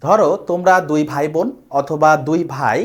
ধরো তোমরা দুই ভাই বোন অথবা দুই ভাই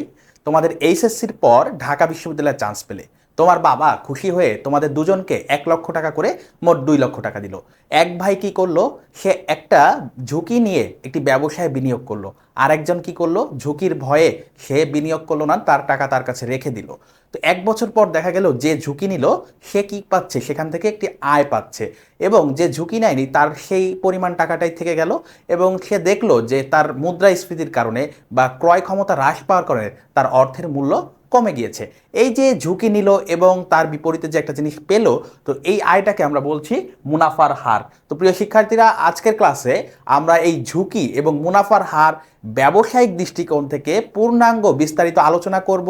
তোমাদের এইচএসসির পর ঢাকা বিশ্ববিদ্যালয়ে চান্স পেলে। তোমার বাবা খুশি হয়ে তোমাদের দুজনকে 1 লক্ষ টাকা করে মোট 2 লক্ষ টাকা দিল। এক ভাই কি করলো, সে একটা ঝুঁকি নিয়ে একটি ব্যবসায় বিনিয়োগ করলো। আর একজন কি করলো, ঝুঁকির ভয়ে সে বিনিয়োগ করলো না, তার টাকা তার কাছে রেখে দিল। তো 1 বছর পর দেখা গেল যে ঝুঁকি নিল সে কি পাচ্ছে, সেখান থেকে একটি আয় পাচ্ছে। এবং যে ঝুঁকি নেয়নি তার সেই পরিমাণ টাকাটাই থেকে গেল। এবং সে দেখলো যে তার মুদ্রাস্ফীতির কারণে বা ক্রয় ক্ষমতা হ্রাস পাওয়ার কারণে তার অর্থের মূল্য কমে গিয়েছে। এই যে ঝুঁকি নিল এবং তার বিপরীতে যে একটা জিনিস পেল, তো এই আয়টাকে আমরা বলছি মুনাফার হার। তো প্রিয় শিক্ষার্থীরা, আজকের ক্লাসে আমরা এই ঝুঁকি এবং মুনাফার হার ব্যবসায়িক দৃষ্টিকোণ থেকে পূর্ণাঙ্গ বিস্তারিত আলোচনা করব,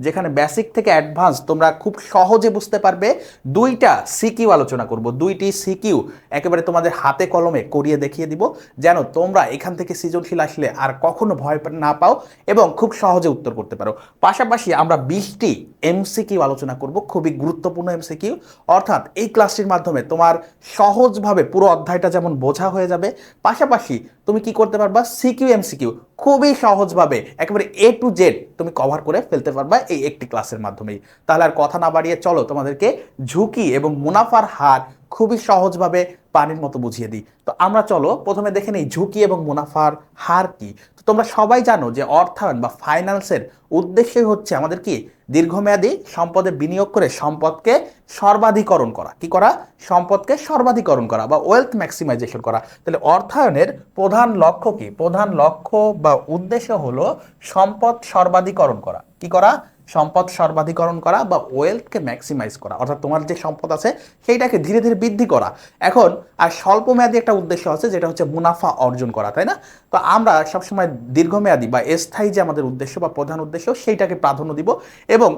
যেখানে বেসিক থেকে অ্যাডভান্স তোমরা খুব সহজে বুঝতে পারবে। দুইটা সিকিউ আলোচনা করব, দুইটি সিকিউ একেবারে তোমাদের হাতে কলমে করিয়ে দেখিয়ে দিব, যেন তোমরা এখান থেকে সৃজনশীল আসলে আর কখনো ভয় না পাও এবং খুব সহজে উত্তর করতে পারো। পাশাপাশি আমরা 20টি এমসিকিউ আলোচনা করব, খুবই গুরুত্বপূর্ণ এমসিকিউ। অর্থাৎ এই ক্লাসটির মাধ্যমে তোমার সহজভাবে পুরো অধ্যায়টা যেমন বোঝা হয়ে যাবে, পাশাপাশি তুমি কি করতে পারবা, সিকিউ এমসিকিউ খুবই সহজভাবে একেবারে এ টু জেড তুমি কভার করে ফেলতে পারবা এই একটি ক্লাসের মাধ্যমেই। তাহলে আর কথা না বাড়িয়ে চলো তোমাদেরকে ঝুঁকি এবং মুনাফার হার খুবই সহজভাবে পানির মতো বুঝিয়ে দিই। তো আমরা চলো প্রথমে দেখে নিই ঝুঁকি এবং মুনাফার হার কি। তো তোমরা সবাই জানো যে অর্থায়ন বা ফাইন্যান্সের উদ্দেশ্যই হচ্ছে আমাদের কি, দীর্ঘমেয়াদী সম্পদে বিনিয়োগ করে সম্পদকে সর্বাধিকরণ করা। কি করা? সম্পদকে সর্বাধিকরণ করা বা ওয়েলথ ম্যাক্সিমাইজেশন করা। তাহলে অর্থায়নের প্রধান লক্ষ্য কি? প্রধান লক্ষ্য বা উদ্দেশ্য হলো সম্পদ সর্বাধিকরণ করা। কি করা? সম্পদ সর্বাধিকরণ করা বা ওয়েলথকে ম্যাক্সিমাইজ করা। অর্থাৎ তোমার যে সম্পদ আছে সেইটাকে ধীরে ধীরে বৃদ্ধি করা। এখন আর স্বল্পমেয়াদী একটা উদ্দেশ্য আছে, যেটা হচ্ছে মুনাফা অর্জন করা, তাই না? তো আমরা সবসময় দীর্ঘমেয়াদী বা স্থায়ী যে আমাদের উদ্দেশ্য বা প্রধান উদ্দেশ্য সেইটাকে প্রাধান্য দিব। এবং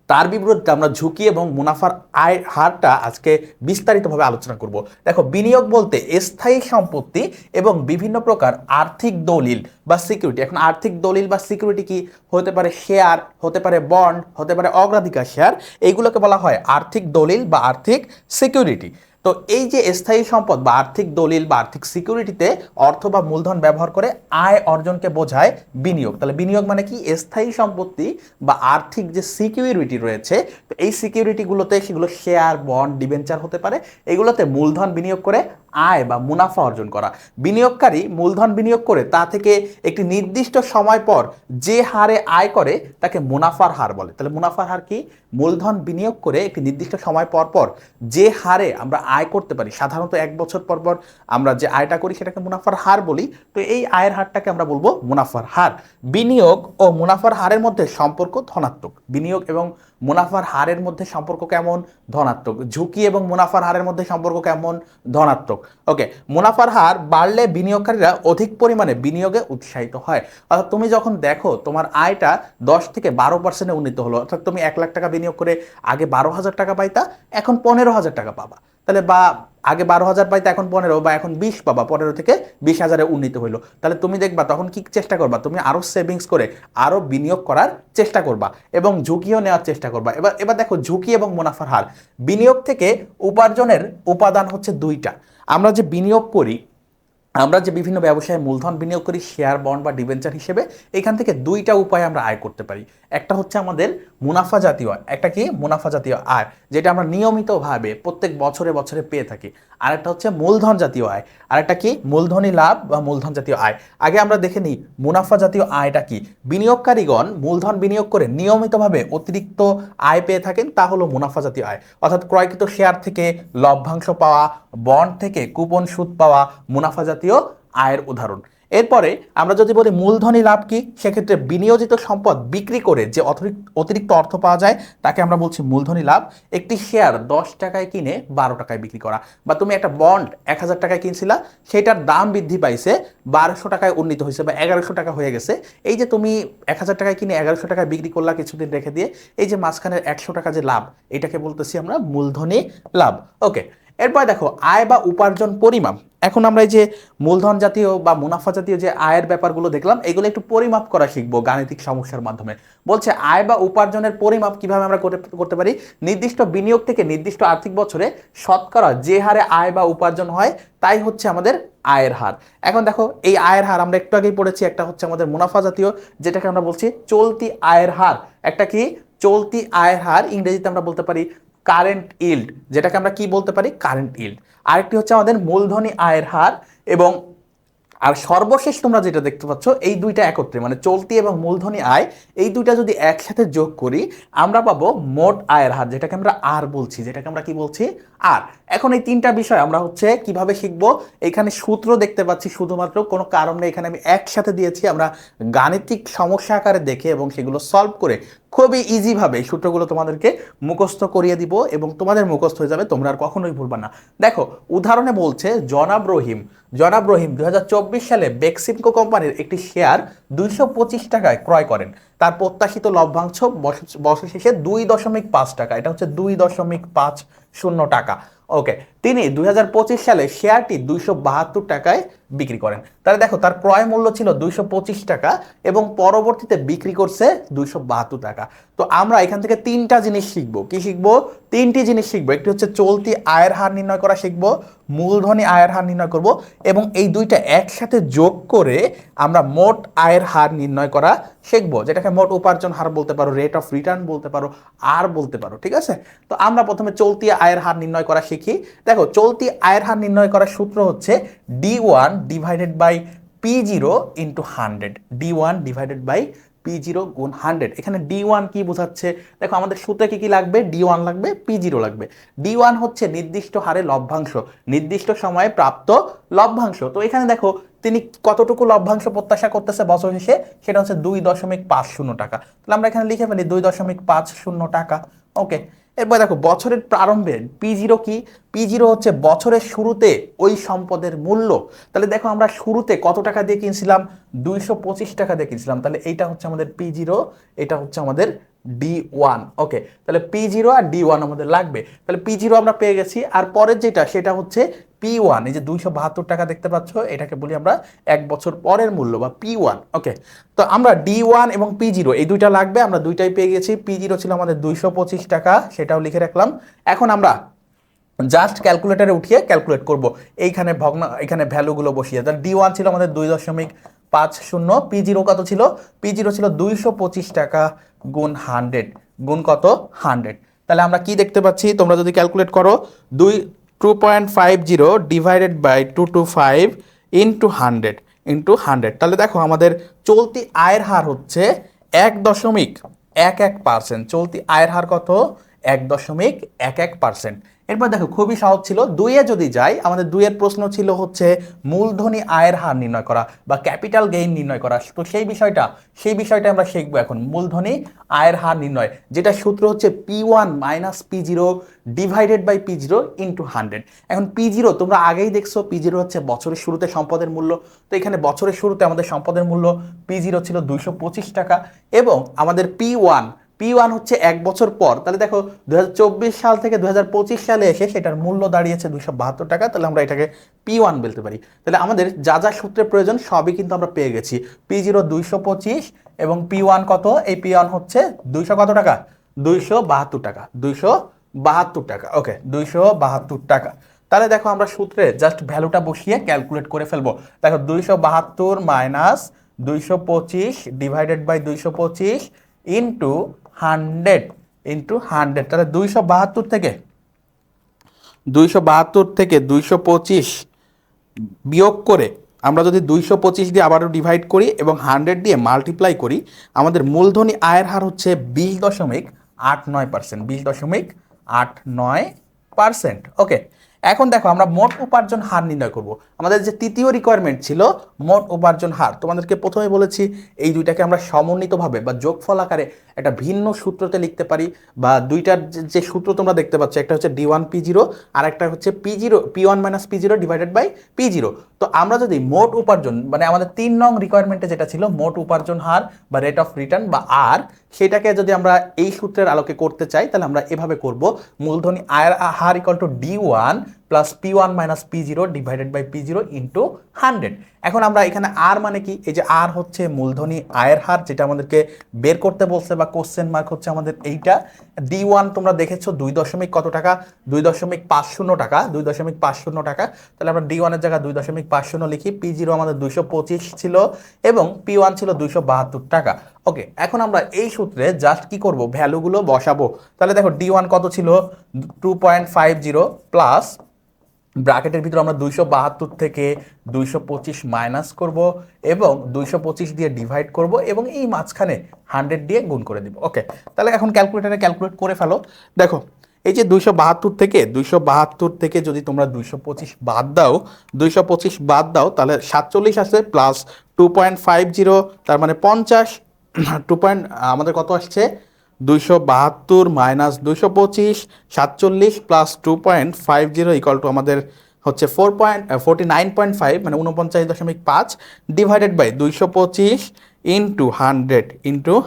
তার বিপরীতে আমরা ঝুঁকি এবং মুনাফার আয়ের হারটা আজকে বিস্তারিতভাবে আলোচনা করব। দেখো, বিনিয়োগ বলতে স্থায়ী সম্পত্তি এবং বিভিন্ন প্রকার আর্থিক দলিল বা সিকিউরিটি। এখন আর্থিক দলিল বা সিকিউরিটি কি হতে পারে? শেয়ার হতে পারে, বন্ড হতে পারে, অগ্রাধিকার শেয়ার। এইগুলোকে বলা হয় আর্থিক দলিল বা আর্থিক সিকিউরিটি। তো এই যে স্থায়ী সম্পদ বা আর্থিক দলিল বা আর্থিক সিকিউরিটিতে অর্থ বা মূলধন ব্যবহার করে আয় অর্জনকে বোঝায় বিনিয়োগ। তাহলে বিনিয়োগ মানে কি? স্থায়ী সম্পত্তি বা আর্থিক যে সিকিউরিটি রয়েছে, তো এই সিকিউরিটিগুলোতে, সেগুলো শেয়ার, বন্ড, ডিবেঞ্চার হতে পারে, এগুলোতে মূলধন বিনিয়োগ করে আয় বা মুনাফা অর্জন করা। বিনিয়োগকারী মূলধন বিনিয়োগ করে তা থেকে একটি নির্দিষ্ট সময় পর যে হারে আয় করে তাকে মুনাফার হার বলে। তাহলে মুনাফার হার কি? মূলধন বিনিয়োগ করে একটি নির্দিষ্ট সময় পর পর যে হারে আমরা আয় করতে পারি, সাধারণত 1 বছর পর পর আমরা যে আয়টা করি সেটাকে মুনাফার হার বলি। তো এই আয়ের হারটাকে আমরা বলবো মুনাফার হার। বিনিয়োগ ও মুনাফার হারের মধ্যে সম্পর্ক ধনাত্মক। বিনিয়োগ এবং মুনাফার হারের মধ্যে সম্পর্ক কেমন? ধনাত্মক। ঝুঁকি এবং মুনাফার হারের মধ্যে সম্পর্ক কেমন? ধনাত্মক। ওকে, মুনাফার হার বাড়লে বিনিয়োগকারীরা অধিক পরিমাণে বিনিয়োগে উৎসাহিত হয়। অর্থাৎ তুমি যখন দেখো তোমার আয়টা 10 থেকে 12% উন্নীত হলো, অর্থাৎ তুমি 1 লাখ টাকা বিনিয়োগ করে আগে 12,000 টাকা পাইতা, এখন 15,000 টাকা পাবা। তাহলে বা আগে 12,000 পাইতে এখন 15, বা এখন 20 পাবা, 15 থেকে 20,000-এ উন্নীত হইলো। তাহলে তুমি দেখবা তখন কি চেষ্টা করবা, তুমি আরো সেভিংস করে আরো বিনিয়োগ করার চেষ্টা করবা এবং ঝুঁকিও নেওয়ার চেষ্টা করবা। এবার এবার দেখো, ঝুঁকি এবং মুনাফার হার। বিনিয়োগ থেকে উপার্জনের উপাদান হচ্ছে দুইটা। আমরা যে বিনিয়োগ করি, আমরা যে বিভিন্ন ব্যবসায় মূলধন বিনিয়োগ করি, শেয়ার, বন্ড বা ডিবেঞ্চার হিসেবে, এখান থেকে দুইটা উপায়ে আমরা আয় করতে পারি। একটা হচ্ছে আমাদের মুনাফা জাতীয় আয়। একটা কি? মুনাফা জাতীয় আয়, যেটা আমরা নিয়মিতভাবে প্রত্যেক বছরে বছরে পেয়ে থাকি। আর একটা হচ্ছে মূলধন জাতীয় আয়। আর একটা কি? মূলধনী লাভ বা মূলধন জাতীয় আয়। আগে আমরা দেখে নিই মুনাফা জাতীয় আয়টা কি। বিনিয়োগকারীগণ মূলধন বিনিয়োগ করে নিয়মিতভাবে অতিরিক্ত আয় পেয়ে থাকেন, তা হলো মুনাফা জাতীয় আয়। অর্থাৎ ক্রয়কৃত শেয়ার থেকে লভ্যাংশ পাওয়া, বন্ড থেকে কুপন সুদ পাওয়া মুনাফা জাতীয় আয়ের উদাহরণ। এরপরে আমরা যদি বলি মূলধনী লাভ কি, সেক্ষেত্রে বিনিয়োজিত সম্পদ বিক্রি করে যে অতিরিক্ত অর্থ পাওয়া যায় তাকে আমরা বলছি মূলধনী লাভ। একটি শেয়ার 10 টাকায় কিনে 12 টাকায় বিক্রি করা, বা তুমি একটা বন্ড 1,000 টাকায় কিনছিলা, সেটার দাম বৃদ্ধি পাইছে, 1200 টাকায় উন্নীত হয়েছে বা 1100 টাকা হয়ে গেছে। এই যে তুমি 1,000 টাকায় কিনে 1100 টাকায় বিক্রি করলা কিছুদিন রেখে দিয়ে, এই যে মাঝখানের 100 টাকা যে লাভ, এটাকে বলতেছি আমরা মূলধনী লাভ। ওকে, এরপর দেখো আয় বা উপার্জন পরিমাপ। এখন আমরা এই যে মূলধন জাতীয় বা মুনাফা জাতীয় যে আয়ের ব্যাপারগুলো দেখলাম, এগুলো একটু পরিমাপ করা শিখবো গাণিতিক সমস্যার মাধ্যমে। বলছে আয় বা উপার্জনের পরিমাপ কিভাবে আমরা করতে পারি, নির্দিষ্ট বিনিয়োগ থেকে নির্দিষ্ট আর্থিক বছরে শতকরা যে হারে আয় বা উপার্জন হয় তাই হচ্ছে আমাদের আয়ের হার। এখন দেখো এই আয়ের হার আমরা একটু আগেই পড়েছি, একটা হচ্ছে আমাদের মুনাফা জাতীয় যেটাকে আমরা বলছি চলতি আয়ের হার, একটা কি চলতি আয়ের হার, ইংরেজিতে আমরা বলতে পারি কারেন্ট ইল্ড, যেটাকে আমরা কি বলতে পারি কারেন্ট ইল্ড। আরেকটি হচ্ছে আমাদের মূলধনী আয়ের হার, এবং আর সর্বশেষ তোমরা যেটা দেখতে পাচ্ছ এই দুইটা একত্রে মানে চলতি এবং মূলধনী আয়, এই দুইটা যদি একসাথে যোগ করি আমরা পাবো মোট আয়ের হার, যেটাকে আমরা আর বলছি, যেটাকে আমরা কি বলছি আর। এখন এই তিনটা বিষয় আমরা হচ্ছে কিভাবে শিখবো, এখানে সূত্র দেখতে পাচ্ছি শুধুমাত্র, কোনো কারণ নেই, এখানে আমি একসাথে দিয়েছি, আমরা গাণিতিক সমস্যা আকারে দেখে এবং সেগুলো সলভ করে খুবই ইজিভাবে এই সূত্রগুলো তোমাদেরকে মুখস্থ করিয়ে দিব এবং তোমাদের মুখস্থ হয়ে যাবে, তোমরা আর কখনোই ভুলবা না। দেখো উদাহরণে বলছে জনাব রহিম 2024 সালে বেক্সিমকো কোম্পানির একটি শেয়ার 225 টাকায় ক্রয় করেন, তার প্রত্যাশিত লভ্যাংশ বছর শেষে 2.5 টাকা, এটা হচ্ছে 2.50 টাকা। ওকে, তিনি 2025 সালে শেয়ারটি 272 টাকায় বিক্রি করেন। তাহলে দেখো তার ক্রয় মূল্য ছিল 225 টাকা এবং পরবর্তীতে বিক্রি করছে 272 টাকা। তো আমরা এখান থেকে তিনটা জিনিস শিখবো, কি শিখবো, তিনটি জিনিস শিখবো। একটি হচ্ছে চলতি আয়ের হার নির্ণয় করা শিখবো, মূলধনী আয়ের হার নির্ণয় করব, এবং এই দুইটা একসাথে যোগ করে আমরা মোট আয়ের হার নির্ণয় করা শিখবো, যেটাকে মোট উপার্জন হার বলতে পারো, রেট অফ রিটার্ন বলতে পারো, আর বলতে পারো। ঠিক আছে, তো আমরা প্রথমে চলতি আয়ের হার নির্ণয় করা শিখি। দেখো চলতি আয়ের হার নির্ণয় করার সূত্র হচ্ছে D1 divided by P0 into 100, D1 divided by P0 গুণ 100। এখানে D1 কি বোঝাচ্ছে, দেখো আমাদের সূত্রে কি কি লাগবে, D1 লাগবে, P0 লাগবে। D1 হচ্ছে নির্দিষ্ট হারে লভ্যাংশ, নির্দিষ্ট সময়ে প্রাপ্ত লভ্যাংশ। তো এখানে দেখো তিনি কতটুকু লভ্যাংশ প্রত্যাশা করতেছে বছর শেষে, সেটা হচ্ছে 2.50 টাকা। তাহলে আমরা এখানে লিখে ফেলি 2.50 টাকা। ওকে, এরপর দেখো বছরের প্রারম্ভে P0 কি, P0 হচ্ছে বছরের শুরুতে ওই সম্পদের মূল্য। তাহলে দেখো আমরা শুরুতে কত টাকা দিয়ে কিনছিলাম, 225 টাকা দিয়ে কিনছিলাম, তাহলে এইটা হচ্ছে আমাদের P0, এটা হচ্ছে আমাদের D1। ওকে, তাহলে P0 আর D1 আমাদের লাগবে, তাহলে P0 আমরা পেয়ে গেছি। আর পরের যেটা সেটা হচ্ছে P1, এই যে 272 টাকা দেখতে পাচ্ছ, এটাকে বলি আমরা এক বছর পরের মূল্য বা P1। ওকে, তো আমরা D1 এবং P0 এই দুইটা লাগবে, আমরা দুইটাই পেয়ে গেছি। P0 ছিল আমাদের 225 টাকা, সেটাও লিখে রাখলাম। এখন আমরা জাস্ট ক্যালকুলেটারে উঠিয়ে ক্যালকুলেট করব, এইখানে এখানে ভ্যালুগুলো বসিয়ে। তাহলে D1 ছিল আমাদের 2.50, P0 কত ছিল, P0 ছিল 225 টাকা গুণ 100, গুণ কত 100। তাহলে আমরা কি দেখতে পাচ্ছি, তোমরা যদি ক্যালকুলেট করো 2.50 ডিভাইডেড বাই 225 ইন্টু 100, তাহলে দেখো আমাদের চলতি আয়ের হার হচ্ছে 1.11%। চলতি আয়ের হার কত, 1.11%। এরপর দেখো খুবই সহজ ছিল, দুইয়ে যদি যাই, আমাদের দুইয়ের প্রশ্ন ছিল হচ্ছে মূলধনী আয়ের হার নির্ণয় করা বা ক্যাপিটাল গেইন নির্ণয় করা। তো সেই বিষয়টা আমরা শিখবো এখন, মূলধনী আয়ের হার নির্ণয়, যেটা সূত্র হচ্ছে P1 minus P0 divided by P0 into 100। এখন P0 তোমরা আগেই দেখছো, P0 হচ্ছে বছরের শুরুতে সম্পদের মূল্য। তো এখানে বছরের শুরুতে আমাদের সম্পদের মূল্য P0 ছিল 225 টাকা, এবং আমাদের P1 হচ্ছে এক বছর পর। তাহলে দেখো 2024 সাল থেকে 2025 সালে এসে সেটার মূল্য দাঁড়িয়েছে 272 টাকা, তাহলে আমরা এটাকে P1 বলতে পারি। তাহলে আমাদের যা যা সূত্রের প্রয়োজন সবই কিন্তু আমরা পেয়ে গেছি। P0 225 এবং P1 কত, এই P1 হচ্ছে 200 কত টাকা, 272 টাকা, 272 টাকা। ওকে, 272 টাকা। তাহলে দেখো আমরা সূত্রে জাস্ট ভ্যালুটা বসিয়ে ক্যালকুলেট করে ফেলবো। দেখো 272 মাইনাস 225 ডিভাইডেড বাই 225 ইন্টু 100, তাহলে 272 থেকে 225 বিয়োগ করে আমরা যদি 225 দিয়ে আবারও ডিভাইড করি এবং 100 দিয়ে মাল্টিপ্লাই করি, আমাদের মূলধনী আয়ের হার হচ্ছে 20.89%, 20.89%। ওকে, এখন দেখো আমরা মোট উপার্জন হার নির্ণয় করব। আমাদের যে তৃতীয় রিকোয়ারমেন্ট ছিল মোট উপার্জন হার, তোমাদেরকে প্রথমে বলেছি এই দুইটাকে আমরা সমন্বিতভাবে বা যোগফল আকারে একটা ভিন্ন সূত্রতে লিখতে পারি, বা দুইটার যে সূত্র তোমরা দেখতে পাচ্ছ, একটা হচ্ছে D1 P0 আর একটা হচ্ছে P1 minus P0 divided by P0। তো আমরা যদি মোট উপার্জন মানে আমাদের 3 নং রিকোয়ারমেন্টে যেটা ছিল মোট উপার্জন হার বা রেট অফ রিটার্ন বা আর, সেটাকে যদি আমরা এই সূত্রের আলোকে করতে চাই তাহলে আমরা এভাবে করব, মূলধনী আয়ের হার equal to D1 plus P1 minus P0 divided by P0 into 100। এখন আমরা এখানে আর মানে কি, এই যে আর হচ্ছে মূলধনী আয়ের হার, যেটা আমাদেরকে বের করতে বলছে বা কোশ্চেন মার্ক হচ্ছে আমাদের এইটা। D1 তোমরা দেখেছো 2 দশমিক কত টাকা, 2.50 টাকা, 2.50 টাকা। তাহলে আমরা D1 এর জায়গায় 2.50 লিখি। P0 আমাদের 225 ছিল এবং P1 ছিল 272 টাকা। ওকে, এখন আমরা এই সূত্রে জাস্ট কি করব, ভ্যালুগুলো বসাবো। তাহলে দেখো D1 কত ছিল, 2.50 প্লাস ব্র্যাকেটের ভিতরে আমরা 272 থেকে 225 মাইনাস করব এবং 225 দিয়ে ডিভাইড করব এবং এই মাঝখানে 100 দিয়ে গুণ করে দিব। ওকে, তাহলে এখন ক্যালকুলেটরে ক্যালকুলেট করে ফেলো। দেখো এই যে 272 থেকে যদি তোমরা 225 বাদ দাও, 225 বাদ দাও, তাহলে 47 আসে প্লাস 2.50, তার মানে 50, আমাদের কত আসছে 272 মাইনাস 225, 47 প্লাস 2.50 ইকুয়াল টু আমাদের হচ্ছে 49.5 মানে 49.5 ডিভাইডেড বাই 225 ইন্টু 100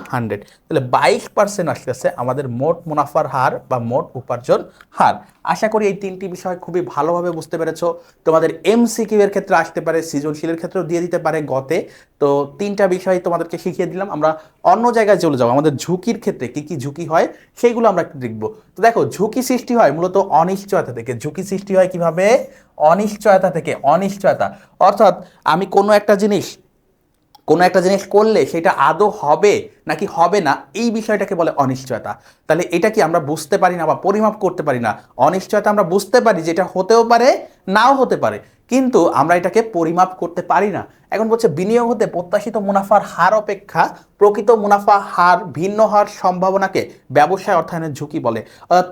তাহলে 22% আসতেছে আমাদের মোট মুনাফার হার বা মোট উপার্জন হার। আশা করি এই তিনটি বিষয় খুবই ভালোভাবে বুঝতে পেরেছো। তোমাদের এমসিকিউ এর ক্ষেত্রে আসতে পারে, সৃজনশীলের ক্ষেত্রেও দিয়ে দিতে পারে গতে। তো তিনটা বিষয় তোমাদেরকে শিখিয়ে দিলাম। আমরা অন্য জায়গায় চলে যাবো, আমাদের ঝুঁকির ক্ষেত্রে কি কি ঝুঁকি হয় সেইগুলো আমরা একটু দেখবো। তো দেখো ঝুঁকি সৃষ্টি হয় মূলত অনিশ্চয়তা থেকে। ঝুঁকি সৃষ্টি হয় কিভাবে, অনিশ্চয়তা থেকে। অনিশ্চয়তা অর্থাৎ আমি কোনো একটা জিনিস করলে সেটা আদৌ হবে নাকি হবে না, এই বিষয়টাকে বলে অনিশ্চয়তা। তাহলে এটা কি আমরা বুঝতে পারি না বা পরিমাপ করতে পারি না। অনিশ্চয়তা আমরা বুঝতে পারি যেটা হতেও পারে নাও হতে পারে, কিন্তু আমরা এটাকে পরিমাপ করতে পারি না। এখন বলছে বিনিয়োগ হতে প্রত্যাশিত মুনাফার হার অপেক্ষা প্রকৃত মুনাফা হার ভিন্ন হওয়ার সম্ভাবনাকে ব্যবসায় অর্থায়নের ঝুঁকি বলে।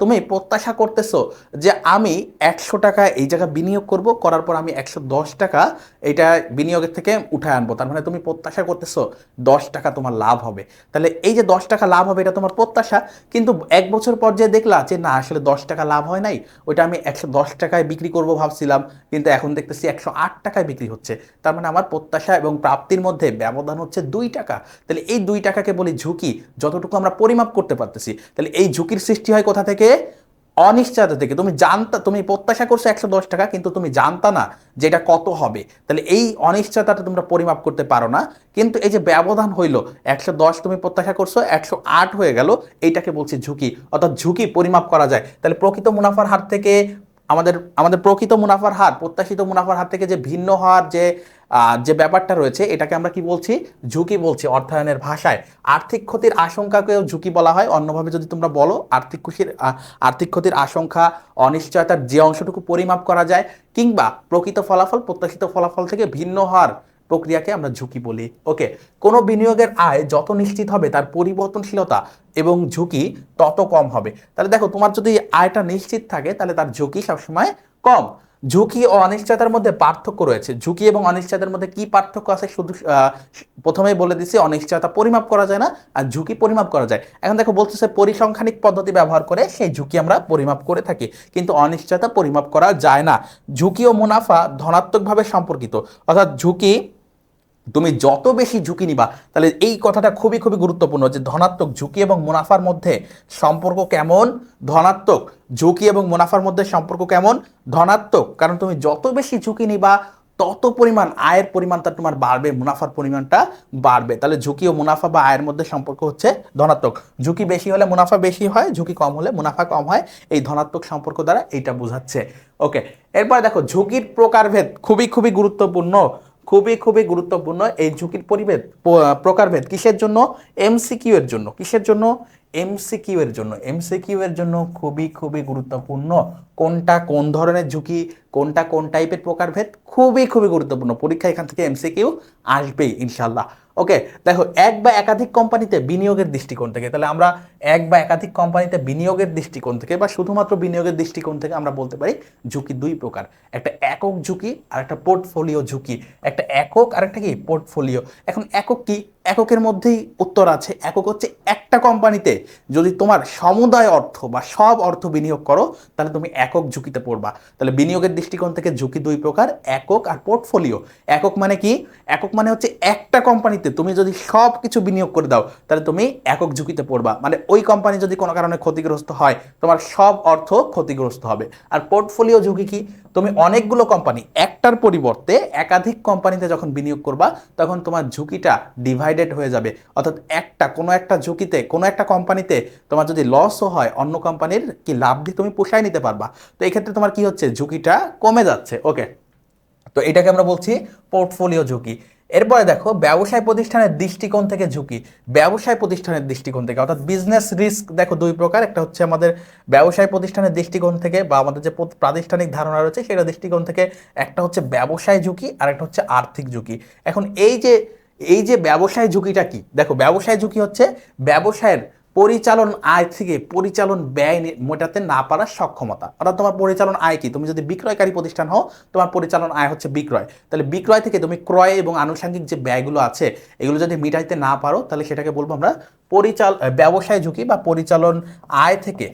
তুমি প্রত্যাশা করতেছো যে আমি 100 টাকা এই জায়গায় বিনিয়োগ করব, করার পর আমি 110 টাকা এটা বিনিয়োগের থেকে উঠায় আনবো। তার মানে তুমি প্রত্যাশা করতেছো 10 টাকা তোমার লাভ হবে। তাহলে এই যে 10 টাকা লাভ হবে এটা তোমার প্রত্যাশা, কিন্তু 1 বছর পর যে দেখলা যে না আসলে 10 টাকা লাভ হয় নাই, ওইটা আমি 110 টাকায় বিক্রি করব ভাবছিলাম, কিন্তু এখন দেখতেছি 108 টাকায় বিক্রি হচ্ছে। তার মানে আমার প্রত্যাশা এবং প্রাপ্তির মধ্যে ব্যবধান হচ্ছে 2 টাকা। তাহলে এই 2 টাকাকে বলি ঝুঁকি, যতটুকু আমরা পরিমাপ করতে পারতেছি। তাহলে এই ঝুঁকির সৃষ্টি হয় কোথা থেকে, অনিশ্চয়তা থেকে। তুমি প্রত্যাশা করছো 110 টাকা, কিন্তু তুমি জানতা না যে এটা কত হবে। তাহলে এই অনিশ্চয়তাটা তোমরা পরিমাপ করতে পারো না। কিন্তু এই যে ব্যবধান হইলো 110 তুমি প্রত্যাশা করছো 108 হয়ে গেল, এইটাকে বলছি ঝুঁকি। অর্থাৎ ঝুঁকি পরিমাপ করা যায়। তাহলে প্রকৃত মুনাফার হার থেকে আমাদের প্রকৃত মুনাফার হার প্রত্যাশিত মুনাফার হার থেকে যে ভিন্ন হওয়ার যে ব্যাপারটা রয়েছে, এটাকে আমরা কি বলছি, ঝুঁকি বলছি অর্থায়নের ভাষায়। আর্থিক ক্ষতির আশঙ্কাকেও ঝুঁকি বলা হয়। অন্যভাবে যদি তোমরা বলো, আর্থিক ক্ষতির আশঙ্কা, অনিশ্চয়তার যে অংশটুকু পরিমাপ করা যায়, কিংবা প্রকৃত ফলাফল প্রত্যাশিত ফলাফল থেকে ভিন্ন হওয়ার প্রক্রিয়াকে আমরা ঝুঁকি বলি। ওকে, কোনো বিনিয়োগের আয় যত নিশ্চিত হবে তার পরিবর্তনশীলতা এবং ঝুঁকি তত কম হবে। তাহলে দেখো তোমার যদি আয়টা নিশ্চিত থাকে তাহলে তার ঝুঁকি সবসময় কম। ঝুঁকি ও অনিশ্চয়তার মধ্যে পার্থক্য রয়েছে। ঝুঁকি এবং অনিশ্চয়তার মধ্যে কি পার্থক্য আছে শুধু প্রথমেই বলে দিচ্ছি, অনিশ্চয়তা পরিমাপ করা যায় না আর ঝুঁকি পরিমাপ করা যায়। এখন দেখো বলতেছে পরিসংখ্যানিক পদ্ধতি ব্যবহার করে সেই ঝুঁকি আমরা পরিমাপ করে থাকি, কিন্তু অনিশ্চয়তা পরিমাপ করা যায় না। ঝুঁকি ও মুনাফা ধনাত্মকভাবে সম্পর্কিত। অর্থাৎ ঝুঁকি, তুমি যত বেশি ঝুঁকি নিবা, তাহলে এই কথাটা খুবই খুবই গুরুত্বপূর্ণ যে ধনাত্মক ঝুঁকি এবং মুনাফার মধ্যে সম্পর্ক কেমন, ধনাত্মক। ঝুঁকি এবং মুনাফার মধ্যে সম্পর্ক কেমন, ধনাত্মক। কারণ তুমি যত বেশি ঝুঁকি নিবা তত পরিমাণ আয়ের পরিমাণটা তোমার বাড়বে, মুনাফার পরিমাণটা বাড়বে। তাহলে ঝুঁকি ও মুনাফা বা আয়ের মধ্যে সম্পর্ক হচ্ছে ধনাত্মক। ঝুঁকি বেশি হলে মুনাফা বেশি হয়, ঝুঁকি কম হলে মুনাফা কম হয়। এই ধনাত্মক সম্পর্ক দ্বারা এইটা বোঝাচ্ছে। ওকে, এরপর দেখো ঝুঁকির প্রকারভেদ খুবই খুবই গুরুত্বপূর্ণ। খুবই খুবই গুরুত্বপূর্ণ এই ঝুঁকির প্রকারভেদ কিসের জন্য, এমসিকিউ এর জন্য। কিসের জন্য, এমসিকিউ এর জন্য। এমসিকিউ এর জন্য খুবই খুবই গুরুত্বপূর্ণ। কোনটা কোন ধরনের ঝুঁকি, কোনটা কোন টাইপের প্রকারভেদ, খুবই খুবই গুরুত্বপূর্ণ। পরীক্ষা এখান থেকে এমসিকিউ আসবেই ইনশাল্লাহ। ওকে, দেখো এক বা একাধিক কোম্পানিতে বিনিয়োগের দৃষ্টিকোণ থেকে, তাহলে আমরা এক বা একাধিক কোম্পানিতে বিনিয়োগের দৃষ্টিকোণ থেকে বা শুধুমাত্র বিনিয়োগের দৃষ্টিকোণ থেকে আমরা বলতে পারি ঝুঁকি 2 প্রকার। একটা একক ঝুঁকি আর একটা পোর্টফোলিও ঝুঁকি। একটা একক আর একটা কি পোর্টফোলিও। এখন একক কি, এককের মধ্যেই উত্তর আছে। একক হচ্ছে একটা কোম্পানিতে যদি তোমার সমুদায় অর্থ বা সব অর্থ বিনিয়োগ করো তাহলে তুমি একক ঝুঁকিতে পড়বা। তাহলে বিনিয়োগের দৃষ্টিকোণ থেকে ঝুঁকি দুই প্রকার, একক আর পোর্টফোলিও। একক মানে কি? একক মানে হচ্ছে একটা কোম্পানিতে তুমি যদি সব কিছু বিনিয়োগ করে দাও তাহলে তুমি একক ঝুঁকিতে পড়বা, মানে ওই কোম্পানি যদি কোনো কারণে ক্ষতিগ্রস্ত হয় তোমার সব অর্থ ক্ষতিগ্রস্ত হবে। আর পোর্টফোলিও ঝুঁকি কি? তুমি অনেকগুলো কোম্পানি, একটার পরিবর্তে একাধিক কোম্পানিতে যখন বিনিয়োগ করবা তখন তোমার ঝুঁকিটা ডিভাইডেড হয়ে যাবে, অর্থাৎ কোনো একটা ঝুঁকিতে কোনো একটা কোম্পানিতে তোমার যদি লসও হয় অন্য কোম্পানির কি লাভ দিয়ে তুমি পোষায় নিতে পারবা। তো এই ক্ষেত্রে তোমার কি হচ্ছে, ঝুঁকিটা কমে যাচ্ছে। ওকে, তো এটাকে আমরা বলছি পোর্টফোলিও ঝুঁকি। এরপরে দেখো ব্যবসায় প্রতিষ্ঠানের দৃষ্টিকোণ থেকে ঝুঁকি। ব্যবসায় প্রতিষ্ঠানের দৃষ্টিকোণ থেকে অর্থাৎ বিজনেস রিস্ক দেখো দুই প্রকার, একটা হচ্ছে আমাদের ব্যবসায় প্রতিষ্ঠানের দৃষ্টিকোণ থেকে বা আমাদের যে প্রাতিষ্ঠানিক ধারণা রয়েছে সেটা দৃষ্টিকোণ থেকে, একটা হচ্ছে ব্যবসায় ঝুঁকি আর একটা হচ্ছে আর্থিক ঝুঁকি। এখন এই যে ব্যবসায় ঝুঁকিটা কি, দেখো ব্যবসায় ঝুঁকি হচ্ছে ব্যবসায়ের পরিচালন আয় থেকে পরিচালন ব্যয় মেটাতে না পারার সক্ষমতা। অর্থাৎ তোমার পরিচালন আয় কি, তুমি যদি বিক্রয়কারী প্রতিষ্ঠান হও তোমার পরিচালন আয় হচ্ছে বিক্রয়, তাহলে বিক্রয় থেকে তুমি ক্রয় এবং আনুষঙ্গিক যে ব্যয়গুলো আছে এগুলো যদি মিটাইতে না পারো তাহলে সেটাকে বলবো আমরা ব্যবসায় ঝুঁকি বা পরিচালন আয় থেকে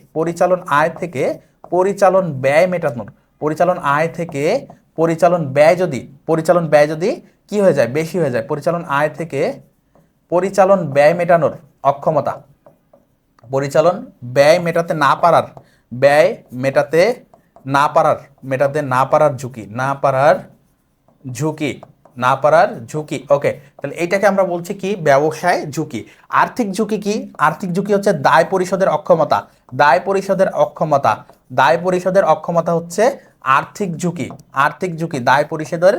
পরিচালন ব্যয় মেটানোর, পরিচালন আয় থেকে পরিচালন ব্যয় যদি কি হয়ে যায়, বেশি হয়ে যায়, পরিচালন আয় থেকে পরিচালন ব্যয় মেটানোর অক্ষমতা, পরিচালন ব্যয় মেটাতে না পারার, ব্যয় মেটাতে না পারার ঝুঁকি। ওকে, তাহলে এইটাকে আমরা বলছি কি, ব্যবসায় ঝুঁকি। আর্থিক ঝুঁকি কি? আর্থিক ঝুঁকি হচ্ছে দায় পরিশোধের অক্ষমতা। দায় পরিশোধের অক্ষমতা হচ্ছে আর্থিক ঝুঁকি, দায় পরিশোধের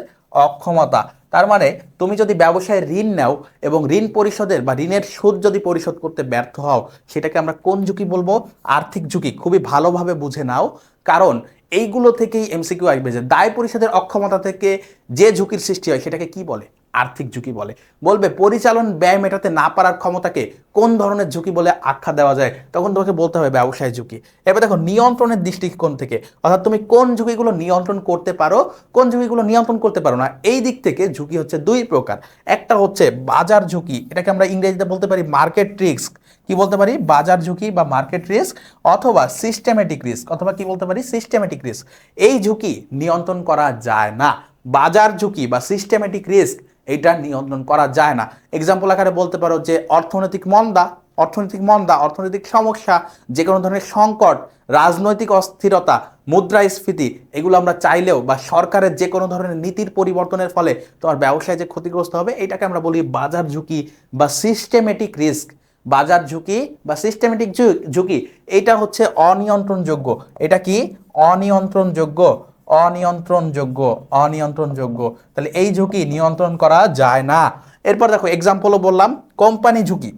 অক্ষমতা। তার মানে তুমি যদি ব্যবসায় ঋণ নাও এবং ঋণ পরিশোধের বা ঋণের সুদ যদি পরিশোধ করতে ব্যর্থ হও সেটাকে আমরা কোন ঝুঁকি বলবো? আর্থিক ঝুঁকি। খুবই ভালোভাবে বুঝে নাও, কারণ এইগুলো থেকেই এমসিকিউ আসবে যে দায় পরিশোধের অক্ষমতা থেকে যে ঝুঁকির সৃষ্টি হয় সেটাকে কি বলে? আর্থিক ঝুঁকি বলে। বলবে পরিচালন ব্যয় মেটাতে না পারার ক্ষমতাকে কোন ধরনের ঝুঁকি বলে আখ্যা দেওয়া যায়, তখন তোমাকে বলতে হবে ব্যবসায় ঝুঁকি। এবার দেখো নিয়ন্ত্রণের দৃষ্টিকোণ থেকে, অর্থাৎ তুমি কোন ঝুঁকিগুলো নিয়ন্ত্রণ করতে পারো, কোন ঝুঁকিগুলো নিয়ন্ত্রণ করতে পারো না, এই দিক থেকে ঝুঁকি হচ্ছে দুই প্রকার। একটা হচ্ছে বাজার ঝুঁকি, এটাকে আমরা ইংরেজিতে বলতে পারি মার্কেট রিস্ক। কি বলতে পারি? বাজার ঝুঁকি বা মার্কেট রিস্ক, অথবা সিস্টেমেটিক রিস্ক, অথবা কি বলতে পারি? Systematic risk. এই ঝুঁকি নিয়ন্ত্রণ করা যায় না। বাজার ঝুঁকি বা সিস্টেমেটিক রিস্ক এটা নিয়ন্ত্রণ করা যায় না। এক্সাম্পল আকারে বলতে পারো যে অর্থনৈতিক অর্থনৈতিক সমস্যা, যে কোনো ধরনের সংকট, রাজনৈতিক অস্থিরতা, মুদ্রাস্ফীতি, এগুলো আমরা চাইলেও বা সরকারের যে কোনো ধরনের নীতির পরিবর্তনের ফলে তোমার ব্যবসায় যে ক্ষতিগ্রস্ত হবে এটাকে আমরা বলি বাজার ঝুঁকি বা সিস্টেমেটিক রিস্ক। বাজার ঝুঁকি বা সিস্টেমেটিক ঝুঁকি এটা হচ্ছে অনিয়ন্ত্রণযোগ্য। এটা কি? অনিয়ন্ত্রণযোগ্য। তাহলে এই ঝুঁকি নিয়ন্ত্রণ করা যায় না। এরপর দেখো এক্সাম্পলও বললাম, কোম্পানি ঝুঁকি।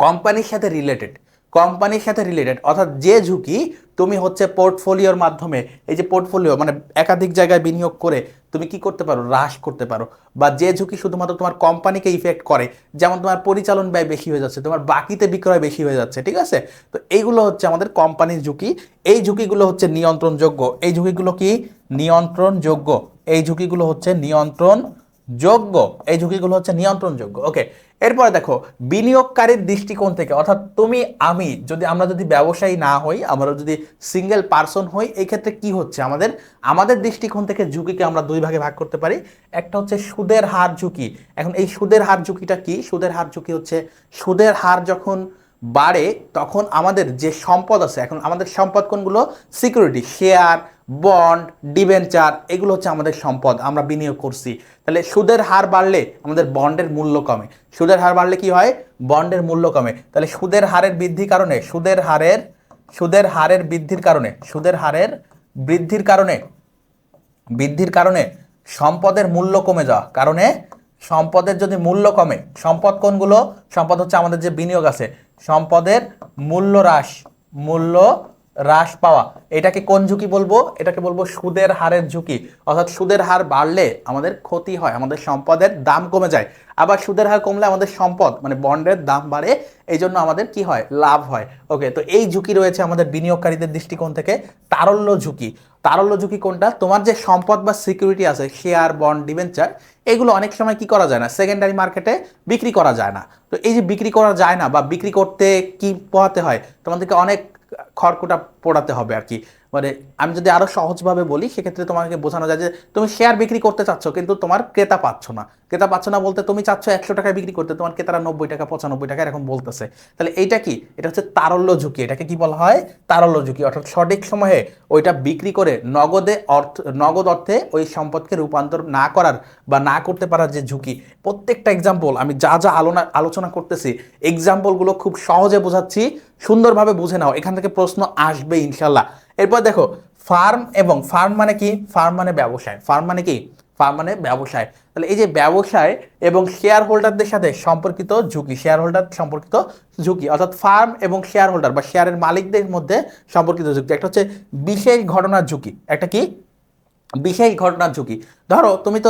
কোম্পানির সাথে রিলেটেড অর্থাৎ যে ঝুঁকি তুমি হচ্ছে পোর্টফোলিওর মাধ্যমে, এই যে পোর্টফোলিও মানে একাধিক জায়গায় বিনিয়োগ করে তুমি কি করতে পারো? হ্রাস করতে পারো। বা যে ঝুঁকি শুধুমাত্র তোমার কোম্পানিকে ইফেক্ট করে, যেমন তোমার পরিচালন ব্যয় বেশি হয়ে যাচ্ছে, তোমার বাকিতে বিক্রয় বেশি হয়ে যাচ্ছে, ঠিক আছে? তো এইগুলো হচ্ছে আমাদের কোম্পানির ঝুঁকি। এই ঝুঁকিগুলো হচ্ছে নিয়ন্ত্রণযোগ্য। এই ঝুঁকিগুলো কি? নিয়ন্ত্রণযোগ্য। ওকে, এরপরে দেখো বিনিয়োগকারীর দৃষ্টিকোণ থেকে, অর্থাৎ তুমি আমি আমরা যদি ব্যবসায়ী না হই, আমরা যদি সিঙ্গেল পার্সন হই, এই ক্ষেত্রে কি হচ্ছে আমাদের দৃষ্টিকোণ থেকে ঝুঁকিকে আমরা দুই ভাগে ভাগ করতে পারি। একটা হচ্ছে সুদের হার ঝুঁকি। এখন এই সুদের হার ঝুঁকিটা কি? সুদের হার ঝুঁকি হচ্ছে সুদের হার যখন বাড়ে তখন আমাদের যে সম্পদ আছে, এখন আমাদের সম্পদ কোনগুলো? সিকিউরিটি, শেয়ার, বন্ড, ডিবেঞ্চার, এগুলো হচ্ছে আমাদের সম্পদ, আমরা বিনিয়োগ করছি। তাহলে সুদের হার বাড়লে আমাদের বন্ডের মূল্য কমে। সুদের হার বাড়লে কি হয়? বন্ডের মূল্য কমে। তাহলে সুদের হারের বৃদ্ধির কারণে সম্পদের মূল্য কমে যাওয়া কারণে, সম্পদের যদি মূল্য কমে, সম্পদ কোনগুলো? সম্পদ হচ্ছে আমাদের যে বিনিয়োগ আছে, সম্পদের মূল্য হ্রাস পাওয়া, এটাকে কোন ঝুঁকি বলবো? এটাকে বলবো সুদের হারের ঝুঁকি। অর্থাৎ সুদের হার বাড়লে আমাদের ক্ষতি হয়, আমাদের সম্পদের দাম কমে যায়। আবার সুদের হার কমলে আমাদের সম্পদ মানে বন্ডের দাম বাড়ে, এই জন্য আমাদের কি হয়? লাভ হয়। ওকে, তো এই ঝুঁকি রয়েছে আমাদের বিনিয়োগকারীদের দৃষ্টিকোণ থেকে। তারল্য ঝুঁকি, তারল্য ঝুঁকি কোনটা? তোমার যে সম্পদ বা সিকিউরিটি আছে, শেয়ার, বন্ড, ডিবেঞ্চার, এগুলো অনেক সময় কি করা যায় না? সেকেন্ডারি মার্কেটে বিক্রি করা যায় না। তো এই যে বিক্রি করা যায় না বা বিক্রি করতে কি পোহাতে হয়? তোমাদেরকে অনেক খড়কুটা পোড়াতে হবে আর কি। মানে আমি যদি আরো সহজভাবে বলি, সেক্ষেত্রে তোমাকে বোঝানো যায় যে তুমি শেয়ার বিক্রি করতে চাচ্ছ কিন্তু তোমার ক্রেতা পাচ্ছ না। ক্রেতা পাচ্ছ না বলতে তুমি চাচ্ছ 100 টাকায় বিক্রি করতে, তোমার ক্রেতারা 90 টাকা, 95 টাকা এরকম বলতেছে। তাহলে এইটা কি? এটা হচ্ছে তারল্য ঝুঁকি। এটাকে কি বলা হয়? তারল্য ঝুঁকি। অর্থাৎ সঠিক সময়ে ওইটা বিক্রি করে নগদ অর্থে ওই সম্পদকে রূপান্তর না করার বা না করতে পারার যে ঝুঁকি। প্রত্যেকটা এক্সাম্পল আমি যা যা আলোচনা করতেছি, এক্সাম্পলগুলো খুব সহজে বোঝাচ্ছি, সুন্দরভাবে বুঝে নাও, এখান থেকে প্রশ্ন আসবে ইনশাল্লাহ। এরপর দেখো, ফার্ম মানে কি? ফার্ম মানে ব্যবসায়। ফার্ম মানে কি? ফার্ম মানে ব্যবসায়। তাহলে এই যে ব্যবসায় এবং শেয়ার হোল্ডারদের সাথে সম্পর্কিত ঝুঁকি, শেয়ার হোল্ডার সম্পর্কিত ঝুঁকি, অর্থাৎ ফার্ম এবং শেয়ার হোল্ডার বা শেয়ারের মালিকদের মধ্যে সম্পর্কিত ঝুঁকি। একটা হচ্ছে বিশেষ ঘটনার ঝুঁকি। একটা কি? বিশেষ ঘটনার ঝুঁকি। ধরো তুমি তো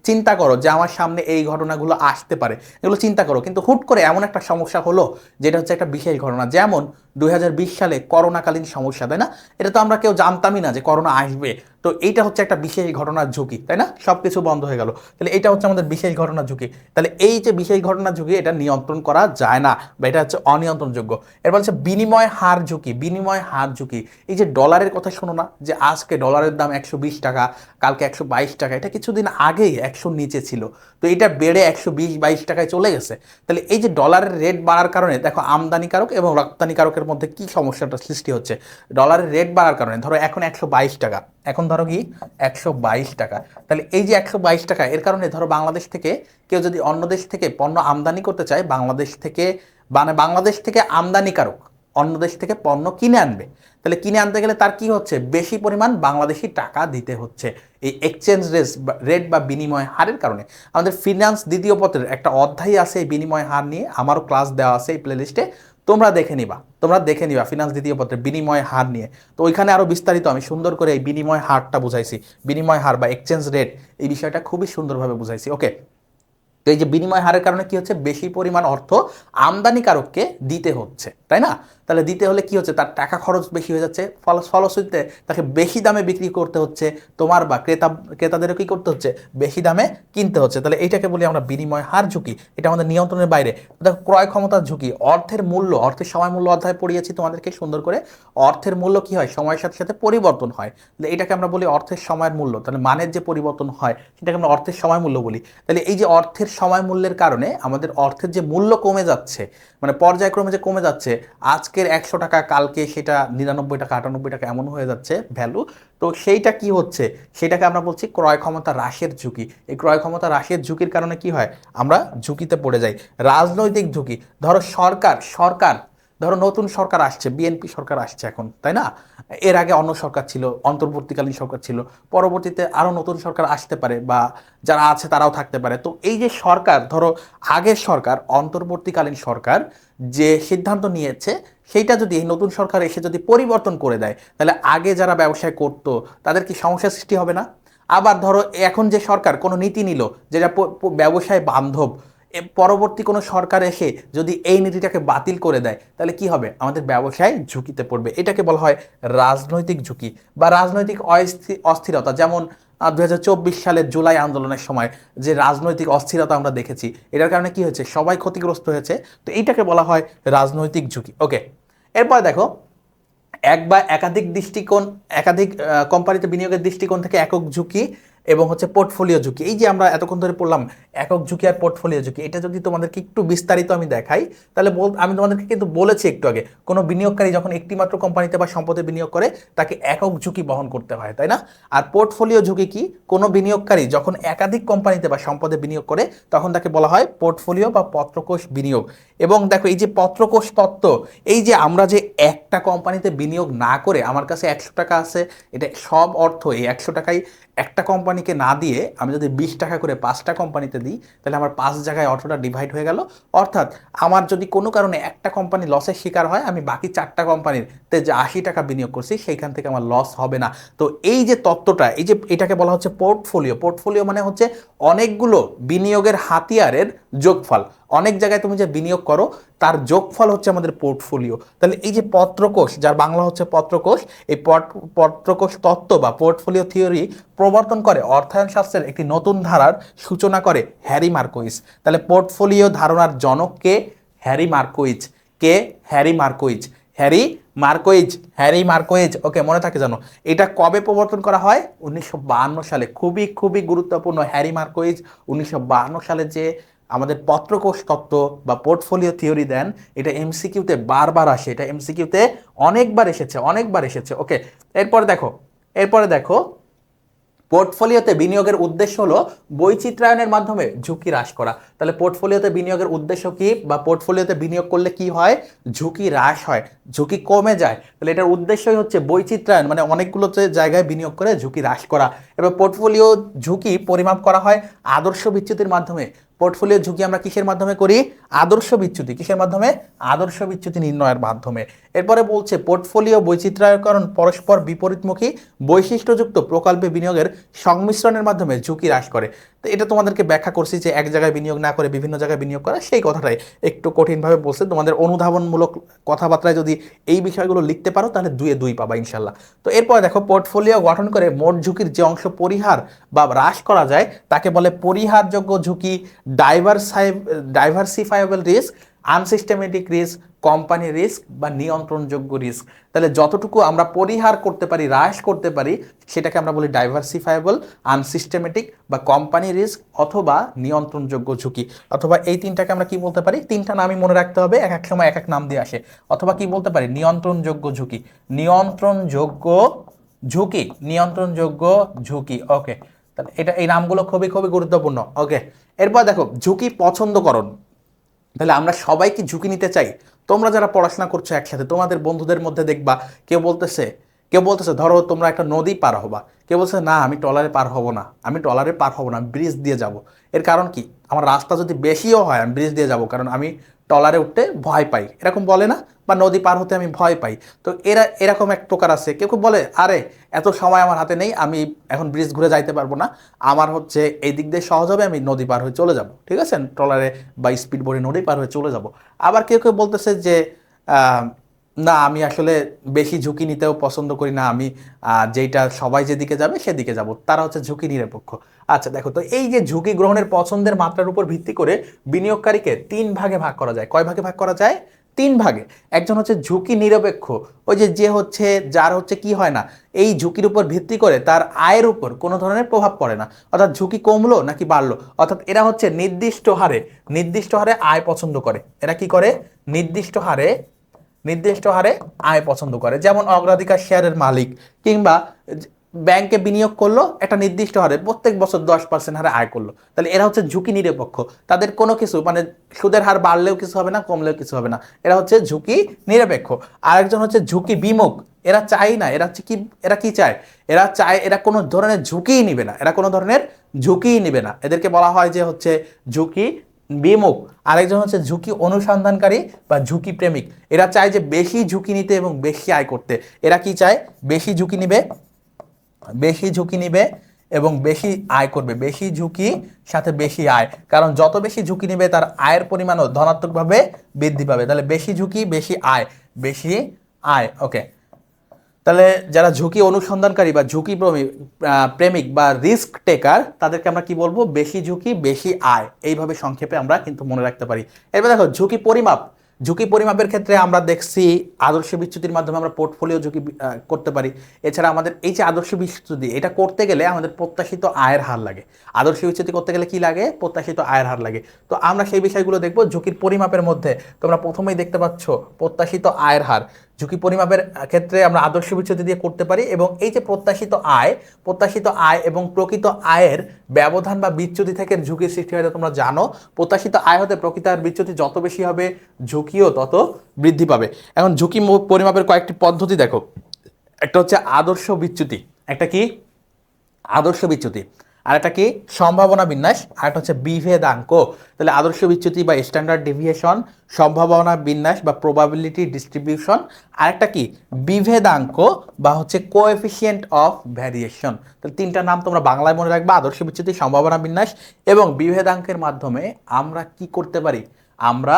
চিন্তা করো যে আমার সামনে এই ঘটনাগুলো আসতে পারে, এগুলো চিন্তা করো, কিন্তু হুট করে এমন একটা সমস্যা হলো যেটা হচ্ছে একটা বিশেষ ঘটনা। যেমন 2020 সালে করোনাকালীন সমস্যা, তাই না? এটা তো আমরা কেউ জানতামই না যে করোনা আসবে। তো এইটা হচ্ছে একটা বিশেষ ঘটনার ঝুঁকি, তাই না? সবকিছু বন্ধ হয়ে গেল, তাহলে এটা হচ্ছে আমাদের বিশেষ ঘটনার ঝুঁকি। তাহলে এই যে বিশেষ ঘটনার ঝুঁকি, এটা নিয়ন্ত্রণ করা যায় না বা এটা হচ্ছে অনিয়ন্ত্রণযোগ্য। এরপর হচ্ছে বিনিময় হার ঝুঁকি। বিনিময় হার ঝুঁকি, এই যে ডলারের কথা শোনো না, যে আজকে ডলারের দাম 120 টাকা, কালকে 122 টাকা, এটা কিছুদিন আগেই 100 নিচে ছিল, তো এটা বেড়ে 120-22 টাকায় চলে গেছে। তাহলে এই যে ডলারের রেট বাড়ার কারণে দেখো আমদানিকারক এবং রপ্তানিকারকের মধ্যে কি সমস্যাটা সৃষ্টি হচ্ছে? ডলারের রেট বাড়ার কারণে ধরো এখন 122 টাকা, এখন ধরো কি 122 টাকা, তাহলে এই যে 122 টাকা, এর কারণে ধরো বাংলাদেশ থেকে কেউ যদি অন্য দেশ থেকে পণ্য আমদানি করতে চায়, বাংলাদেশ থেকে মানে বাংলাদেশ থেকে আমদানিকারক অন্য দেশ থেকে পণ্য কিনে আনবে, তাহলে কিনে আনতে গেলে তার কি হচ্ছে? বেশি পরিমাণ বাংলাদেশি টাকা দিতে হচ্ছে এই এক্সচেঞ্জ রেট বা বিনিময় হারের কারণে। আমাদের ফিনান্স দ্বিতীয় পত্রের একটা অধ্যায় আছে এই বিনিময় হার নিয়ে, আমারও ক্লাস দেওয়া আছে এই প্লেলিস্টে, তোমরা দেখে নিবা ফিনান্স দ্বিতীয় পত্রের বিনিময় হার নিয়ে। তো ওইখানে আরো বিস্তারিত আমি সুন্দর করে এই বিনিময় হারটা বুঝাইছি, বিনিময় হার বা এক্সচেঞ্জ রেট, এই বিষয়টা খুবই সুন্দরভাবে বুঝাইছি। ওকে, তো এই যে বিনিময় হারের কারণে কি হচ্ছে? বেশি পরিমাণ অর্থ আমদানিকারককে দিতে হচ্ছে, তাই না? তাহলে দিতে হলে কি হচ্ছে? তার টাকা খরচ বেশি হয়ে যাচ্ছে, ফলশ্রুতিতে তাকে বেশি দামে বিক্রি করতে হচ্ছে, তোমার বা ক্রেতাদেরও কি করতে হচ্ছে? বেশি দামে কিনতে হচ্ছে। তাহলে এইটাকে বলি আমরা বিনিময় হার ঝুঁকি, এটা আমাদের নিয়ন্ত্রণের বাইরে। দেখো ক্রয় ক্ষমতার ঝুঁকি, অর্থের মূল্য, অর্থের সময় মূল্য অধ্যায় পড়িয়েছি তোমাদেরকে সুন্দর করে। অর্থের মূল্য কি হয়? সময়ের সাথে সাথে পরিবর্তন হয়, তাহলে এটাকে আমরা বলি অর্থের সময়ের মূল্য। তাহলে মানের যে পরিবর্তন হয় সেটাকে আমরা অর্থের সময় মূল্য বলি। তাহলে এই যে অর্থের সময় মূল্যের কারণে আমাদের অর্থের যে মূল্য কমে যাচ্ছে, মানে পর্যায়ক্রমে যে কমে যাচ্ছে, আজকের 100 টাকা কালকে সেটা 99 টাকা, 98 টাকা এমন হয়ে যাচ্ছে ভ্যালু। তো সেইটা কি হচ্ছে? সেটাকে আমরা বলছি ক্রয় ক্ষমতা হ্রাসের ঝুঁকি। এই ক্রয় ক্ষমতা হ্রাসের ঝুঁকির কারণে কি হয়? আমরা ঝুঁকিতে পড়ে যাই। রাজনৈতিক ঝুঁকি, ধরো সরকার ধরো নতুন সরকার আসছে, বিএনপি সরকার আসছে এখন, তাই না? এর আগে অন্য সরকার ছিল, অন্তর্বর্তীকালীন সরকার ছিল, পরবর্তীতে আরো নতুন সরকার আসতে পারে বা যারা আছে তারাও থাকতে পারে। তো এই যে সরকার, ধরো আগের সরকার, অন্তর্বর্তীকালীন সরকার যে সিদ্ধান্ত নিয়েছে, সেইটা যদি এই নতুন সরকার এসে যদি পরিবর্তন করে দেয়, তাহলে আগে যারা ব্যবসায় করতো তাদের কি সমস্যা সৃষ্টি হবে না? আবার ধরো এখন যে সরকার কোনো নীতি নিল যেটা ব্যবসায় বান্ধব, পরবর্তী কোনো সরকার এসে যদি এই নীতিটাকে বাতিল করে দেয়, তাহলে কি হবে? আমাদের ব্যবসায় ঝুঁকিতে পড়বে। এটাকে বলা হয় রাজনৈতিক ঝুঁকি বা রাজনৈতিক অস্থিরতা। যেমন 2024 সালের জুলাই আন্দোলনের সময় যে রাজনৈতিক অস্থিরতা আমরা দেখেছি, এটার কারণে কি হয়েছে? সবাই ক্ষতিগ্রস্ত হয়েছে। তো এইটাকে বলা হয় রাজনৈতিক ঝুঁকি। ওকে, এরপর দেখো, এক বা একাধিক কোম্পানিতে বিনিয়োগের দৃষ্টিকোণ থেকে একক ঝুঁকি এবং হচ্ছে পোর্টফোলিও ঝুঁকি। এই যে আমরা এতক্ষণ ধরে পড়লাম একক ঝুঁকি আর পোর্টফোলিও ঝুঁকি, এটা যদি তোমাদেরকে একটু বিস্তারিত আমি দেখাই, তাহলে আমি তোমাদেরকে কিন্তু বলেছি একটু আগে, কোনো বিনিয়োগকারী যখন একটি মাত্র কোম্পানিতে বা সম্পদে বিনিয়োগ করে তাকে একক ঝুঁকি বহন করতে হয়, তাই না? আর পোর্টফোলিও ঝুঁকি কি? কোনো বিনিয়োগকারী যখন একাধিক কোম্পানিতে বা সম্পদে বিনিয়োগ করে তখন তাকে বলা হয় পোর্টফোলিও বা পত্রকোষ বিনিয়োগ। এবং দেখো এই যে পত্রকোষ তত্ত্ব, এই যে আমরা যে একটা কোম্পানিতে বিনিয়োগ না করে আমার কাছে 100 টাকা আছে, এটা সব অর্থ এই 100 টাকাই একটা কোম্পানিকে না দিয়ে আমি যদি 20 টাকা করে 5টা কোম্পানিতে দিই, তাহলে আমার 5 জায়গায় অটোটা ডিভাইড হয়ে গেল। অর্থাৎ আমার যদি কোনো কারণে একটা কোম্পানি লসের শিকার হয়, আমি বাকি 4টা কোম্পানিতে যে 80 টাকা বিনিয়োগ করছি সেইখান থেকে আমার লস হবে না। তো এই যে তত্ত্বটা, এই যে এটাকে বলা হচ্ছে পোর্টফোলিও। পোর্টফোলিও মানে হচ্ছে অনেকগুলো বিনিয়োগের হাতিয়ারের যোগফল। অনেক জায়গায় তুমি যে বিনিয়োগ করো তার যোগফল হচ্ছে আমাদের পোর্টফোলিও। তাহলে এই যে পত্রকোষ, যার বাংলা হচ্ছে পত্রকোষ, এই পত্রকোষ তত্ত্ব বা পোর্টফোলিও থিওরি প্রবর্তন করে অর্থায়ন শাস্ত্রের একটি নতুন ধারার সূচনা করে হ্যারি মার্কুইজ। তাহলে পোর্টফোলিও ধারণার জনক কে? Harry Markowitz. কে? Harry Markowitz. Harry Markowitz. Harry Markowitz. Okay, মনে থাকে জানো। এটা কবে প্রবর্তন করা হয়? 1952 সালে। খুবই খুবই গুরুত্বপূর্ণ। হ্যারি মার্কুইজ 1952 সালে যে আমাদের পত্রকোষ তত্ত্ব বা পোর্টফোলিও থিওরি দেন, এটা এমসিকিউতে বারবার আসে। এটা এমসিকিউতে অনেকবার এসেছে। ওকে, এরপরে দেখো পোর্টফোলিওতে বিনিয়োগের উদ্দেশ্য হলো বৈচিত্র্যায়নের মাধ্যমে ঝুঁকি হ্রাস করা। তাহলে পোর্টফোলিওতে বিনিয়োগের উদ্দেশ্য কি, বা পোর্টফোলিওতে বিনিয়োগ করলে কি হয়? ঝুঁকি হ্রাস হয়, ঝুঁকি কমে যায়। তাহলে এটার উদ্দেশ্যই হচ্ছে বৈচিত্র্যায়ন, মানে অনেকগুলো জায়গায় বিনিয়োগ করে ঝুঁকি হ্রাস করা। এবার পোর্টফোলিও ঝুঁকি পরিমাপ করা হয় আদর্শ বিচ্যুতির মাধ্যমে। পোর্টফোলিও ঝুঁকি আমরা কিসের মাধ্যমে করি? আদর্শ বিচ্যুতি। কিসের মাধ্যমে? আদর্শ বিচ্যুতি নির্ণয়ের মাধ্যমে। এরপরে বলছে পোর্টফোলিও বৈচিত্র্যায়করণ পরস্পর বিপরীতমুখী বৈশিষ্ট্যযুক্ত প্রকল্পে বিনিয়োগের সংমিশ্রণের মাধ্যমে ঝুঁকি হ্রাস করে। তো এটা তোমাদেরকে ব্যাখ্যা করছি যে এক জায়গায় বিনিয়োগ না করে বিভিন্ন জায়গায় বিনিয়োগ করা, সেই কথাটাই একটু কঠিনভাবে বলছে। তোমাদের অনুধাবনমূলক কথাবার্তায় যদি এই বিষয়গুলো লিখতে পারো তাহলে 2-এ 2 পাবা ইনশাল্লাহ। তো এরপরে দেখো পোর্টফোলিও গঠন করে মোট ঝুঁকির যে অংশ পরিহার বা হ্রাস করা যায় তাকে বলে পরিহারযোগ্য ঝুঁকি, ডাইভার্সিফায়েবল রিস্ক, আনসিস্টেমেটিক রিস্ক, কোম্পানি রিস্ক বা নিয়ন্ত্রণযোগ্য রিস্ক। তাহলে যতটুকু আমরা পরিহার করতে পারি, হ্রাস করতে পারি, সেটাকে আমরা বলি ডাইভার্সিফায়েবল, আনসিস্টেমেটিক বা কোম্পানি রিস্ক অথবা নিয়ন্ত্রণযোগ্য ঝুঁকি। অথবা এই তিনটাকে আমরা কি বলতে পারি? তিনটা নামই মনে রাখতে হবে, এক এক সময় এক এক নাম দিয়ে আসে। অথবা কি বলতে পারি? নিয়ন্ত্রণযোগ্য ঝুঁকি। নিয়ন্ত্রণযোগ্য ঝুঁকি। ওকে, তাহলে এই নামগুলো খুবই খুবই গুরুত্বপূর্ণ। ওকে, এরপর দেখো ঝুঁকি পছন্দকরণ। তাহলে আমরা সবাই কি ঝুঁকি নিতে চাই? তোমরা যারা পড়াশোনা করছো একসাথে, তোমাদের বন্ধুদের মধ্যে দেখবা কেউ বলতেছে ধরো তোমরা একটা নদী পার হবা, কেউ বলছে না আমি ট্রলারে পার হব না, আমি ব্রিজ দিয়ে যাব। এর কারণ কি? আমার রাস্তা যদি বেশিও হয় আমি ব্রিজ দিয়ে যাব, কারণ আমি ট্রলারে উঠতে ভয় পাই, এরকম বলে না? বা নদী পার হতে আমি ভয় পাই। তো এরকম এক প্রকার আছে। কেউ কেউ বলে আরে এত সময় আমার হাতে নেই, আমি এখন ব্রিজ ঘুরে যাইতে পারবো না, আমার হচ্ছে এই দিক দিয়ে সহজ হবে, আমি নদী পার হয়ে চলে যাব, ঠিক আছে, ট্রলারে বা স্পিড বোটে নদী পার হয়ে চলে যাব। আবার কেউ কেউ বলতেছে যে না আমি আসলে বেশি ঝুঁকি নিতেও পছন্দ করি না, আমি যেটা সবাই যেদিকে যাবে সেদিকে যাব, তারা হচ্ছে ঝুঁকি নিরপেক্ষ। আচ্ছা দেখো, তো এই যে ঝুঁকি গ্রহণের পছন্দের মাত্রার উপর ভিত্তি করে বিনিয়োগকারীকে 3 ভাগে ভাগ করা যায়। কয় ভাগে ভাগ করা যায়? 3 ভাগে। একজন হচ্ছে ঝুঁকি নিরপেক্ষ, ওই যে হচ্ছে যার হচ্ছে কি হয় না, এই ঝুঁকির উপর ভিত্তি করে তার আয়ের উপর কোনো ধরনের প্রভাব পড়ে না, অর্থাৎ ঝুঁকি কমলো নাকি বাড়লো, অর্থাৎ এরা হচ্ছে নির্দিষ্ট হারে আয় পছন্দ করে। এরা কি করে? নির্দিষ্ট হারে আয় পছন্দ করে। যেমন অগ্রাধিকার শেয়ারের মালিক, কিংবা ব্যাংকে বিনিয়োগ করলো একটা নির্দিষ্ট হারে, প্রত্যেক বছর 10% হারে আয় করলো, তাহলে এরা হচ্ছে ঝুঁকি নিরপেক্ষ। তাদের কোনো কিছু মানে সুদের হার বাড়লেও কিছু হবে না, কমলেও কিছু হবে না, এরা হচ্ছে ঝুঁকি নিরপেক্ষ। আরেকজন হচ্ছে ঝুঁকি বিমুখ। এরা চায় না, এরা কি চায়? এরা কোনো ধরনের ঝুঁকিই নিবে না। এদেরকে বলা হয় যে হচ্ছে ঝুঁকি বিমুখ। আরেকজন হচ্ছে ঝুঁকি অনুসন্ধানকারী বা ঝুঁকি প্রেমিক। এরা চায় যে বেশি ঝুঁকি নিতে এবং বেশি আয় করতে। এরা কি চায়? বেশি ঝুঁকি নিবে এবং বেশি আয় করবে। বেশি ঝুঁকি সাথে বেশি আয়, কারণ যত বেশি ঝুঁকি নিবে তার আয়ের পরিমাণও ধনাত্মকভাবে বৃদ্ধি পাবে। তাহলে বেশি ঝুঁকি বেশি আয়। ওকে, তাহলে যারা ঝুঁকি অনুসন্ধানকারী বা ঝুঁকি প্রেমিক বা রিস্ক টেকার, তাদেরকে আমরা কি বলবো? বেশি ঝুঁকি বেশি আয়, এইভাবে সংক্ষেপে আমরা কিন্তু মনে রাখতে পারি। এবার দেখো ঝুঁকি পরিমাপের ক্ষেত্রে আমরা দেখছি আদর্শ বিচ্যুতির মাধ্যমে আমরা পোর্টফোলিও ঝুঁকি করতে পারি। এছাড়া আমাদের এই যে আদর্শ বিচ্যুতি, এটা করতে গেলে আমাদের প্রত্যাশিত আয়ের হার লাগে। আদর্শ বিচ্যুতি করতে গেলে কি লাগে? প্রত্যাশিত আয়ের হার লাগে। তো আমরা সেই বিষয়গুলো দেখবো। ঝুঁকির পরিমাপের মধ্যে তোমরা প্রথমেই দেখতে পাচ্ছ প্রত্যাশিত আয়ের হার। ঝুঁকি পরিমাপের ক্ষেত্রে আমরা আদর্শ বিচ্যুতি দিয়ে করতে পারি, এবং এই যে প্রত্যাশিত আয় এবং প্রকৃত আয়ের ব্যবধান বা বিচ্যুতি থেকে ঝুঁকির সৃষ্টি হয়। তোমরা জানো প্রত্যাশিত আয় হতে প্রকৃত আয়ের বিচ্যুতি যত বেশি হবে ঝুঁকিও তত বৃদ্ধি পাবে। এখন ঝুঁকি পরিমাপের কয়েকটি পদ্ধতি দেখো। একটা হচ্ছে আদর্শ বিচ্যুতি। একটা কি? আদর্শ বিচ্যুতি, আরেকটা কি সম্ভাবনা বিন্যাস, আরেকটা হচ্ছে বিভেদাঙ্ক। তাহলে আদর্শ বিচ্যুতি বা স্ট্যান্ডার্ড ডেভিয়েশন, সম্ভাবনা বিন্যাস বা প্রবাবিলিটি ডিস্ট্রিবিউশন, আরেকটা কি বিভেদাঙ্ক বা হচ্ছে কোএফিসিয়েন্ট অফ ভ্যারিয়েশন। তাহলে তিনটা নাম তোমরা বাংলায় মনে রাখবা, আদর্শ বিচ্যুতি, সম্ভাবনা বিন্যাস এবং বিভেদাঙ্কের মাধ্যমে আমরা কি করতে পারি, আমরা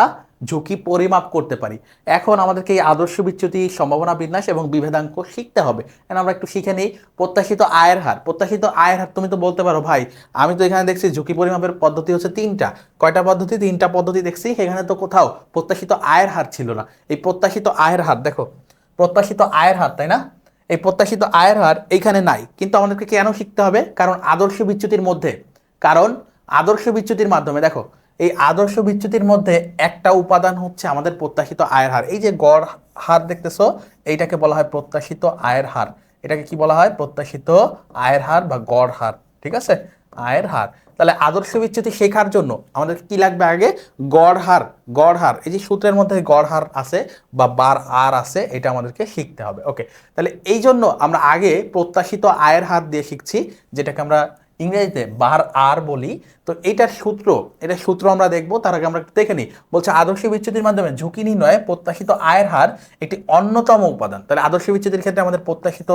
ঝুঁকি পরিমাপ করতে পারি। এখন আমাদেরকে এই আদর্শ বিচ্যুতি, সম্ভাবনা বিন্যাস এবং বিভেদাঙ্ক শিখতে হবে। এখন আমরা একটু শিখে নিই প্রত্যাশিত আয়ের হার। প্রত্যাশিত আয়ের হার, তুমি তো বলতে পারো ভাই আমি তো এখানে দেখছি ঝুঁকি পরিমাপের পদ্ধতি হচ্ছে তিনটা। কয়টা পদ্ধতি? তিনটা পদ্ধতি দেখছি, এখানে তো কোথাও প্রত্যাশিত আয়ের হার ছিল না। এই প্রত্যাশিত আয়ের হার দেখো, প্রত্যাশিত আয়ের হার, তাই না? এই প্রত্যাশিত আয়ের হার এইখানে নাই, কিন্তু আমাদেরকে কেন শিখতে হবে? কারণ আদর্শ বিচ্যুতির মধ্যে, কারণ আদর্শ বিচ্যুতির মাধ্যমে দেখো, এই আদর্শ বিচ্যুতির মধ্যে একটা উপাদান হচ্ছে আমাদের প্রত্যাশিত আয়ের হার। এই যে গড় হার দেখতেছো, এইটাকে বলা হয় প্রত্যাশিত আয়ের হার। এটাকে কি বলা হয়? প্রত্যাশিত আয়ের হার বা গড় হার, ঠিক আছে? আয়ের হার। তাহলে আদর্শ বিচ্যুতি শেখার জন্য আমাদের কি লাগবে? আগে গড় হার। গড় হার, এই যে সূত্রের মধ্যে গড় হার আছে বা বার আর আছে, এটা আমাদেরকে শিখতে হবে। ওকে, তাহলে এই জন্য আমরা আগে প্রত্যাশিত আয়ের হার দিয়ে শিখছি, যেটাকে আমরা ইংরেজিতে বার আর বলি। তো এটার সূত্র, এটার সূত্র আমরা দেখবো, তার আগে আমরা দেখে নিই। বলছে আদর্শ বিচ্যুতির মাধ্যমে ঝুঁকি নির্ণয়ে প্রত্যাশিত আয়ের হার একটি অন্যতম উপাদান। তাহলে আদর্শ বিচ্যুতির ক্ষেত্রে আমাদের প্রত্যাশিত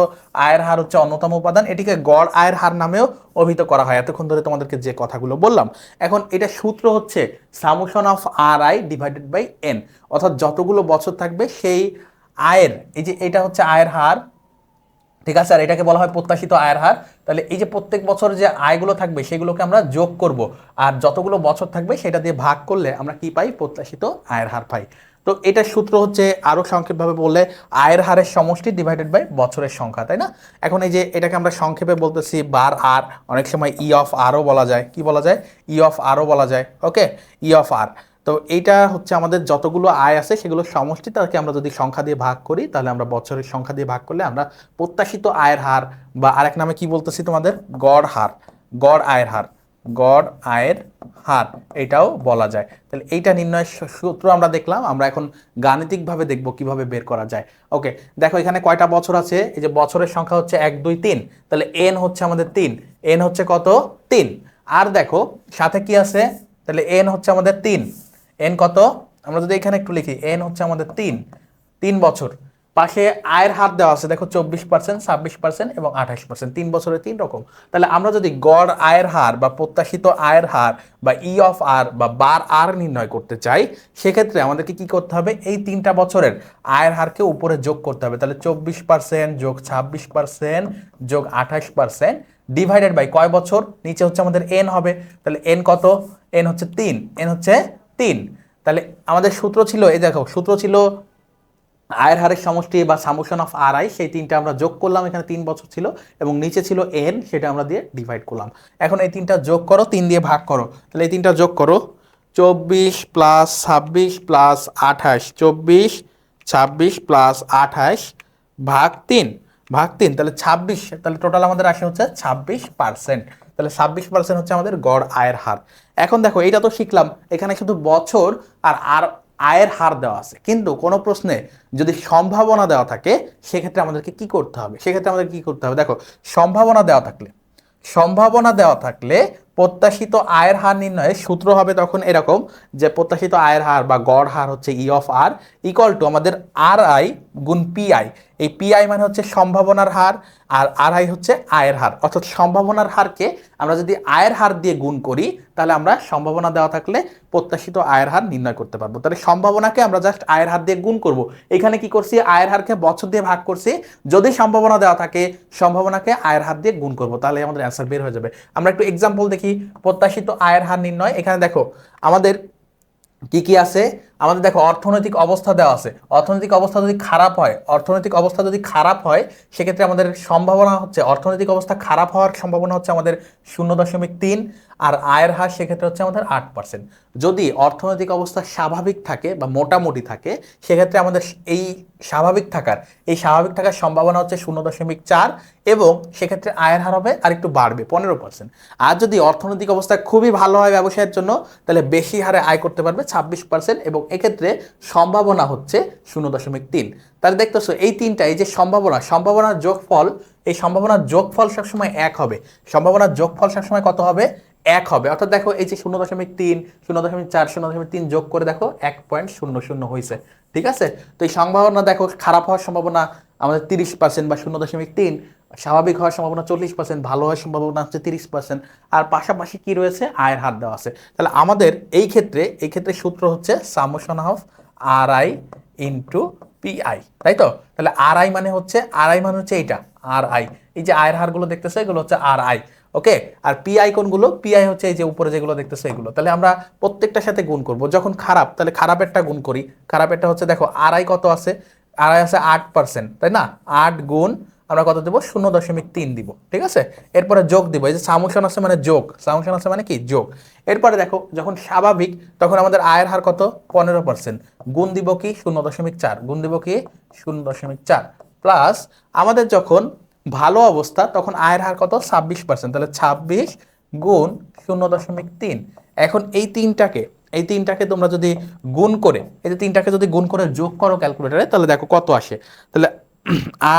আয়ের হার হচ্ছে অন্যতম উপাদান, এটিকে গড় আয়ের হার নামেও অভিহিত করা হয়। এতক্ষণ ধরে তোমাদেরকে যে কথাগুলো বললাম, এখন এটা সূত্র হচ্ছে summation of R I divided by N, অর্থাৎ যতগুলো বছর থাকবে সেই আয়ের, এই যে এটা হচ্ছে আয়ের হার, ঠিক আছে? আর এটাকে বলা হয় প্রত্যাশিত আয়ের হার। তাহলে এই যে প্রত্যেক বছর যে আয়গুলো থাকবে সেগুলোকে আমরা যোগ করব, আর যতগুলো বছর থাকবে সেটা দিয়ে ভাগ করলে আমরা কি পাই? প্রত্যাশিত আয়ের হার পাই। তো এটার সূত্র হচ্ছে আরো সংক্ষেপভাবে বললে আয়ের হারের সমষ্টি ডিভাইডেড বাই বছরের সংখ্যা, তাই না? এখন এই যে এটাকে আমরা সংক্ষেপে বলতেছি বার আর, অনেক সময় ই অফ আরও বলা যায়। কি বলা যায়? ই অফ আরও বলা যায়। ওকে, ই অফ আর। তো এইটা হচ্ছে আমাদের যতগুলো আয় আছে সেগুলোর সমষ্টি, তাকে আমরা যদি সংখ্যা দিয়ে ভাগ করি, তাহলে আমরা বছরের সংখ্যা দিয়ে ভাগ করলে আমরা প্রত্যাশিত আয়ের হার বা আরেক নামে কি বলতেছি তোমাদের? গড় হার, গড় আয়ের হার, গড় আয়ের হার এটাও বলা যায়। তাহলে এইটা নির্ণয়ের সূত্র আমরা দেখলাম, আমরা এখন গাণিতিকভাবে দেখব কিভাবে বের করা যায়। ওকে, দেখো এখানে কয়টা বছর আছে? এই যে বছরের সংখ্যা হচ্ছে 1 2 3, তাহলে এন হচ্ছে আমাদের 3, এন হচ্ছে কত? 3। আর দেখো সাথে কি আছে? তাহলে এন হচ্ছে আমাদের 3, এন কত? আমরা যদি এখানে একটু লিখি, এন হচ্ছে আমাদের 3 বছর। পাশে আয়ের হার দেওয়া আছে দেখো, 24%, 26% এবং 28%, 3 বছরে 3 রকম। তাহলে আমরা যদি গড় আয়ের হার বা প্রত্যাশিত আয়ের হার বা ই অফ আর বা বার আর নির্ণয় করতে চাই, সেক্ষেত্রে আমাদেরকে কি করতে হবে? এই 3টা বছরের আয়ের হারকে উপরে যোগ করতে হবে। তাহলে 24% যোগ 26% যোগ 28% ডিভাইডেড বাই কয় বছর? নিচে হচ্ছে আমাদের এন হবে। তাহলে এন কত? এন হচ্ছে 3, এন হচ্ছে 3। তাহলে আমাদের সূত্র ছিল, এই দেখো সূত্র ছিল আয়ের হারের সমষ্টি বা সামেশন অফ আর আই, সেই তিনটা আমরা যোগ করলাম, এখানে 3 বছর ছিল এবং নিচে ছিল এন, সেটা আমরা দিয়ে ডিভাইড করলাম। এখন এই তিনটা যোগ করো, 3 দিয়ে ভাগ করো। তাহলে এই তিনটা যোগ করো, 24 প্লাস 26 প্লাস 28, 24 26 প্লাস 28 ভাগ 3, ভাগ 3, তাহলে 26, তাহলে টোটাল আমাদের আসে হচ্ছে 26%। তাহলে 26% হচ্ছে আমাদের গড় আয়ের হার। এখন দেখো এইটা তো শিখলাম, এখানে শুধু বছর আর আয়ের হার দেওয়া আছে, কিন্তু কোনো প্রশ্নে যদি সম্ভাবনা দেওয়া থাকে সেক্ষেত্রে আমাদেরকে কি করতে হবে? সেক্ষেত্রে আমাদের কি করতে হবে? দেখো সম্ভাবনা দেওয়া থাকলে, সম্ভাবনা দেওয়া থাকলে প্রত্যাশিত আয়ের হার নির্ণয়ের সূত্র হবে তখন এরকম, যে প্রত্যাশিত আয়ের হার বা গড় হার হচ্ছে E of R equal to আমাদের আর আই গুণ পি আই। এই পি আই মানে হচ্ছে সম্ভাবনার হার, আর আর আই হচ্ছে আয়ের হার। অর্থাৎ সম্ভাবনার হারকে আমরা যদি আয়ের হার দিয়ে গুণ করি, তাহলে আমরা সম্ভাবনা দেওয়া থাকলে প্রত্যাশিত আয়ের হার নির্ণয় করতে পারবো। তাহলে সম্ভাবনাকে আমরা জাস্ট আয়ের হার দিয়ে গুণ করব। এখানে কি করছি? আয়ের হারকে বছর দিয়ে ভাগ করছি। যদি সম্ভাবনা দেওয়া থাকে, সম্ভাবনাকে আয়ের হার দিয়ে গুণ করব, তাহলে আমাদের অ্যান্সার বের হয়ে যাবে। আমরা একটু এক্সাম্পল দেখি প্রত্যাশিত আয়ের হার নির্ণয়। এখানে দেখো আমাদের কি কি আছে? আমাদের দেখো অর্থনৈতিক অবস্থা দেওয়া আছে। অর্থনৈতিক অবস্থা যদি খারাপ হয়, অর্থনৈতিক অবস্থা যদি খারাপ হয়, সেক্ষেত্রে আমাদের সম্ভাবনা হচ্ছে, অর্থনৈতিক অবস্থা খারাপ হওয়ার সম্ভাবনা হচ্ছে আমাদের 0.3, আর আয়ের হার সেক্ষেত্রে হচ্ছে আমাদের 8%। যদি অর্থনৈতিক অবস্থা স্বাভাবিক থাকে বা মোটামুটি থাকে, সেক্ষেত্রে আমাদের এই স্বাভাবিক থাকার সম্ভাবনা হচ্ছে 0.4, এবং সেক্ষেত্রে আয়ের হার হবে আর একটু বাড়বে 15%। আর যদি অর্থনৈতিক অবস্থা খুবই ভালো হয় ব্যবসায়ের জন্য, তাহলে বেশি হারে আয় করতে পারবে 26%, এবং এক্ষেত্রে সম্ভাবনা হচ্ছে 0.3। তাহলে দেখতেছো এই তিনটা, এই যে সম্ভাবনার যোগফল, এই সম্ভাবনার যোগফল সবসময় 1 হবে। সম্ভাবনার যোগফল সবসময় কত হবে? 1 হবে। অর্থাৎ দেখো এই যে 0.3, 0.4, 0.3 যোগ করে দেখো 1.00 হয়েছে। ঠিক আছে, তো এই সম্ভাবনা দেখো খারাপ হওয়ার সম্ভাবনা আমাদের 30% বা 0.3, স্বাভাবিক হওয়ার সম্ভাবনা 40%, ভালো হওয়ার সম্ভাবনা হচ্ছে 30%। আর পাশাপাশি কি রয়েছে? আয়ের হার দেওয়া আছে। তাহলে আমাদের এই ক্ষেত্রে সূত্র হচ্ছে summation of R I into PI, তাই তো? তাহলে আর আই মানে হচ্ছে এইটা আর আই, এই যে আয়ের হারগুলো দেখতেছে এগুলো হচ্ছে আর আই। ওকে, আর পিআই কোনগুলো? পিআই হচ্ছে এই যে উপরে যেগুলো দেখতেছে এগুলো। তাহলে আমরা প্রত্যেকটার সাথে গুণ করব। যখন খারাপ, তাহলে খারাপেরটা গুণ করি। খারাপেরটা হচ্ছে দেখো আর আই কত আছে? আর আই আছে 8%, তাই না? 8 গুণ আমরা কত দেবো? 0.3 দিব। ঠিক আছে, এরপরে যোগ দিব। এই যে সামেশন আছে মানে যোগ, সামেশন আছে মানে কি? যোগ। এরপরে দেখো যখন স্বাভাবিক তখন আমাদের আয়ের হার কত? 15%। গুণ দিব কি? 0.4। গুণ দিব কি? 0.4 প্লাস আমাদের যখন ভালো অবস্থা তখন আয়ের হার কত? 26%। তাহলে 26 গুণ 0.3। এখন এই তিনটাকে তোমরা যদি গুণ করে, এই যে তিনটাকে যদি গুণ করে যোগ করো ক্যালকুলেটরে, তাহলে দেখো কত আসে। তাহলে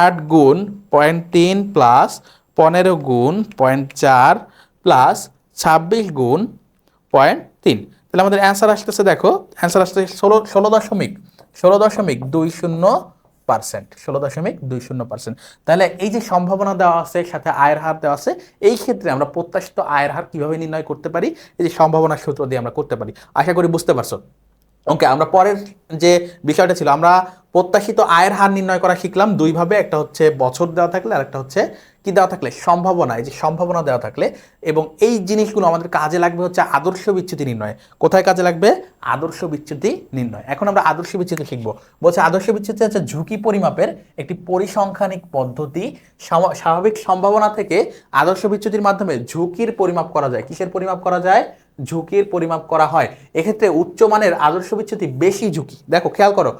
8 গুণ 0.3 প্লাস 15 গুণ 0.4 প্লাস 26 গুণ 0.3। তাহলে আমাদের অ্যান্সার আসতেছে, দেখো অ্যান্সার আসতেছে 16.20%। 16.20%। তাহলে এই যে সম্ভাবনা দেওয়া আছে সাথে আয়ের হার দেওয়া আছে, এই ক্ষেত্রে আমরা প্রত্যাশিত আয়ের হার কিভাবে নির্ণয় করতে পারি? এই যে সম্ভাবনার সূত্র দিয়ে আমরা করতে পারি। আশা করি বুঝতে পারছো। ওকে, আমরা পরের যে বিষয়টা ছিল, আমরা প্রত্যাশিত আয়ের হার নির্ণয় করা শিখলাম দুইভাবে। একটা হচ্ছে বছর দেওয়া থাকলে, আর একটা হচ্ছে কি দেওয়া থাকলে? সম্ভাবনা। এই যে সম্ভাবনা দেওয়া থাকলে, এবং এই জিনিসগুলো আমাদের কাজে লাগবে হচ্ছে আদর্শ বিচ্যুতি নির্ণয়। কোথায় কাজে লাগবে? আদর্শ বিচ্যুতি নির্ণয়। এখন আমরা আদর্শ বিচ্যুতি শিখবো। বলছে আদর্শ বিচ্যুতি হচ্ছে ঝুঁকি পরিমাপের একটি পরিসংখ্যানিক পদ্ধতি। স্বাভাবিক সম্ভাবনা থেকে আদর্শ বিচ্যুতির মাধ্যমে ঝুঁকির পরিমাপ করা যায়। কিসের পরিমাপ করা যায়? ঝুঁকির পরিমাপ করা হয়। এক্ষেত্রে উচ্চমানের আদর্শ বিচ্যুতি বেশি ঝুঁকি। দেখো খেয়াল করো,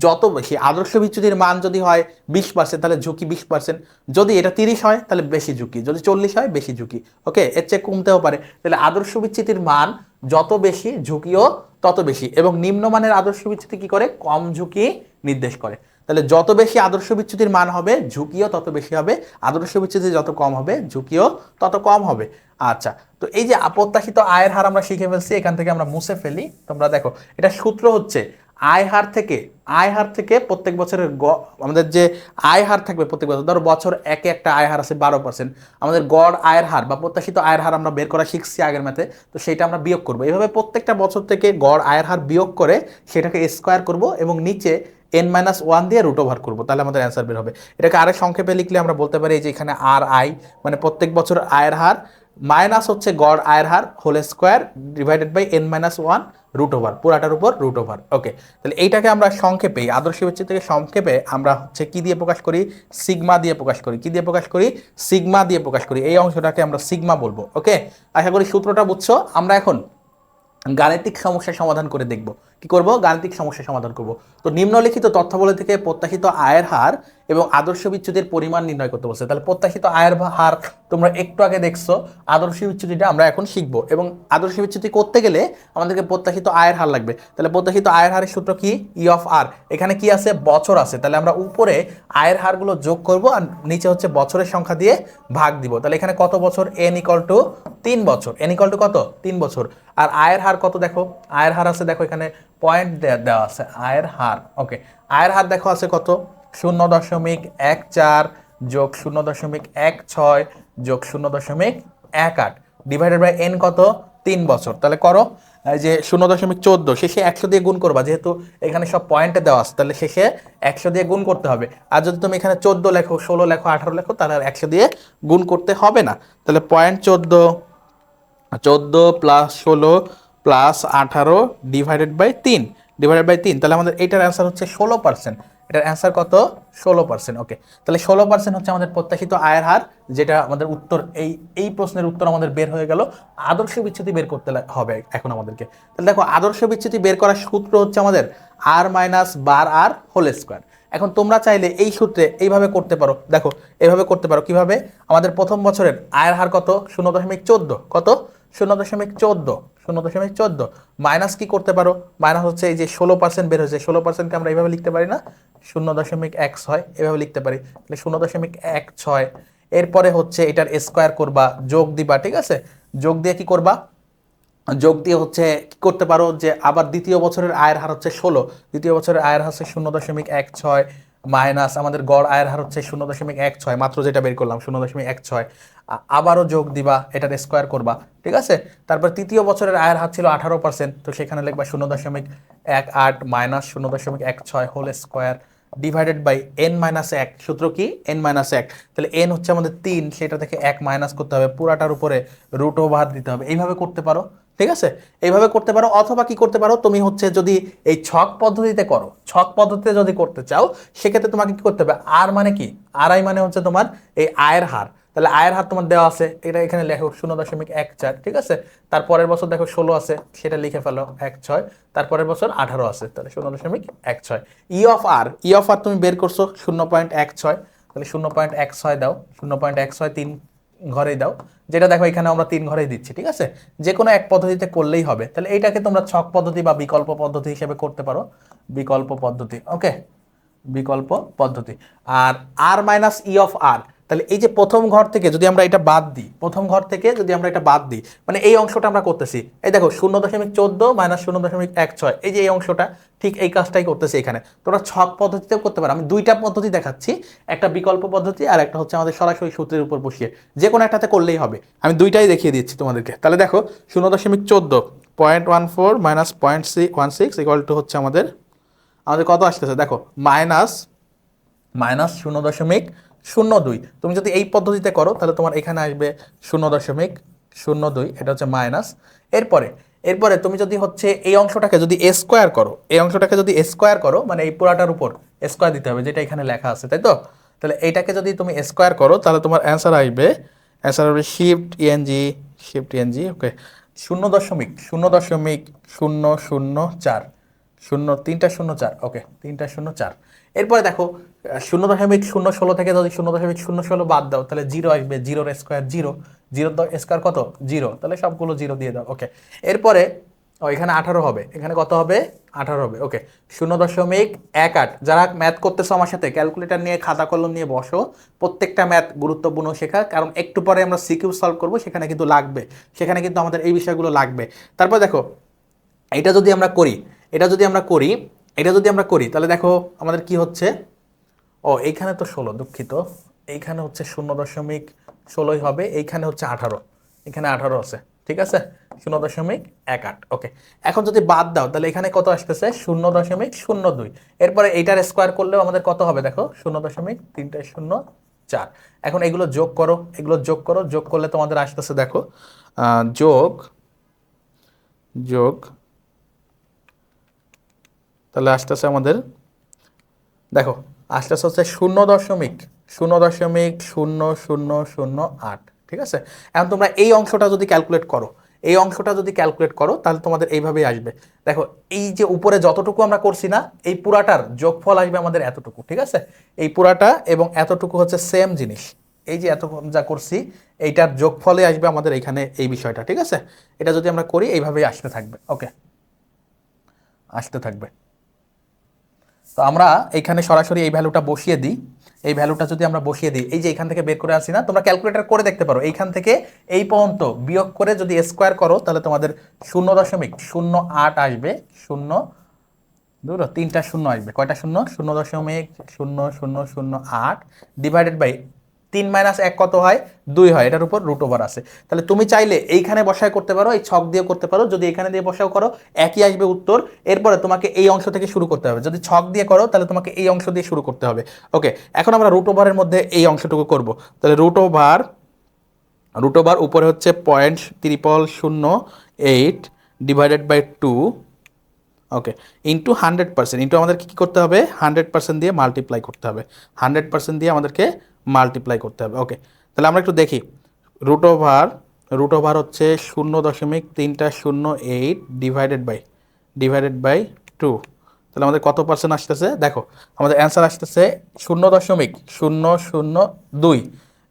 যত বেশি আদর্শ বিচ্যুতির মান যদি হয় 20%, তাহলে ঝুঁকি 20%। যদি এটা 30 হয় তাহলে বেশি ঝুঁকি, যদি 40 হয় বেশি ঝুঁকি। ওকে, এর চেয়ে কমতেও পারে। তাহলে আদর্শ বিচ্যুতির মান যত বেশি, ঝুঁকিও তত বেশি। এবং নিম্নমানের আদর্শ বিচ্যুতি কি করে? কম ঝুঁকি নির্দেশ করে। তাহলে যত বেশি আদর্শ বিচ্যুতির মান হবে, ঝুঁকিও তত বেশি হবে। আদর্শ বিচ্যুতি যত কম হবে, ঝুঁকিও তত কম হবে। আচ্ছা, তো এই যে অপ্রত্যাশিত আয়ের হার আমরা শিখে ফেলছি, এখান থেকে আমরা মুছে ফেলি। তোমরা দেখো এটা সূত্র হচ্ছে আয় হার থেকে প্রত্যেক বছরের আমাদের যে আয় হার থাকবে প্রত্যেক বছর, ধরো বছর একে একটা আয় হার আছে 12%, আমাদের গড় আয়ের হার বা প্রত্যাশিত আয়ের হার আমরা বের করা শিখছি আগের ম্যাথে, তো সেটা আমরা বিয়োগ করবো। এইভাবে প্রত্যেকটা বছর থেকে গড় আয়ের হার বিয়োগ করে সেটাকে স্কোয়ার করব এবং নিচে n-1 দিয়ে রুট ওভার করবো, তাহলে আমাদের অ্যান্সার বের হবে। এটাকে আরেক সংক্ষেপে লিখলে আমরা বলতে পারি যে এখানে আর আই মানে প্রত্যেক বছর আয়ের হার মাইনাস হচ্ছে গড় আয়ের হার whole square divided by n-1 root over, পুরাটার উপর রুট ওভার। ওকে, তাহলে এইটাকে আমরা সংক্ষেপে, আদর্শ বিচ্যুতি থেকে সংক্ষেপে আমরা হচ্ছে কি দিয়ে প্রকাশ করি? সিগমা দিয়ে প্রকাশ করি। কি দিয়ে প্রকাশ করি? সিগমা দিয়ে প্রকাশ করি। এই অংশটাকে আমরা সিগমা বলবো। ওকে, আশা করি সূত্রটা বুঝছো। আমরা এখন গাণিতিক সমস্যা সমাধান করে দেখব। কি করব? গাণিতিক সমস্যা সমাধান করব। তো নিম্নলিখিত তথ্যাবলী থেকে প্রত্যাশিত আয়ের হার এবং আদর্শ বিচ্যুতির পরিমাণ নির্ণয় করতে বলছে। তাহলে প্রত্যাশিত আয়ের হার তোমরা একটু আগে দেখছো, আদর্শ বিচ্যুতিটা আমরা এখন শিখব। এবং আদর্শ বিচ্যুতি করতে গেলে আমাদেরকে প্রত্যাশিত আয়ের হার লাগবে। তাহলে প্রত্যাশিত আয়ের হারের সূত্র কি? ই অফ আর। এখানে কি আছে? বছর আছে। তাহলে আমরা উপরে আয়ের হারগুলো যোগ করব আর নিচে হচ্ছে বছরের সংখ্যা দিয়ে ভাগ দিব। তাহলে এখানে কত বছর? n=3 বছর। n= কত? 3 বছর। আর আয়ের হার কত? দেখো আয়ের হার আছে, দেখো এখানে পয়েন্ট দেওয়া আছে আয়ের হার। ওকে, আয়ের হার দেখো আছে কত? 0.14 যোগ 0.16 যোগ 0.18 ডিভাইডেড বাই n কত? 3 বছর। তাহলে করো, এই যে 0.14 শেষে 100 দিয়ে গুণ করবা, যেহেতু এখানে সব পয়েন্টে দেওয়া আছে, তাহলে শেষে 100 দিয়ে গুণ করতে হবে। আর যদি তুমি এখানে 14 লেখো, 16 লেখো, 18 লেখো, তাহলে আর 100 দিয়ে গুণ করতে হবে না। তাহলে 0.14 প্লাস 16 প্লাস 18 ডিভাইডেড বাই 3 তাহলে আমাদের এইটার অ্যান্সার হচ্ছে 16%। এটার অ্যান্সার কত? 16%। ওকে, তাহলে 16% হচ্ছে আমাদের প্রত্যাশিত আয়ের হার, যেটা আমাদের উত্তর। এই প্রশ্নের উত্তর আমাদের বের হয়ে গেল। আদর্শ বিচ্যুতি বের করতে হবে এখন আমাদেরকে। তাহলে দেখো আদর্শ বিচ্যুতি বের করার সূত্র হচ্ছে আমাদের r - বার r হোল স্কোয়ার। এখন তোমরা চাইলে এই সূত্রে এইভাবে করতে পারো। দেখো এইভাবে করতে পারো। কিভাবে? আমাদের প্রথম বছরের আয়ের হার কত? 0.14। কত? 0.14 0.14 মাইনাস কি করতে পারো, মাইনাস হচ্ছে এই যে 16% বের হয়েছে, 16%কে আমরা এইভাবে লিখতে পারি না, 0.16 এভাবে লিখতে পারি, তাহলে 0.16। এরপরে হচ্ছে এটার স্কোয়ার করবা, যোগ দিবা, ঠিক আছে, যোগ দিয়ে কি করবা, যোগ দিয়ে হচ্ছে কি করতে পারো যে আবার দ্বিতীয় বছরের আয়ের হার হচ্ছে 16, দ্বিতীয় বছরের আয়ের হার হচ্ছে 0.16 মাইনাস আমাদের গড় আয়ের হার হচ্ছে 0.16, মাত্র যেটা বের করলাম 0.16, আবারও যোগ দিবা, এটার স্কোয়ার করবা, ঠিক আছে। তারপর তৃতীয় বছরের আয়ের হার ছিল 18%, তো সেখানে লিখবা 0.18 minus 0.16 whole square divided by n minus 1, সূত্র কি n মাইনাস 1, তাহলে n হচ্ছে আমাদের 3, সেটা থেকে 1 মাইনাস করতে হবে, পুরাটার উপরে রুট ওভার দিতে হবে, এইভাবে করতে পারো, ঠিক আছে, এইভাবে করতে পারো। অথবা কি করতে পারো, তুমি হচ্ছে যদি এই ছক পদ্ধতিতে করো, ছক পদ্ধতিতে যদি করতে চাও সেক্ষেত্রে তোমাকে কি করতে হবে, আর মানে কি, আর আই মানে হচ্ছে তোমার এই আয়ের হার, তাহলে আয়ের হার তোমার দেওয়া আছে, এটা এখানে লেখো 0.14, ঠিক আছে। তারপরের বছর দেখো 16 আছে, সেটা লিখে ফেলো 16, তারপরের বছর 18 আছে, তাহলে 0.16। ই অফ আর তুমি বের করছো 0.16, তাহলে 0.16 দাও, 0.16 3 ঘরেই দাও, যেটা দেখো এখানে আমরা 3 ঘরেই দিচ্ছি, ঠিক আছে, যে কোনো এক পদ্ধতিতে করলেই হবে। তাহলে এইটাকে তোমরা ছক পদ্ধতি বা বিকল্প পদ্ধতি হিসেবে করতে পারো, বিকল্প পদ্ধতি, ওকে, বিকল্প পদ্ধতি। আর আর মাইনাস ই অফ আর, তাহলে এই যে প্রথম ঘর থেকে যদি আমরা এটা বাদ দিই, প্রথম ঘর থেকে যদি আমরা এটা বাদ দিই, মানে এই অংশটা আমরা করতেছি, এই দেখো 0.14 মাইনাস 0.16, এই যে এই অংশটা, ঠিক এই কাজটাই করতেছি এখানে। তোমরা ছক পদ্ধতিতেও করতে পারো, আমি দুইটা পদ্ধতি দেখাচ্ছি, একটা বিকল্প পদ্ধতি আর একটা হচ্ছে আমাদের সরাসরি সূত্রের উপর বসিয়ে, যে কোনো একটাতে করলেই হবে, আমি দুইটাই দেখিয়ে দিচ্ছি তোমাদেরকে। তাহলে দেখো 0.14 0.14 মাইনাস 0.16 ইকুয়াল টু হচ্ছে আমাদের কত আসতেছে দেখো, মাইনাস 0.02। তুমি যদি এই পদ্ধতিতে করো তাহলে তোমার এখানে আসবে 0.02, এটা হচ্ছে মাইনাস। এরপরে তুমি যদি হচ্ছে এই অংশটাকে যদি স্কোয়ার করো, এই অংশটাকে যদি স্কোয়ার করো, মানে এই পুরাটার উপর স্কোয়ার দিতে হবে, যেটা এখানে লেখা আছে, তাই তো। তাহলে এইটাকে যদি তুমি স্কোয়ার করো তাহলে তোমার অ্যান্সার আসবে শিফট ইএনজি, ওকে, 0.004, 3.04, ওকে, 3.04। এরপরে দেখো 0.016 থেকে যদি 0.016 বাদ দাও তাহলে 0 আসবে, জিরোর স্কোয়ার 0, জিরোর স্কোয়ার কত 0, তাহলে সবগুলো 0 দিয়ে দাও, ওকে। এরপরে এখানে 18 হবে, এখানে কত হবে 18 হবে, ওকে। 0.18, যারা ম্যাথ করতেছো আমার সাথে ক্যালকুলেটর নিয়ে খাতা কলম নিয়ে বসো, প্রত্যেকটা ম্যাথ গুরুত্বপূর্ণ শেখা, কারণ একটু পরে আমরা সিকিউ সলভ করবো, সেখানে কিন্তু লাগবে, সেখানে কিন্তু আমাদের এই বিষয়গুলো লাগবে। তারপর দেখো এটা যদি আমরা করি, এটা যদি আমরা করি তাহলে দেখো আমাদের কি হচ্ছে, এইখানে তো 16, দুঃখিত, এইখানে হচ্ছে 0.16 হবে, এইখানে হচ্ছে 18, এখানে 18 আছে, ঠিক আছে, 0.18, ওকে। এখন যদি বাদ দাও তাহলে এখানে কত আসতেছে 0.02, এরপরে এইটার স্কোয়ার করলেও আমাদের কত হবে দেখো 0.304। এখন এগুলো যোগ করো, যোগ করলে তোমাদের আসতেছে দেখো যোগ তাহলে আসতেছে আমাদের দেখো আসতেছে হচ্ছে 0.0008, ঠিক আছে। এখন তোমরা এই অংশটা যদি ক্যালকুলেট করো, তাহলে তোমাদের এইভাবেই আসবে। দেখো এই যে উপরে যতটুকু আমরা করছি না, এই পুরাটার যোগফল আসবে আমাদের এতটুকু, ঠিক আছে, এই পুরাটা এবং এতটুকু হচ্ছে সেম জিনিস, এই যে এত যা করছি এইটার যোগফলে আসবে আমাদের এইখানে এই বিষয়টা, ঠিক আছে। এটা যদি আমরা করি এইভাবেই আসতে থাকবে, ওকে, আসতে থাকবে। তো আমরা এইখানে সরাসরি এই ভ্যালুটা বসিয়ে দিই, এই ভ্যালুটা যদি আমরা বসিয়ে দিই, এই যে এখান থেকে বের করে আসি না, তোমরা ক্যালকুলেটর করে দেখতে পারো, এইখান থেকে এই পর্যন্ত বিয়োগ করে যদি স্কোয়ার করো তাহলে তোমাদের 0.08 আসবে, 3টা শূন্য আসবে, কয়টা শূন্য, 0.0008 ডিভাইডেড বাই 3 মাইনাস 1 কত হয় 2 হয়, এটার উপর রুট ওভার আছে। তাহলে তুমি চাইলে এইখানে বসায় করতে পারো, এই ছক দিয়ে করতে পারো, যদি এখানে দিয়ে বসাও করো একই আসবে উত্তর। এরপরে তোমাকে এই অংশ থেকে শুরু করতে হবে, যদি ছক দিয়ে করো তাহলে তোমাকে এই অংশ দিয়ে শুরু করতে হবে, ওকে। এখন আমরা রুট ওভারের মধ্যে এই অংশটুকু করব, তাহলে রুট ওভার উপরে হচ্ছে 0.0008 divided by 2, okay, into 100%, into আমাদেরকে কী করতে হবে 100% দিয়ে মাল্টিপ্লাই করতে হবে, 100% দিয়ে আমাদেরকে মাল্টিপ্লাই করতে হবে, ওকে। তাহলে আমরা একটু দেখি, রুট ওভার হচ্ছে 0.308 ডিভাইডেড বাই 2, তাহলে আমাদের কত পার্সেন্ট আসতেছে দেখো, আমাদের অ্যান্সার আসতেছে 0.002,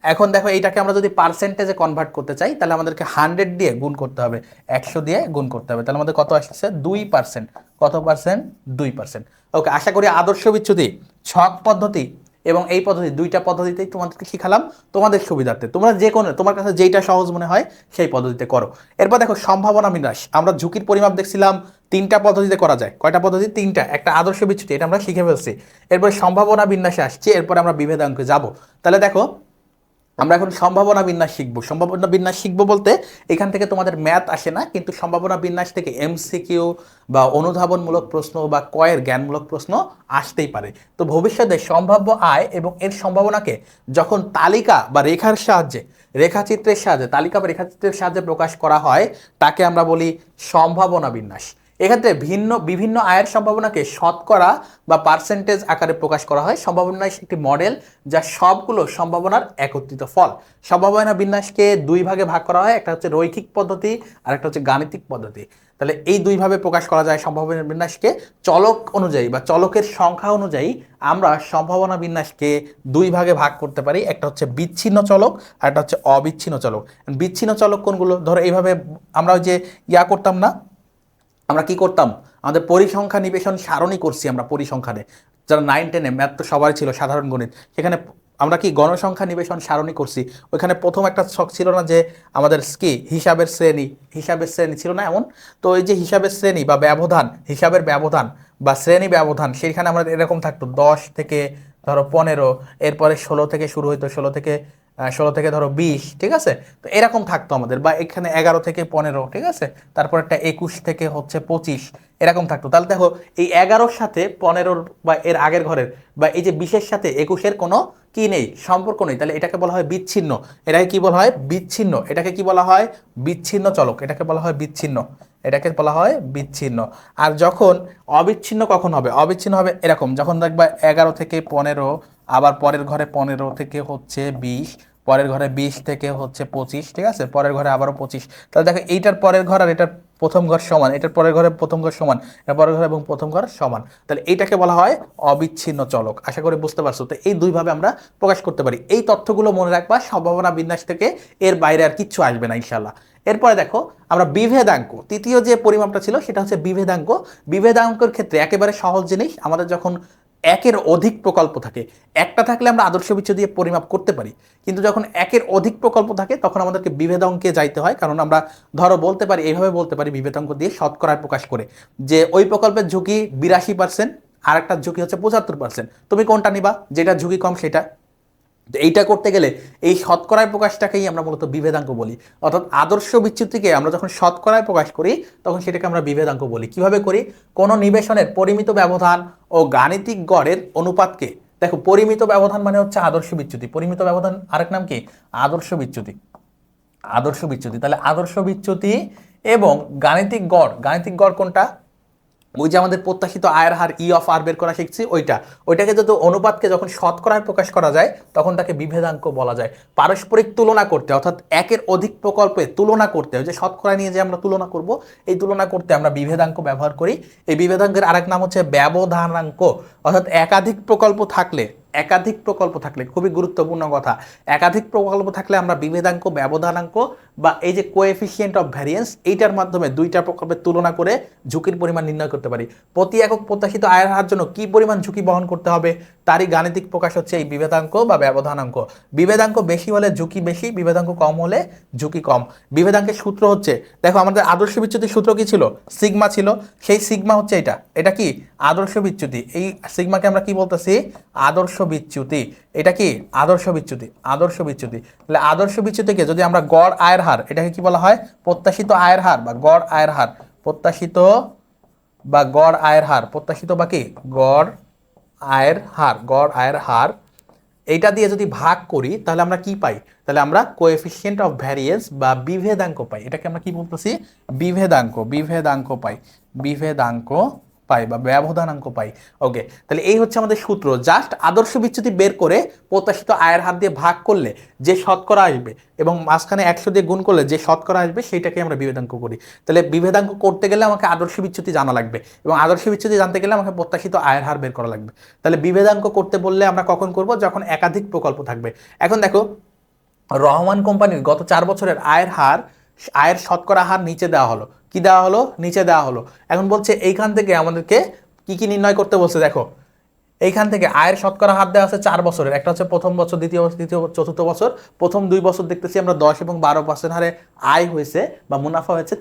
এখন দেখো এইটাকে আমরা যদি পার্সেন্টেজে কনভার্ট করতে চাই তাহলে আমাদেরকে 100 দিয়ে গুণ করতে হবে, 100 দিয়ে গুণ করতে হবে, তাহলে আমাদের কত আসছে 2%। কত পার্সেন্ট? 2%। ওকে, আশা করি আদর্শ বিচ্যুতি, ছক পদ্ধতি এবং এই পদ্ধতি, দুইটা পদ্ধতিতেই তোমাদেরকে শিখালাম তোমাদের সুবিধার্থে। তোমরা যে কোনো, তোমার কাছে যেইটা সহজ মনে হয় সেই পদ্ধতিতে করো। এরপর দেখো সম্ভাবনা বিন্যাস। আমরা ঝুঁকির পরিমাপ দেখছিলাম তিনটা পদ্ধতিতে করা যায়। কয়টা পদ্ধতি? তিনটা। একটা আদর্শ বিচ্যুতি, এটা আমরা শিখে ফেলছি। এরপর সম্ভাবনা বিন্যাসে আসছি, এরপর আমরা বিভেদাঙ্কে যাব। তাহলে দেখো আমরা এখন সম্ভাবনা বিন্যাস শিখবো। সম্ভাবনা বিন্যাস শিখবো বলতে এখান থেকে তোমাদের ম্যাথ আসে না, কিন্তু সম্ভাবনা বিন্যাস থেকে এমসিকিউ বা অনুধাবনমূলক প্রশ্ন বা কয়ের জ্ঞানমূলক প্রশ্ন আসতেই পারে। তো ভবিষ্যতে সম্ভাব্য আয় এবং এর সম্ভাবনাকে যখন তালিকা বা রেখার সাহায্যে, রেখাচিত্রের সাহায্যে, তালিকা বা রেখাচিত্রের সাহায্যে প্রকাশ করা হয় তাকে আমরা বলি সম্ভাবনা বিন্যাস। এক্ষেত্রে বিভিন্ন আয়ের সম্ভাবনাকে শতকরা বা পার্সেন্টেজ আকারে প্রকাশ করা হয়। সম্ভাবনা বিন্যাস একটি মডেল যা সবগুলো সম্ভাবনার একত্রিত ফল। সম্ভাবনা বিন্যাসকে দুই ভাগে ভাগ করা হয়, একটা হচ্ছে রৈখিক পদ্ধতি আর একটা হচ্ছে গাণিতিক পদ্ধতি। তাহলে এই দুইভাবে প্রকাশ করা যায় সম্ভাবনা বিন্যাসকে। চলক অনুযায়ী বা চলকের সংখ্যা অনুযায়ী আমরা সম্ভাবনা বিন্যাসকে দুই ভাগে ভাগ করতে পারি, একটা হচ্ছে বিচ্ছিন্ন চলক আর একটা হচ্ছে অবিচ্ছিন্ন চলক। বিচ্ছিন্ন চলক কোনগুলো? ধরো এইভাবে আমরা ওই যে করতাম না, আমরা কি করতাম, আমাদের পরিসংখ্যা নিবেশন সারণী করছি আমরা পরিসংখ্যানে, যারা 9-10-এ ম্যাথ তো সবাই ছিল, সাধারণ গণিত, সেখানে আমরা কি গণসংখ্যা নিবেশন সারণী করছি। ওইখানে প্রথম একটা ছক ছিল না যে আমাদের কি হিসাবের শ্রেণী, হিসাবের শ্রেণী ছিল না এমন? তো এই যে হিসাবের শ্রেণী বা ব্যবধান, হিসাবের ব্যবধান বা শ্রেণী ব্যবধান, সেইখানে আমরা এরকম থাকতো 10 থেকে ধরো 15, এরপরে 16 থেকে শুরু হইতো, 16 থেকে ধরো 20, ঠিক আছে? তো এরকম থাকতো আমাদের, বা এখানে 11 থেকে 15, ঠিক আছে? তারপর একটা 21 থেকে হচ্ছে 25, এরকম থাকতো। তাহলে দেখো এই 11-র সাথে 15-র বা এর আগের ঘরের বা এই যে 20-এর সাথে 21-এর কোনো কি নেই, সম্পর্ক নেই। তাহলে এটাকে বলা হয় বিচ্ছিন্ন। এটাকে কি বলা হয়? বিচ্ছিন্ন। এটাকে কি বলা হয়? বিচ্ছিন্ন চলক। এটাকে বলা হয় বিচ্ছিন্ন। এটাকে বলা হয় বিচ্ছিন্ন। আর যখন অবিচ্ছিন্ন কখন হবে? অবিচ্ছিন্ন হবে এরকম, যখন দেখবা 11 থেকে 15, আবার পরের ঘরে 15 থেকে হচ্ছে 20, পরের ঘরে 20 থেকে হচ্ছে 25, ঠিক আছে? পরের ঘরে আবারও 25। তাহলে দেখো এইটার পরের ঘর আর এটার প্রথম ঘর সমান, এটার পরের ঘরে প্রথম ঘর সমান, এটার পরের ঘর এবং প্রথম ঘর সমান। তাহলে এইটাকে বলা হয় অবিচ্ছিন্ন চলক। আশা করি বুঝতে পারছো। তো এই দুইভাবে আমরা প্রকাশ করতে পারি। এই তথ্যগুলো মনে রাখবা, সম্ভাবনা বিন্যাস থেকে এর বাইরে আর কিচ্ছু আসবে না ইনশাল্লাহ। এরপরে দেখো আমরা বিভেদাঙ্ক, তৃতীয় যে পরিমাপটা ছিল সেটা হচ্ছে বিভেদাঙ্ক। বিভেদাঙ্কের ক্ষেত্রে একেবারে সহজ জিনিস, আমাদের যখন একের অধিক প্রকল্প থাকে, একটা থাকলে আমরা আদর্শ বিচ্যুতি দিয়ে পরিমাপ করতে পারি, কিন্তু যখন একের অধিক প্রকল্প থাকে তখন আমাদেরকে বিভেদাঙ্কে যাইতে হয়। কারণ আমরা ধরো বলতে পারি, এইভাবে বলতে পারি বিভেদাঙ্ক দিয়ে শতকরায় প্রকাশ করে, যে ওই প্রকল্পের ঝুঁকি 82%, আর একটা ঝুঁকি হচ্ছে 75%, তুমি কোনটা নিবা? যেটা ঝুঁকি কম সেটা। এইটা করতে গেলে এই শতকরায় প্রকাশটাকেই আমরা মূলত বিভেদাঙ্ক বলি। অর্থাৎ আদর্শ বিচ্যুতিকে আমরা যখন শতকরায় প্রকাশ করি তখন সেটাকে আমরা বিভেদাঙ্ক বলি। কিভাবে করি? কোনো নিবেশনের পরিমিত ব্যবধান ও গাণিতিক গড়ের অনুপাতকে, দেখো পরিমিত ব্যবধান মানে হচ্ছে আদর্শ বিচ্যুতি, পরিমিত ব্যবধান আরেক নাম কি? আদর্শ বিচ্যুতি। আদর্শ বিচ্যুতি। তাহলে আদর্শ বিচ্যুতি এবং গাণিতিক গড়, গাণিতিক গড় কোনটা? ওই যে আমাদের প্রত্যাশিত আয়ের হার ই অফ আর বের করা শিখছি, ওইটাকে যদি অনুপাতকে যখন শতকরায় প্রকাশ করা যায় তখন তাকে বিভেদাঙ্ক বলা যায়। পারস্পরিক তুলনা করতে, অর্থাৎ একের অধিক প্রকল্পে তুলনা করতে, ওই যে শতকরা নিয়ে যে আমরা তুলনা করব, এই তুলনা করতে আমরা বিভেদাঙ্ক ব্যবহার করি। এই বিভেদাঙ্কের আরেক নাম হচ্ছে ব্যবধানাঙ্ক। অর্থাৎ একাধিক প্রকল্প থাকলে খুবই গুরুত্বপূর্ণ কথা, একাধিক প্রকল্প থাকলে আমরা বিভেদাঙ্ক, ব্যবধানাঙ্ক বা এই যে কোএফিসিয়েন্ট অফ ভ্যারিয়েন্স, এইটার মাধ্যমে দুইটা প্রকল্পের তুলনা করে ঝুঁকির পরিমাণ নির্ণয় করতে পারি। প্রতি একক প্রত্যাশিত আয়ের হার জন্য কি পরিমাণ ঝুঁকি বহন করতে হবে তারই গাণিতিক প্রকাশ হচ্ছে এই বিভেদাঙ্ক বা ব্যবধানাঙ্ক। বিভেদাঙ্ক বেশি হলে ঝুঁকি বেশি, বিভেদাঙ্ক কম হলে ঝুঁকি কম। বিভেদাঙ্কের সূত্র হচ্ছে, দেখো আমাদের আদর্শ বিচ্যুতির সূত্র কি ছিল? সিগমা ছিল। সেই সিগমা হচ্ছে এটা কি? আদর্শ বিচ্যুতি। এই সিগমাকে আমরা কি বলতেছি? আদর্শ বিচ্যুতি। এটা কি? আদর্শ বিচ্যুতি। আদর্শ বিচ্যুতি। তাহলে আদর্শ বিচ্যুতিকে যদি আমরা গড় আয়ের হার, এটাকে কি বলা হয়? প্রত্যাশিত আয়ের হার বা গড় আয়ের হার। প্রত্যাশিত বা গড় আয়ের হার, প্রত্যাশিত বা কি? গড় আয়ের হার, গড় আয়ের হার, এইটা দিয়ে যদি ভাগ করি তাহলে আমরা কি পাই? তাহলে আমরা কোএফিসিয়েন্ট অফ ভ্যারিয়েন্স বা বিভেদাঙ্ক পাই। এটাকে আমরা কি বলতেছি? বিভেদাঙ্ক পাই। বিভেদাঙ্ক পাই বা ব্যবধানাঙ্ক পাই। ওকে, তাহলে এই হচ্ছে আমাদের সূত্র। জাস্ট আদর্শ বিচ্যুতি বের করে প্রত্যাশিত আয়ের হার দিয়ে ভাগ করলে যে শতকরা আসবে এবং মাঝখানে 100 দিয়ে গুণ করলে যে শতকরা আসবে সেইটাকে আমরা বিভেদাঙ্ক করি। তাহলে বিভেদাঙ্ক করতে গেলে আমাকে আদর্শ বিচ্যুতি জানা লাগবে, এবং আদর্শ বিচ্যুতি জানতে গেলে আমাকে প্রত্যাশিত আয়ের হার বের করা লাগবে। তাহলে বিভেদাঙ্ক করতে বললে আমরা কখন করব? যখন একাধিক প্রকল্প থাকবে। এখন দেখো রহমান কোম্পানির গত 4 বছরের আয়ের শতকরা হার নিচে দেওয়া হলো। কি দেওয়া হলো? নিচে দেওয়া হলো। এখন বলছে এইখান থেকে আমাদেরকে কি কি নির্ণয় করতে বলছে দেখো। এইখান থেকে আয়ের শতকরা হার দেওয়া আছে 4 বছরের, একটা হচ্ছে প্রথম বছর, দ্বিতীয় বছর, তৃতীয়, চতুর্থ বছর। প্রথম 2 বছর দেখতেছি আমরা 10 এবং 12% হারে আয় হয়েছে বা মুনাফা হয়েছে।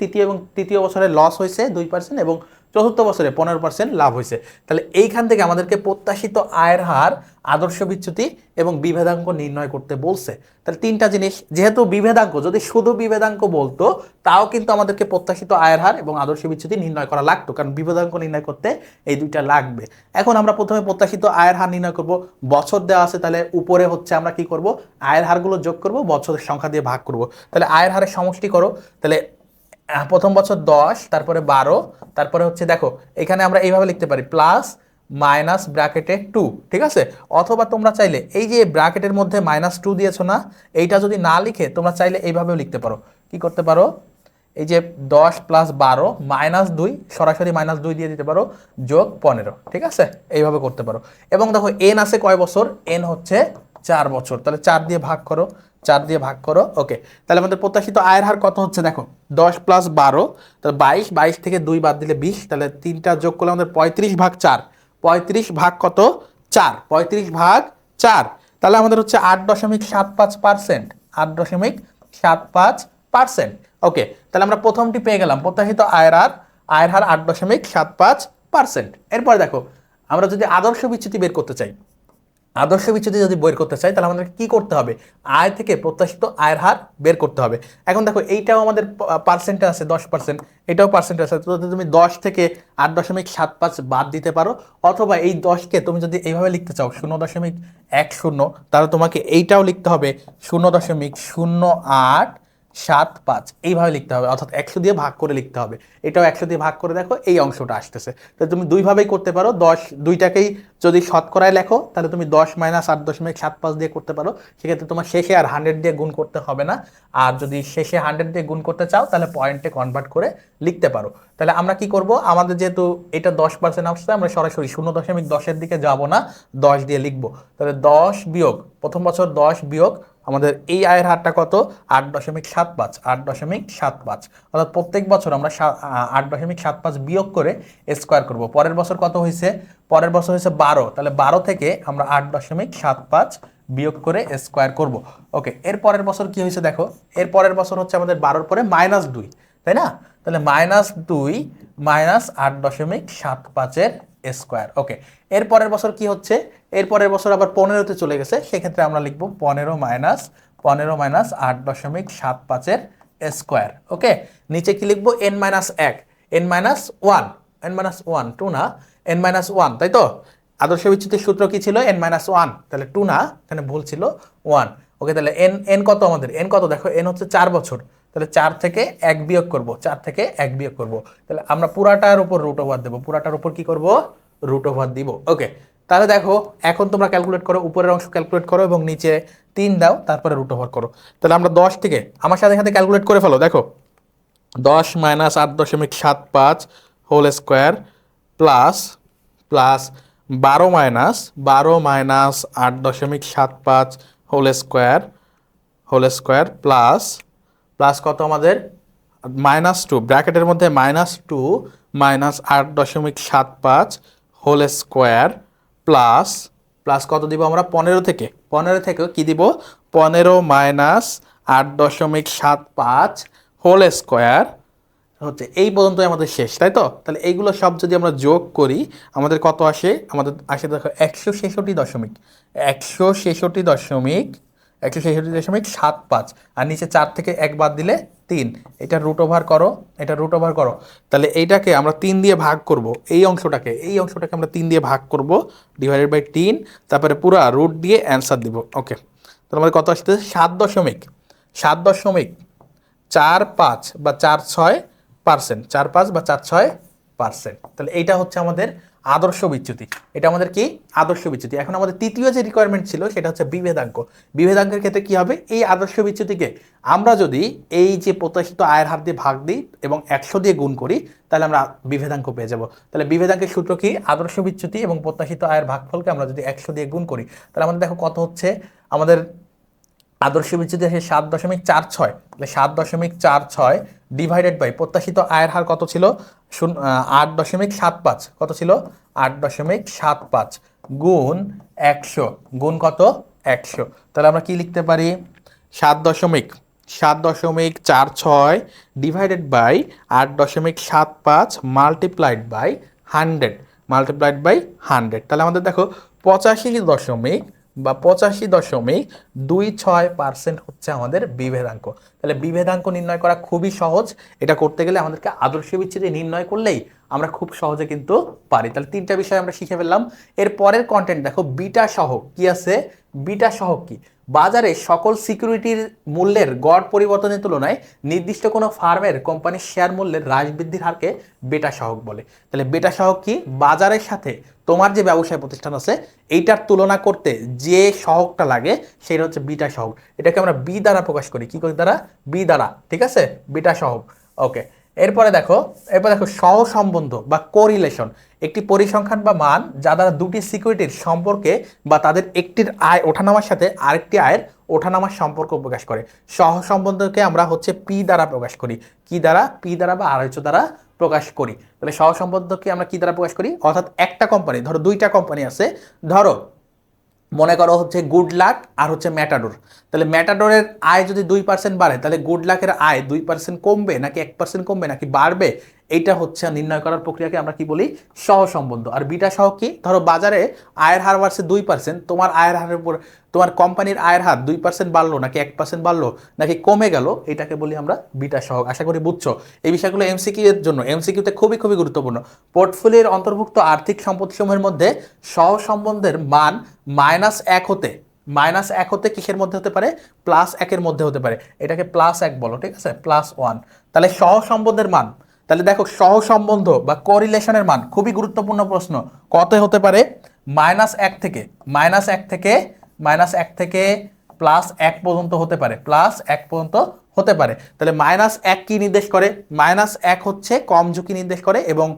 তৃতীয় বছরে লস হয়েছে 2% এবং চতুর্থ বছরে 15% লাভ হয়েছে। তাহলে এইখান থেকে আমাদেরকে প্রত্যাশিত আয়ের হার, আদর্শ বিচ্যুতি এবং বিভেদাঙ্ক নির্ণয় করতে বলছে। তাহলে 3টা জিনিস, যেহেতু বিভেদাঙ্ক, যদি শুধু বিভেদাঙ্ক বলতো তাও কিন্তু আমাদেরকে প্রত্যাশিত আয়ের হার এবং আদর্শ বিচ্যুতি নির্ণয় করা লাগতো, কারণ বিভেদাঙ্ক নির্ণয় করতে এই 2টা লাগবে। এখন আমরা প্রথমে প্রত্যাশিত আয়ের হার নির্ণয় করব। বছর দেওয়া আছে, তাহলে উপরে হচ্ছে আমরা কি করব, আয়ের হারগুলো যোগ করব, বছরের সংখ্যা দিয়ে ভাগ করব। তাহলে আয়ের হারের সমষ্টি করো। তাহলে প্রথম বছর 10, তারপরে 12, তারপরে হচ্ছে দেখো এখানে আমরা এইভাবে লিখতে পারি প্লাস মাইনাস ব্র্যাকেটে 2, ঠিক আছে? অথবা তোমরা চাইলে এই যে ব্র্যাকেটের মধ্যে -2 দিয়েছো না, এইটা যদি না লিখে তোমরা চাইলে এইভাবেও লিখতে পারো। কি করতে পারো? এই যে 10 + 12 -2, সরাসরি -2 দিয়ে দিতে পারো, যোগ 15, ঠিক আছে? এইভাবে করতে পারো। এবং দেখো এন আছে কয় বছর? এন হচ্ছে 4 বছর। তাহলে 4 দিয়ে ভাগ করো, 4 দিয়ে ভাগ করো। ওকে, তাহলে আমাদের প্রত্যাশিত আয়ের হার কত হচ্ছে দেখো, 10 + 12, তাহলে 22, 22 থেকে 2 বাদ দিলে 20, তাহলে 3টা যোগ করলে আমাদের 35/4। 35 ভাগ কত? 4। 35/4, তাহলে আমাদের হচ্ছে 8.75%। 8.75%। ওকে, তাহলে আমরা প্রথমটি পেয়ে গেলাম, প্রত্যাশিত আয়ের হার 8.75%। এরপর দেখো আমরা যদি আদর্শ বিচ্যুতি বের করতে চাই, আদর্শ বিচ্যুতি যদি বের করতে চাই তাহলে আমাদের কি করতে হবে? আয় থেকে প্রত্যাশিত আয়ের হার বের করতে হবে। এখন দেখো এইটাও আমাদের পার্সেন্টে আছে 10%, এটাও পার্সেন্টে আছে। তো তুমি 10 থেকে 8.75 বাদ দিতে পারো, অথবা এই 10কে তুমি যদি এইভাবে লিখতে চাও 0.10, তাহলে তোমাকে এইটাও লিখতে হবে 0.0875, এইভাবে লিখতে হবে, অর্থাৎ 100 দিয়ে ভাগ করে লিখতে হবে। এটাও 100 দিয়ে ভাগ করে দেখো, এই অংশটা আসতেছে। তাহলে তুমি দুইভাবেই করতে পারো। 2টাকেই যদি শতকরায় লেখো তাহলে তুমি 10 - 8.75 দিয়ে করতে পারো, সেক্ষেত্রে তোমার শেষে আর 100 দিয়ে গুণ করতে হবে না। আর যদি শেষে 100 দিয়ে গুণ করতে চাও তাহলে পয়েন্টে কনভার্ট করে লিখতে পারো। তাহলে আমরা কি করব, আমাদের যেহেতু এটা 10% আসছে, আমরা সরাসরি 0.10-এর দিকে যাব না, 10 দিয়ে লিখবো। তাহলে 10 বিয়োগ, প্রথম বছর 10 বিয়োগ আমাদের এই আয়ের হারটা কত? 8.75। 8.75, অর্থাৎ প্রত্যেক বছর আমরা 8.75 বিয়োগ করে স্কোয়ার করব। পরের বছর কত হয়েছে? পরের বছর হয়েছে 12, তাহলে 12 থেকে আমরা 8.75 বিয়োগ করে স্কোয়ার করব। ওকে, এর পরের বছর কি হয়েছে দেখো, এর পরের বছর হচ্ছে আমাদের 12-র পরে -2, তাই না? তাহলে -2 -8.75 স্কোয়ার। ওকে, এর পরের বছর কি হচ্ছে? এর পরের বছর আবার 15-তে চলে গেছে, সেক্ষেত্রে আমরা লিখব 15 - 8.75 স্কোয়ার। ওকে, নিচে কি লিখবো? n-1, n-1, 2 না, n-1, তাই তো? আদর্শ বিচ্যুতির সূত্র কি ছিল? n-1, তাহলে 2 না, এখানে ভুল ছিল 1। ওকে, তাহলে n কত আমাদের? n কত দেখো, n হচ্ছে 4 বছর। তাহলে 4 থেকে 1 বিয়োগ করব, 4 থেকে 1 বিয়োগ করব। তাহলে আমরা পুরাটার উপর রুট ওভার দেবো, পুরাটার উপর কি করব? রুট ওভার দিব। ওকে, তাহলে দেখো এখন তোমরা ক্যালকুলেট করো, উপরের অংশ ক্যালকুলেট করো এবং নিচে 3 দাও, তারপরে রুট ওভার করো। তাহলে আমরা 10 থেকে, আমার সাথে সাথে ক্যালকুলেট করে ফেলো, দেখো 10 - 8.75 whole square plus 12 - 8.75 whole square plus কত আমাদের? -2, ব্র্যাকেটের মধ্যে -2 - 8.75 হোল স্কোয়ার প্লাস কত দিব আমরা? 15 থেকে, 15 থেকে কি দিব? 15 - 8.75 হোল স্কোয়ার হচ্ছে এই পর্যন্তই আমাদের শেষ, তাই তো? তাহলে এইগুলো সব যদি আমরা যোগ করি আমাদের কত আসে? আমাদের আসে দেখো 166.75, আর নিচে 4 থেকে 1 বাদ দিলে 3। এটা রুট ওভার করো, এটা রুট ওভার করো। তাহলে এইটাকে আমরা 3 দিয়ে ভাগ করব, এই অংশটাকে আমরা 3 দিয়ে ভাগ করব, /3, তারপরে পুরো রুট দিয়ে অ্যান্সার দিব। ওকে, তাহলে আমাদের কত আসছে? 7.45 বা 4.6%, 4.5 বা 4.6%। তাহলে এইটা হচ্ছে আমাদের আদর্শ বিচ্যুতি। এটা আমাদের কি? আদর্শ বিচ্যুতি। এখন আমাদের তৃতীয় যে রিকোয়ারমেন্ট ছিল সেটা হচ্ছে বিভেদাঙ্ক। বিভেদাঙ্কের ক্ষেত্রে কি হবে? এই আদর্শ বিচ্যুতিকে আমরা যদি এই যে প্রত্যাশিত আয়ের হার দিয়ে ভাগ দিই এবং 100 দিয়ে গুণ করি তাহলে আমরা বিভেদাঙ্ক পেয়ে যাব। তাহলে বিভেদাঙ্কের সূত্র কি? আদর্শ বিচ্যুতি এবং প্রত্যাশিত আয়ের ভাগফলকে আমরা যদি 100 দিয়ে গুণ করি তাহলে আমাদের দেখো কত হচ্ছে? আমাদের আদর্শ বিচ্যুতি আসে 7.46, তাহলে 7.46 ডিভাইডেড বাই প্রত্যাশিত আয়ের হার কত ছিল? 8.75, কত ছিল? 8.75 গুণ 100, গুণ কত? 100। তাহলে আমরা কি লিখতে পারি? 7.46 divided by 8.75 multiplied by 100, multiplied by 100। তাহলে আমাদের দেখো 85.26% হচ্ছে আমাদের বিভেদাঙ্ক। তাহলে বিভেদাঙ্ক নির্ণয় করা খুবই সহজ। এটা করতে গেলে আমাদেরকে আদর্শ বিচ্যুতি নির্ণয় করলেই আমরা খুব সহজে কিন্তু পারি। তাহলে তিনটা বিষয় আমরা শিখে ফেললাম। এর পরের কন্টেন্ট দেখো, বিটা সহগ কি আছে? বিটা সহগ কি? বাজারে সকল সিকিউরিটির মূল্যের গড় পরিবর্তনের তুলনায় নির্দিষ্ট কোনো ফার্মের কোম্পানির শেয়ার মূল্যের হ্রাস বৃদ্ধির হারকে বেটা সহগ বলে। তাহলে বেটা সহগ কি? বাজারের সাথে তোমার যে ব্যবসায় প্রতিষ্ঠান আছে এইটার তুলনা করতে যে সহগটা লাগে সেটা হচ্ছে বিটা সহগ। এটাকে আমরা বি দ্বারা প্রকাশ করি। কি করি দ্বারা? বি দ্বারা, ঠিক আছে? বিটা সহগ। ওকে, এরপরে দেখো সহসম্বন্ধ বা কোরিলেশন একটি পরিসংখ্যান বা মান যা দ্বারা দুটি সিকিউরিটির সম্পর্কে বা তাদের একটির আয় ওঠানামার সাথে আরেকটি আয়ের ওঠানামার সম্পর্ক প্রকাশ করে। সহসম্বন্ধকে আমরা হচ্ছে পি দ্বারা প্রকাশ করি। কি দ্বারা? পি দ্বারা বা আড়াইশো দ্বারা প্রকাশ করি। তাহলে সহসম্বন্ধকে আমরা কি দ্বারা প্রকাশ করি? অর্থাৎ একটা কোম্পানি, ধরো দুইটা কোম্পানি আছে, ধরো মনে করো হচ্ছে গুড লাক আর হচ্ছে ম্যাটাডোর। তাহলে ম্যাটাডোরের আয় যদি 2% বাড়ে, তাহলে গুড লাকের আয় 2% কমবে নাকি 1% কমবে নাকি বাড়বে? এইটা হচ্ছে নির্ণয় করার প্রক্রিয়াকে আমরা কি বলি? সহসম্বন্ধ। আর বিটা সহগ কি? ধরো বাজারে আয়ের হার বাড়ছে 2%, তোমার আয়ের হারের উপর তোমার কোম্পানির আয়ের হার 2% বাড়লো নাকি 1% বাড়লো নাকি কমে গেল, এটাকে বলি আমরা বিটা সহগ। আশা করি বুঝছো। এই বিষয়গুলো এমসিকিউ এর জন্য, এমসিকিউতে খুবই খুবই গুরুত্বপূর্ণ। পোর্টফোলিওর অন্তর্ভুক্ত আর্থিক সম্পত্তিসমূহের মধ্যে সহসম্বন্ধের মান -1 হতে, -1 হতে কিসের মধ্যে হতে পারে? +1-এর মধ্যে হতে পারে। এটাকে +1 বলো, ঠিক আছে? +1। তাহলে সহসম্বন্ধের মান, তাহলে দেখো সহসম্বন্ধ বা কোরিলেশনের মান খুবই গুরুত্বপূর্ণ প্রশ্ন। কত হতে পারে? -1 থেকে, -1 থেকে +1 পর্যন্ত হতে পারে, +1 পর্যন্ত হতে পারে। তাহলে -1 কি নির্দেশ করে? -1 হচ্ছে কম ঝুঁকি নির্দেশ করে এবং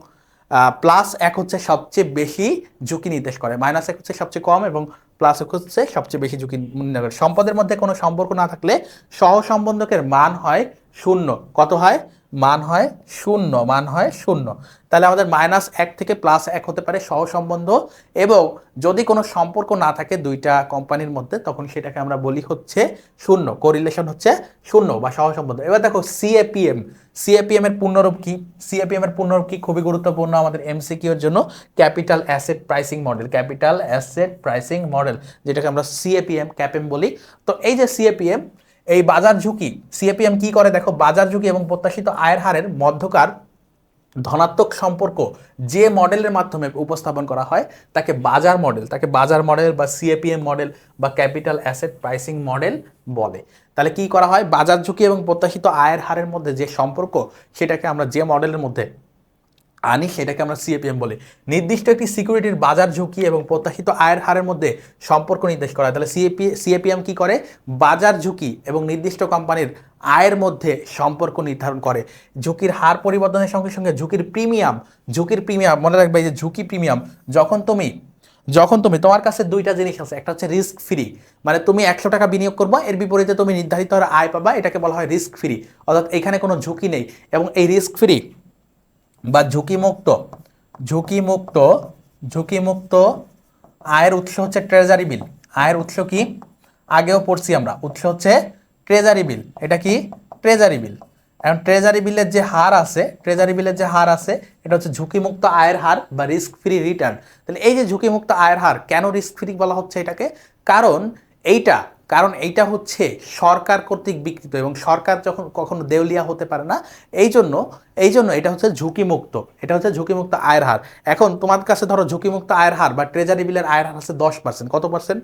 +1 হচ্ছে সবচেয়ে বেশি ঝুঁকি নির্দেশ করে। -1 হচ্ছে সবচেয়ে কম এবং +1 হচ্ছে সবচেয়ে বেশি ঝুঁকি নির্দেশ করে। সম্পদের মধ্যে কোনো সম্পর্ক না থাকলে সহসম্বন্ধকের মান হয় 0। কত হয়? মান হয় 0, মান হয় 0। তাহলে আমাদের -1 থেকে +1 হতে পারে সহসম্বন্ধ, এবং যদি কোনো সম্পর্ক না থাকে দুইটা কোম্পানির মধ্যে তখন সেটাকে আমরা বলি হচ্ছে 0, কোরিলেশন হচ্ছে 0 বা সহসম্বন্ধ। এবার দেখো সিএপিএম, সিএপিএম এর পূর্ণরূপ কি? সিএপিএম এর পূর্ণরূপ কি? খুবই গুরুত্বপূর্ণ আমাদের এমসিকিউ এর জন্য। Capital asset pricing model, capital asset pricing model, যেটাকে আমরা সিএপিএম ক্যাপিএম বলি। তো এই যে সিএপিএম, এই বাজার ঝুঁকি, সিএপিএম কি করে দেখো, বাজার ঝুঁকি এবং প্রত্যাশিত আয়ের হারের মধ্যকার ধনাত্মক সম্পর্ক যে মডেলের মাধ্যমে উপস্থাপন করা হয় তাকে বাজার মডেল, বা সিএপিএম মডেল বা ক্যাপিটাল অ্যাসেট প্রাইসিং মডেল বলে। তাহলে কি করা হয়? বাজার ঝুঁকি এবং প্রত্যাশিত আয়ের হারের মধ্যে যে সম্পর্ক সেটাকে আমরা যে মডেলের মধ্যে আনি সেটাকে আমরা সিএপিএম বলি। নির্দিষ্ট একটি সিকিউরিটির বাজার ঝুঁকি এবং প্রত্যাশিত আয়ের হারের মধ্যে সম্পর্ক নির্দেশ করা হয়। তাহলে সিএপিএম কি করে? বাজার ঝুঁকি এবং নির্দিষ্ট কোম্পানির আয়ের মধ্যে সম্পর্ক নির্ধারণ করে। ঝুঁকির হার পরিবর্তনের সঙ্গে সঙ্গে ঝুঁকির প্রিমিয়াম, মনে রাখবে এই যে ঝুঁকি প্রিমিয়াম, যখন তুমি তোমার কাছে দুইটা জিনিস আছে, একটা হচ্ছে রিস্ক ফ্রি, মানে তুমি 100 টাকা বিনিয়োগ করবা, এর বিপরীতে তুমি নির্ধারিত আয় পাবা, এটাকে বলা হয় রিস্ক ফ্রি। অর্থাৎ এখানে কোনো ঝুঁকি নেই। এবং এই রিস্ক ফ্রি বা ঝুঁকিমুক্ত আয়ের উৎস হচ্ছে ট্রেজারি বিল। আয়ের উৎস কি? আগেও পড়ছি আমরা, উৎস হচ্ছে ট্রেজারি বিল। এটা কি? Treasury bill. এখন ট্রেজারি বিলের যে হার আছে এটা হচ্ছে ঝুঁকিমুক্ত আয়ের হার বা রিস্ক ফ্রি রিটার্ন। তাহলে এই যে ঝুঁকিমুক্ত আয়ের হার, কেন রিস্ক ফ্রি বলা হচ্ছে এটাকে? কারণ এইটা হচ্ছে সরকার কর্তৃক বিকৃত এবং সরকার যখন কখনো দেউলিয়া হতে পারে না, এই জন্য এটা হচ্ছে ঝুঁকিমুক্ত, আয়ের হার। এখন তোমার কাছে ধরো ঝুঁকিমুক্ত আয়ের হার বা ট্রেজারি বিলের আয়ের হার আছে 10%। কত পার্সেন্ট?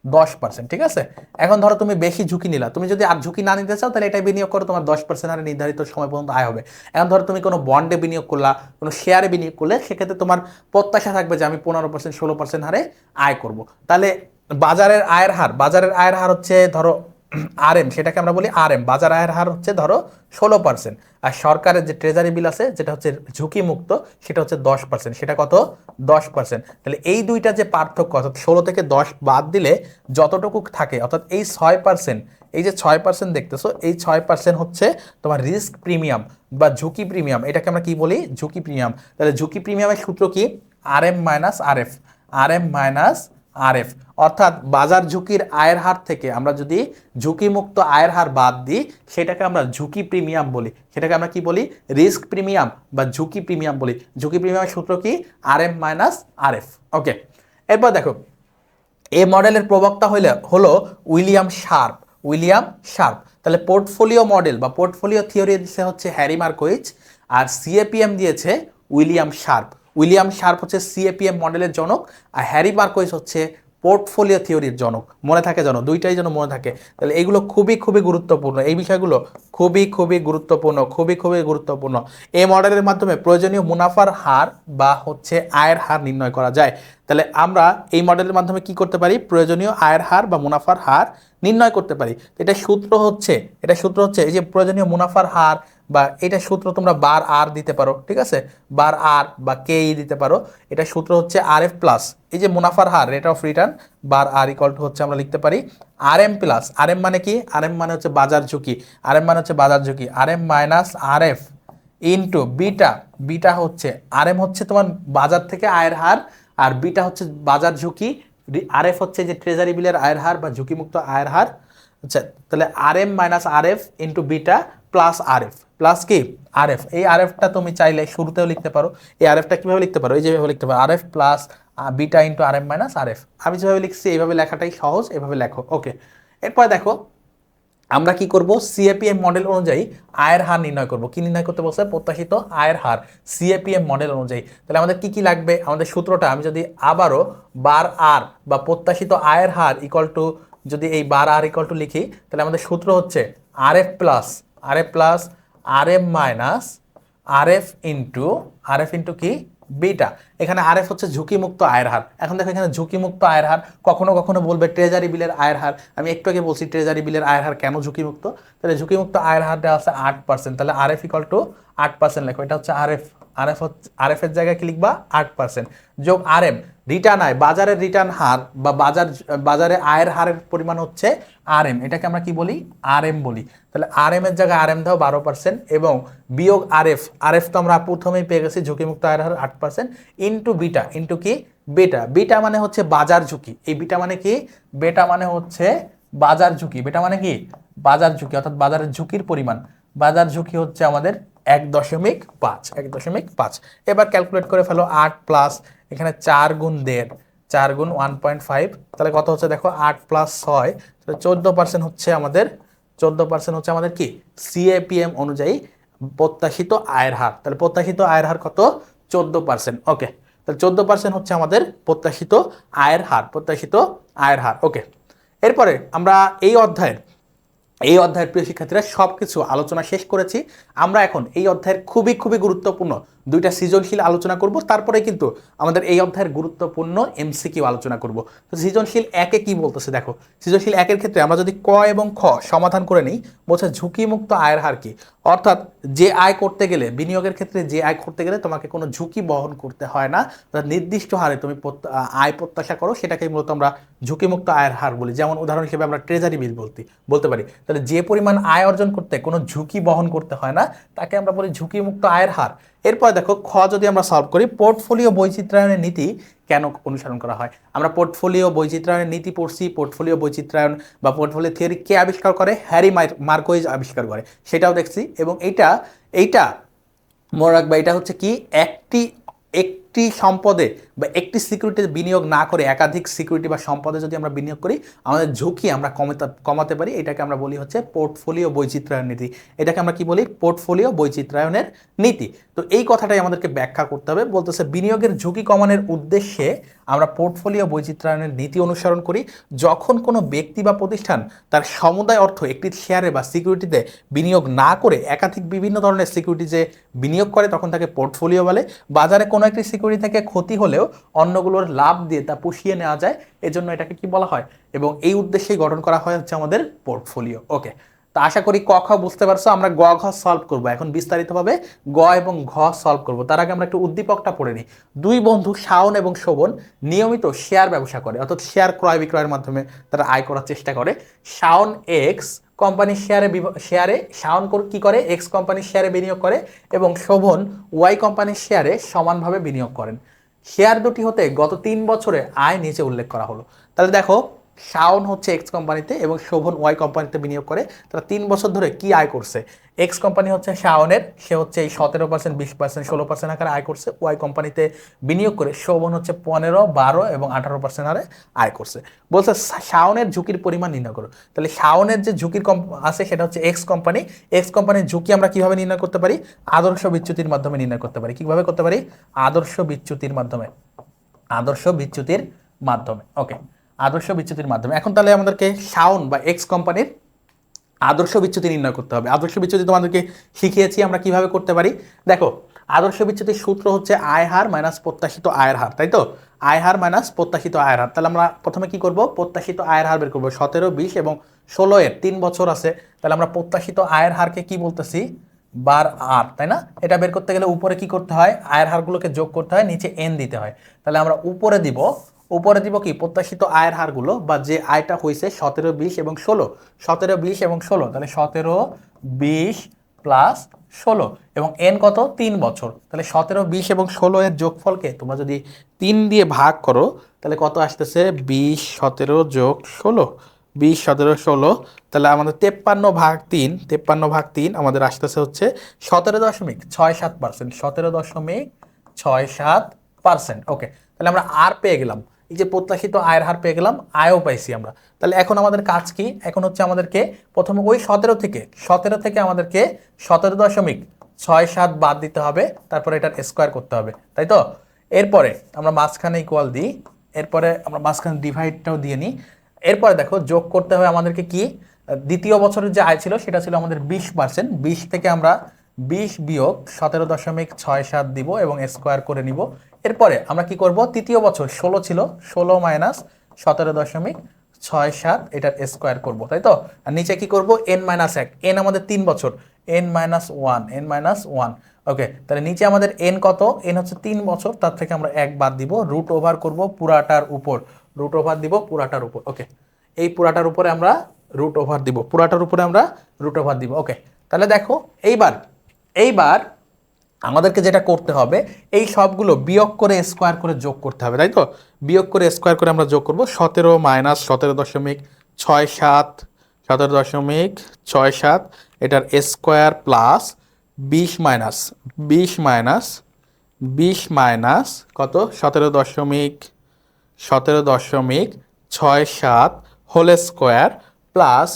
10%, ঠিক আছে? এখন ধরো তুমি বেশি ঝুঁকি নিলা, তুমি যদি আর ঝুঁকি না নিতে চাও তাহলে এটা বিনিয়োগ করো, তোমার 10% হারে নির্ধারিত সময় পর্যন্ত আয় হবে। এখন ধরো তুমি কোনো বন্ডে বিনিয়োগ করলা, কোনো শেয়ারে বিনিয়োগ করলে, সেক্ষেত্রে তোমার প্রত্যাশা থাকবে যে আমি 15%, 16% হারে আয় করব। তাহলে বাজারের আয়ের হার হচ্ছে ধরো আরএম, সেটাকে আমরা বলি আরএম। বাজার আয়ের হার হচ্ছে ধরো 16%, আর সরকারের যে ট্রেজারি বিল আছে যেটা হচ্ছে ঝুঁকি মুক্ত সেটা হচ্ছে 10%, সেটা কত 10%। তাহলে এই দুইটা যে পার্থক্য অর্থাৎ 16 থেকে 10 বাদ দিলে যতটুকু থাকে অর্থাৎ এই 6%, এই যে 6% দেখতেছো এই 6% হচ্ছে তোমার রিস্ক প্রিমিয়াম বা ঝুঁকি প্রিমিয়াম। এটাকে আমরা কি বলি ঝুঁকি প্রিমিয়াম। তাহলে ঝুঁকি প্রিমিয়ামের সূত্র কি আর এম মাইনাস আর এফ, আর এম মাইনাস আর এফ। অর্থাৎ বাজার ঝুঁকির আয়ের হার থেকে আমরা যদি ঝুঁকিমুক্ত আয়ের হার বাদ দিই সেটাকে আমরা ঝুঁকি প্রিমিয়াম বলি, সেটাকে আমরা কি বলি রিস্ক প্রিমিয়াম বা ঝুঁকি প্রিমিয়াম বলি। ঝুঁকি প্রিমিয়ামের সূত্র কি আর এম মাইনাস আর এফ। ওকে, এরপর দেখো এই মডেলের প্রবক্তা হলো উইলিয়াম শার্প, উইলিয়াম শার্প। তাহলে পোর্টফোলিও মডেল বা পোর্টফোলিও থিওরি দিয়েছে হচ্ছে হ্যারি মার্কোভিচ, আর সিএপিএম দিয়েছে উইলিয়াম শার্প। উইলিয়াম শার্প হচ্ছে সিএপিএম মডেলের জনক, আর হ্যারি মার্কোভিচ হচ্ছে পোর্টফোলিও থিওরির জনক। মনে থাকে যেন, দুইটাই যেন মনে থাকে। তাহলে এইগুলো খুবই খুবই গুরুত্বপূর্ণ, এই বিষয়গুলো খুবই খুবই গুরুত্বপূর্ণ, খুবই খুবই গুরুত্বপূর্ণ। এই মডেলের মাধ্যমে প্রয়োজনীয় মুনাফার হার বা হচ্ছে আয়ের হার নির্ণয় করা যায়। তাহলে আমরা এই মডেলের মাধ্যমে কি করতে পারি প্রয়োজনীয় আয়ের হার বা মুনাফার হার নির্ণয় করতে পারি। এটা সূত্র হচ্ছে এই যে প্রয়োজনীয় মুনাফার হার বা এটা সূত্র তোমরা বার আর দিতে পারো, ঠিক আছে, বার আর বা কে দিতে পারো। এটা সূত্র হচ্ছে আর এফ প্লাস এই যে মুনাফার হার রেট অফ রিটার্ন বার আর ইকুয়াল টু হচ্ছে আমরা লিখতে পারি R M plus, R M মানে কি আর এম মানে হচ্ছে বাজার ঝুঁকি, আর এম মানে হচ্ছে বাজার ঝুঁকি, আর M minus R F into beta. Beta হচ্ছে আর এম হচ্ছে তোমার বাজার থেকে আয়ের হার, আর বিটা হচ্ছে বাজার ঝুঁকি, আর এফ হচ্ছে যে ট্রেজারি বিলের আয়ের হার বা ঝুঁকিমুক্ত আয়ের হার। আচ্ছা, তাহলে আর M minus R F into beta plus আর এফ, প্লাস কি আর এফ। এই আর এফটা তুমি চাইলে শুরুতেও লিখতে পারো। এই আর এফটা কিভাবে লিখতে পারো, এই যেভাবে লিখতে পারো R F plus beta into R M minus R F. আমি যেভাবে লিখছি এইভাবে লেখাটাই সহজ, এভাবে লেখো। ওকে, এরপর দেখো আমরা কি করব সিএপিএম মডেল অনুযায়ী আয়ের হার নির্ণয় করব। কি নির্ণয় করতে বলছে প্রত্যাশিত আয়ের হার সিএপিএম মডেল অনুযায়ী। তাহলে আমাদের কি কি লাগবে, আমাদের সূত্রটা আমি যদি আবারও বার আর বা প্রত্যাশিত আয়ের হার ইকুয়াল টু যদি এই বার আর ইকুয়াল টু লিখি তাহলে আমাদের সূত্র হচ্ছে R F plus R M minus R F into কি বিটা। এখানে আর এফ হচ্ছে ঝুঁকিমুক্ত আয়ের হার। এখন দেখো এখানে ঝুঁকিমুক্ত আয়ের হার কখনো কখনো বলবে ট্রেজারি বিলের আয়ের হার। আমি একটু আগে বলছি ট্রেজারি বিলের আয়ের হার কেন ঝুঁকিমুক্ত। তাহলে ঝুঁকিমুক্ত আয়ের হার দেওয়া আছে 8%, তাহলে আর এফ ইকুয়াল টু 8% লেখো। এটা হচ্ছে আর এফ, আর এফ এর জায়গায় কি লিখবা 8% যোগ আর এম রিটার্ন আয়, বাজারের রিটার্ন হার বা বাজারে আয়ের হারের পরিমাণ হচ্ছে আর এম, এটাকে আমরা কি বলি আর এম বলি। তাহলে আর এম এর জায়গায় আর এম দাও 12% এবং বিয়োগ আর এফ তো আমরা প্রথমেই পেয়ে গেছি ঝুঁকিমুক্ত আয়ের হার 8% ইন্টু বিটা ইন্টু কি বেটা। বিটা মানে হচ্ছে বাজার ঝুঁকি, এই বিটা মানে কি বেটা মানে হচ্ছে বাজার ঝুঁকি, বেটা মানে কি বাজার ঝুঁকি অর্থাৎ বাজারের ঝুঁকির পরিমাণ। বাজার ঝুঁকি হচ্ছে আমাদের 1.5। এবার ক্যালকুলেট করে ফেলো 8 প্লাস এখানে 4 গুণ 1.5, 4 গুণ 1.5, তাহলে কত হচ্ছে দেখো 8 প্লাস 6, তাহলে 14% হচ্ছে আমাদের 14% হচ্ছে আমাদের কি সিএপিএম অনুযায়ী প্রত্যাশিত আয়ের হার। তাহলে প্রত্যাশিত আয়ের হার কত 14%। ওকে, তাহলে 14% হচ্ছে আমাদের প্রত্যাশিত আয়ের হার। ওকে, এরপরে আমরা এই অধ্যায়ের প্রিয় শিক্ষার্থীরা সব কিছু আলোচনা শেষ করেছি। আমরা এখন এই অধ্যায়ের খুবই খুবই গুরুত্বপূর্ণ দুইটা সৃজনশীল আলোচনা করব, তারপরে কিন্তু আমাদের এই অধ্যায়ের গুরুত্বপূর্ণ এমসিকিউ আলোচনা করব। তো সৃজনশীল একে কি বলতেছে দেখো, সৃজনশীল একের ক্ষেত্রে আমরা যদি ক এবং খ সমাধান করে নিই, বলছে ঝুঁকিমুক্ত আয়ের হার কি, অর্থাৎ যে আয় করতে গেলে বিনিয়োগের ক্ষেত্রে যে আয় করতে গেলে তোমাকে কোনো ঝুঁকি বহন করতে হয় না, নির্দিষ্ট হারে তুমি আয় প্রত্যাশা করো, সেটাকেই মূলত আমরা ঝুঁকিমুক্ত আয়ের হার বলি। যেমন উদাহরণ হিসেবে আমরা ট্রেজারি বিল বলতে পারি। তাহলে যে পরিমাণ আয় অর্জন করতে কোনো ঝুঁকি বহন করতে হয় না তাকে আমরা বলি ঝুঁকিমুক্ত আয়ের হার। এরপর দেখো খ যদি আমরা সলভ করি, পোর্টফোলিও বৈচিত্র্যায়নের নীতি কেন অনুসরণ করা হয়। আমরা পোর্টফোলিও বৈচিত্র্যায়নের নীতি পড়ছি। পোর্টফোলিও বৈচিত্র্যায়ন বা পোর্টফোলিও থিওরি কে আবিষ্কার করে, হ্যারি মার্কোভিচ আবিষ্কার করে, সেটাও দেখছি। এবং এইটা মনে রাখবা, এটা হচ্ছে কি একটি সম্পদে বা একটি সিকিউরিটিতে বিনিয়োগ না করে একাধিক সিকিউরিটি বা সম্পদে যদি আমরা বিনিয়োগ করি আমাদের ঝুঁকি আমরা কমাতে পারি। এটাকে আমরা বলি হচ্ছে পোর্টফোলিও বৈচিত্র্যায়ন নীতি। এটাকে আমরা কি বলি পোর্টফোলিও বৈচিত্র্যায়নের নীতি। তো এই কথাটাই আমাদেরকে ব্যাখ্যা করতে হবে। বলতেছে বিনিয়োগের ঝুঁকি কমানোর উদ্দেশ্যে আমরা পোর্টফোলিও বৈচিত্র্যায়নের নীতি অনুসরণ করি। যখন কোনো ব্যক্তি বা প্রতিষ্ঠান তার সমুদায় অর্থ একটি শেয়ারে বা সিকিউরিটিতে বিনিয়োগ না করে একাধিক বিভিন্ন ধরনের সিকিউরিটিতে বিনিয়োগ করে তখন তাকে পোর্টফোলিও বলে। বাজারে কোনো একটি সিকিউরিটি থেকে ক্ষতি হলেও অন্যগুলোর লাভ দিয়ে তা পুষিয়ে নেওয়া যায়, এজন্য এটাকে কি বলা হয়, এবং এই উদ্দেশ্যেই গঠন করা হয় হচ্ছে আমাদের পোর্টফোলিও। ওকে, তো আশা করি ক খ বুঝতে পারছো। আমরা গ ঘ সলভ করব এখন বিস্তারিতভাবে, গ এবং ঘ সলভ করব। তার আগে আমরা একটু উদ্দীপকটা পড়ে নিই। দুই বন্ধু শাওন এবং শোভন নিয়মিত শেয়ার ব্যবসা করে, অর্থাৎ শেয়ার ক্রয় বিক্রয়ের মাধ্যমে তারা আয় করার চেষ্টা করে। শাওন এক্স কোম্পানির শেয়ারে শাওন কি করে, এক্স কোম্পানির শেয়ারে বিনিয়োগ করে এবং শোভন ওয়াই কোম্পানির শেয়ারে সমানভাবে বিনিয়োগ করেন। শেয়ার দুটি হতে গত 3 বছরে আয় নিচে উল্লেখ করা হলো। তাহলে দেখো, শাওন হচ্ছে এক্স কোম্পানিতে এবং শোভন ওয়াই কোম্পানিতে বিনিয়োগ করে। তারা 3 বছর ধরে কি আয় করছে? এক্স কোম্পানি হচ্ছে শাওনের, সে হচ্ছে এই 17%, 20%, 16% আকারে আয় করছে। ওয়াই কোম্পানিতে বিনিয়োগ করে শোভন হচ্ছে 15, 12 এবং 18% হারে আয় করছে। বলছে শাওনের ঝুঁকির পরিমাণ নির্ণয় করো। তাহলে শাওনের যে ঝুঁকির আছে সেটা হচ্ছে এক্স কোম্পানি। এক্স কোম্পানির ঝুঁকি আমরা কিভাবে নির্ণয় করতে পারি? আদর্শ বিচ্যুতির মাধ্যমে নির্ণয় করতে পারি। কিভাবে করতে পারি? আদর্শ বিচ্যুতির মাধ্যমে। আদর্শ বিচ্যুতির মাধ্যমে। ওকে, আদর্শ বিচ্যুতির মাধ্যমে। এখন তাহলে আমাদেরকে শাওন বা এক্স কোম্পানির আদর্শ বিচ্যুতি নির্ণয় করতে হবে। আদর্শ বিচ্যুতি তোমাদেরকে শিখিয়েছি আমরা কিভাবে করতে পারি। দেখো, আদর্শ বিচ্যুতির সূত্র হচ্ছে আয় হার মাইনাস প্রত্যাশিত আয়ের হার, তাই তো? আয় হার মাইনাস প্রত্যাশিত আয়ের হার। তাহলে আমরা প্রথমে কি করব? প্রত্যাশিত আয়ের হার বের করবো। 17, 20 এবং 16 এর 3 বছর আছে। তাহলে আমরা প্রত্যাশিত আয়ের হারকে কি বলতেছি? বার আর, তাই না? এটা বের করতে গেলে উপরে কি করতে হয়? আয়ের হারগুলোকে যোগ করতে হয়, নিচে এন দিতে হয়। তাহলে আমরা উপরে দিব কি? প্রত্যাশিত আয়ের হারগুলো বা যে আয়টা হয়েছে 17, 20 এবং 16। 17, 20 এবং 16, তাহলে 17, 20 প্লাস 16 এবং এন কত? 3 বছর। তাহলে 17, 20 এবং 16 এর যোগফলকে তোমরা যদি 3 দিয়ে ভাগ করো তাহলে কত আসতেছে? 20, 17 যোগ 16, 20, 17, 16। তাহলে আমাদের 53/3 আমাদের আসতেছে হচ্ছে 17.67%। 17.67%। ওকে, তাহলে আমরা আর পেয়ে গেলাম। এই যে প্রত্যাশিত আয়ের হার পেয়ে গেলাম, আয়ও পাইছি আমরা। তাহলে এখন আমাদের কাজ কি? এখন হচ্ছে আমাদেরকে প্রথমে ওই 17 থেকে আমাদেরকে 17.67 বাদ দিতে হবে, তারপরে এটার স্কোয়ার করতে হবে, তাই তো? এরপরে আমরা মাঝখানে ইকুয়াল দিই, এরপরে আমরা মাঝখানে ডিভাইডটাও দিয়ে নিই। এরপরে দেখো, যোগ করতে হবে আমাদেরকে কি? দ্বিতীয় বছরের যে আয় ছিল সেটা ছিল আমাদের 20%। 20 থেকে আমরা 20 বিয়োগ 17.67 দিব এবং স্কোয়ার করে নিব। এরপরে আমরা কি করব? তৃতীয় বছর 16 ছিল, 16 মাইনাস 17.67 এটার স্কোয়ার করব, তাই তো? আর নিচে কি করব? n-1, n আমাদের 3 বছর, n-1। ওকে, তাহলে নিচে আমাদের n কত? n হচ্ছে 3 বছর, তার থেকে আমরা 1 বাদ দিব, রুট ওভার করব পুরাটার উপর, রুট ওভার দিব পুরাটার উপর। ওকে, এই পুরাটার উপরে আমরা রুট ওভার দিব, ওকে, তাহলে দেখো এইবার আমাদেরকে যেটা করতে হবে, এই সবগুলো বিয়োগ করে স্কোয়ার করে যোগ করতে হবে, তাই তো? বিয়োগ করে স্কোয়ার করে আমরা যোগ করব। 17 মাইনাস 17.67 এটার স্কোয়ার প্লাস 20 মাইনাস কত? 17.67 হোল স্কোয়ার প্লাস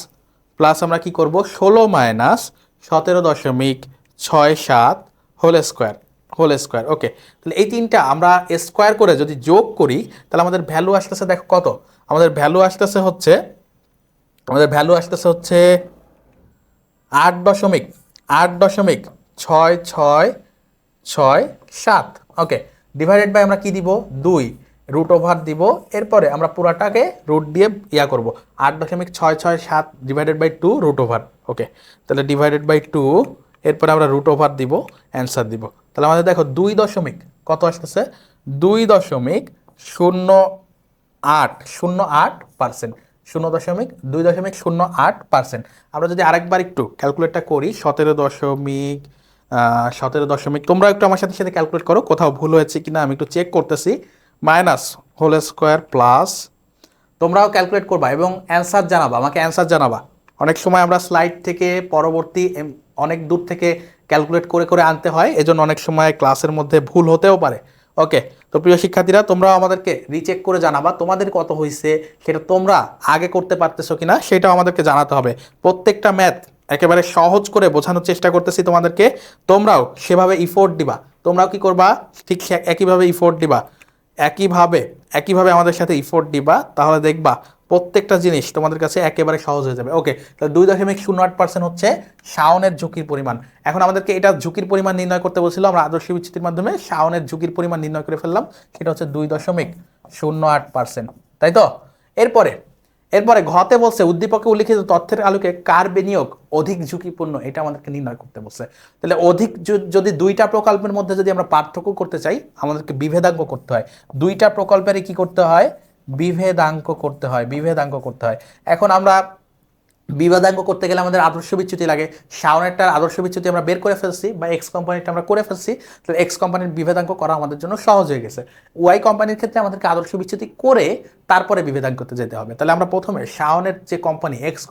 আমরা কি করব? 16 মাইনাস 17.67 হোল স্কোয়ার। ওকে, তাহলে এই তিনটা আমরা স্কোয়ার করে যদি যোগ করি তাহলে আমাদের ভ্যালু আসতেছে, দেখো কত? আমাদের ভ্যালু আসতেছে হচ্ছে 8.667। ওকে, ডিভাইডেড বাই আমরা কি দিব? 2, রুট ওভার দিব। এরপরে আমরা পুরাটাকে রুট দিয়ে করব। 8.667 ডিভাইডেড বাই 2 রুট ওভার। ওকে, তাহলে ডিভাইডেড বাই 2, এরপরে আমরা রুট ওভার দিব, অ্যান্সার দিব। তাহলে আমাদের দেখো 2 দশমিক কত আসতেছে? 2.08%। 2.08%। আমরা যদি আরেকবার একটু ক্যালকুলেটটা করি, 17 দশমিক, তোমরা একটু আমার সাথে ক্যালকুলেট করো, কোথাও ভুল হয়েছে কিনা আমি একটু চেক করতেছি। মাইনাস হোল স্কোয়ার প্লাস, তোমরাও ক্যালকুলেট করবা এবং অ্যান্সার জানাবা, আমাকে অ্যান্সার জানাবা। অনেক সময় আমরা স্লাইড থেকে পরবর্তী অনেক দূর থেকে ক্যালকুলেট করে আনতে হয়, এজন্য অনেক সময় ক্লাসের মধ্যে ভুল হতেও পারে। ওকে, তো প্রিয় শিক্ষার্থীরা, তোমরা আমাদেরকে রিচেক করে জানাবা তোমাদের কত হয়েছে, সেটা তোমরা আগে করতে পারতেছো কিনা সেটাও আমাদেরকে জানাতে হবে। প্রত্যেকটা ম্যাথ একেবারে সহজ করে বোঝানোর চেষ্টা করতেছি তোমাদেরকে, তোমরাও সেভাবে ইফোর্ট দিবা। তোমরাও কি করবা? ঠিক একইভাবে ইফোর্ট দিবা, একইভাবে আমাদের সাথে ইফোর্ট দিবা, তাহলে দেখবা প্রত্যেকটা জিনিস তোমাদের কাছে একেবারে সহজ হয়ে যাবে। ওকে, তাহলে 2.08% হচ্ছে শাওনের ঝুঁকির পরিমাণ। এখন আমাদেরকে এটা ঝুঁকির পরিমাণ নির্ণয় করতে বলছিল, আমরা আদর্শ বিচ্যুতির মাধ্যমে শাওনের ঝুঁকির পরিমাণ নির্ণয় করে ফেললাম, সেটা হচ্ছে 2.08%, তাই তো? এরপরে ঘতে বলছে উদ্দীপকে উল্লিখিত তথ্যের আলোকে কার বিনিয়োগ অধিক ঝুঁকিপূর্ণ, এটা আমাদেরকে নির্ণয় করতে বলছে। তাহলে অধিক যদি দুইটা প্রকল্পের মধ্যে যদি আমরা পার্থক্য করতে চাই আমাদেরকে বিভেদাঙ্ক করতে হয়। দুইটা প্রকল্পেরই কি করতে হয়? বিভেদাঙ্ক করতে হয়, বিভেদাঙ্ক করতে হয়। এখন আমরা বিভেদাঙ্ক করতে গেলে আমাদের আদর্শ বিচ্যুতি লাগে। শাওনেরটার আদর্শ বিচ্যুতি আমরা বের করে ফেলছি, বা এক্স কোম্পানিটা আমরা করে ফেলছি, তাহলে এক্স কোম্পানির বিভেদাঙ্ক করা আমাদের জন্য সহজ হয়ে গেছে। ওয়াই কোম্পানির ক্ষেত্রে আমাদেরকে আদর্শ বিচ্যুতি করে তারপরে বিভেদাঙ্ক করতে যেতে হবে। তাহলে আমরা প্রথমে শাওনের যে কোম্পানি এক্স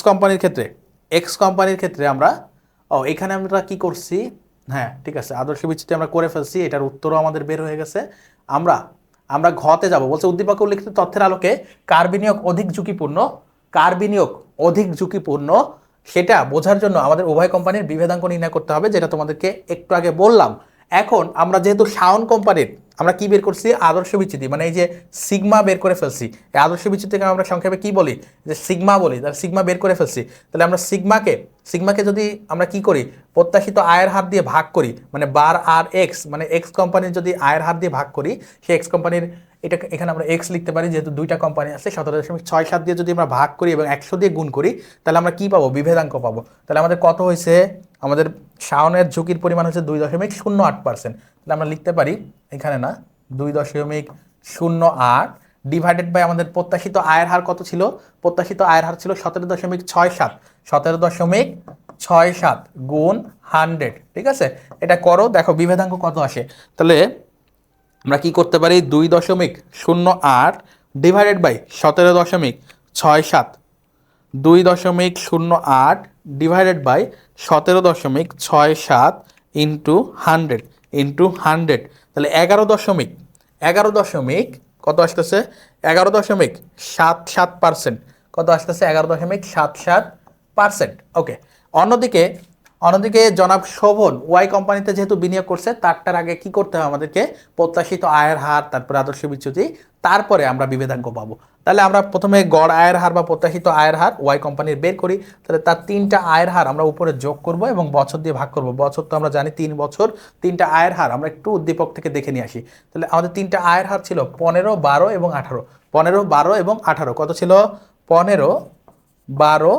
কোম্পানির ক্ষেত্রে আমরা এখানে আমরা কি করছি, হ্যাঁ ঠিক আছে, আদর্শ বিচ্যুতি আমরা করে ফেলছি, এটার উত্তরও আমাদের বের হয়ে গেছে। আমরা ঘতে যাব, বলছে উদ্দীপকে উল্লিখিত তথ্যের আলোকে কার বিনিয়োগ অধিক ঝুঁকিপূর্ণ সেটা বোঝার জন্য আমাদের উভয় কোম্পানির বিভেদাঙ্ক নির্ণয় করতে হবে, যেটা তোমাদেরকে একটু আগে বললাম। এখন আমরা যেহেতু শাওন কোম্পানির আমরা কি বের করছি? আদর্শ বিচ্যুতি, মানে এই যে সিগমা বের করে ফেলছি। এই আদর্শ বিচ্যুতিকে আমরা সংক্ষেপে কি বলি? যে সিগমা বলি। তাহলে সিগমা বের করে ফেলছি। তাহলে আমরা সিগমাকে যদি আমরা কি করি? প্রত্যাশিত আয়ের হার দিয়ে ভাগ করি, মানে বার আর এক্স, মানে এক্স কোম্পানির যদি আয়ের হার দিয়ে ভাগ করি, সেই এক্স কোম্পানির এটা এখানে আমরা এক্স লিখতে পারি, যেহেতু দুইটা কোম্পানি আছে। 17.67 দিয়ে যদি আমরা ভাগ করি এবং 100 দিয়ে গুণ করি, তাহলে আমরা কি পাবো? বিভেদাঙ্ক পাবো। তাহলে আমাদের কত হয়েছে? আমাদের শাওনের ঝুঁকির পরিমাণ হচ্ছে 2.08%। তাহলে আমরা লিখতে পারি এখানে না 2.08 ডিভাইডেড বাই আমাদের প্রত্যাশিত আয়ের হার কত ছিল? প্রত্যাশিত আয়ের হার ছিল 17.67 গুণ 100। ঠিক আছে, এটা করো, দেখো বিভেদাঙ্ক কত আসে। তাহলে আমরা কি করতে পারি? 2.08 divided by 17.67, 2.08 divided by 17.67 into 100, তাহলে 11 দশমিক কত আসতেছে? 11.77%। কত আসতেছে? 11.77%। ওকে, অন্যদিকে জনাব শোভন ওয়াই কোম্পানিতে যেহেতু বিনিয়োগ করছে, তারটার আগে কি করতে হবে আমাদেরকে? প্রত্যাশিত আয়ের হার, তারপরে আদর্শ বিচ্যুতি, তারপরে আমরা বিভেদাঙ্ক পাবো। তাহলে আমরা প্রথমে গড় আয়ের হার বা প্রত্যাশিত আয়ের হার ওয়াই কোম্পানির বের করি। তাহলে তার 3টা আয়ের হার আমরা উপরে যোগ করব এবং বছর দিয়ে ভাগ করব। বছর তো আমরা জানি 3 বছর। 3টা আয়ের হার আমরা একটু উদ্দীপক থেকে দেখে নিয়ে আসি। তাহলে আমাদের 3টা আয়ের হার ছিল 15, 12 এবং 18। 15, 12 এবং 18 কত ছিল? 15, 12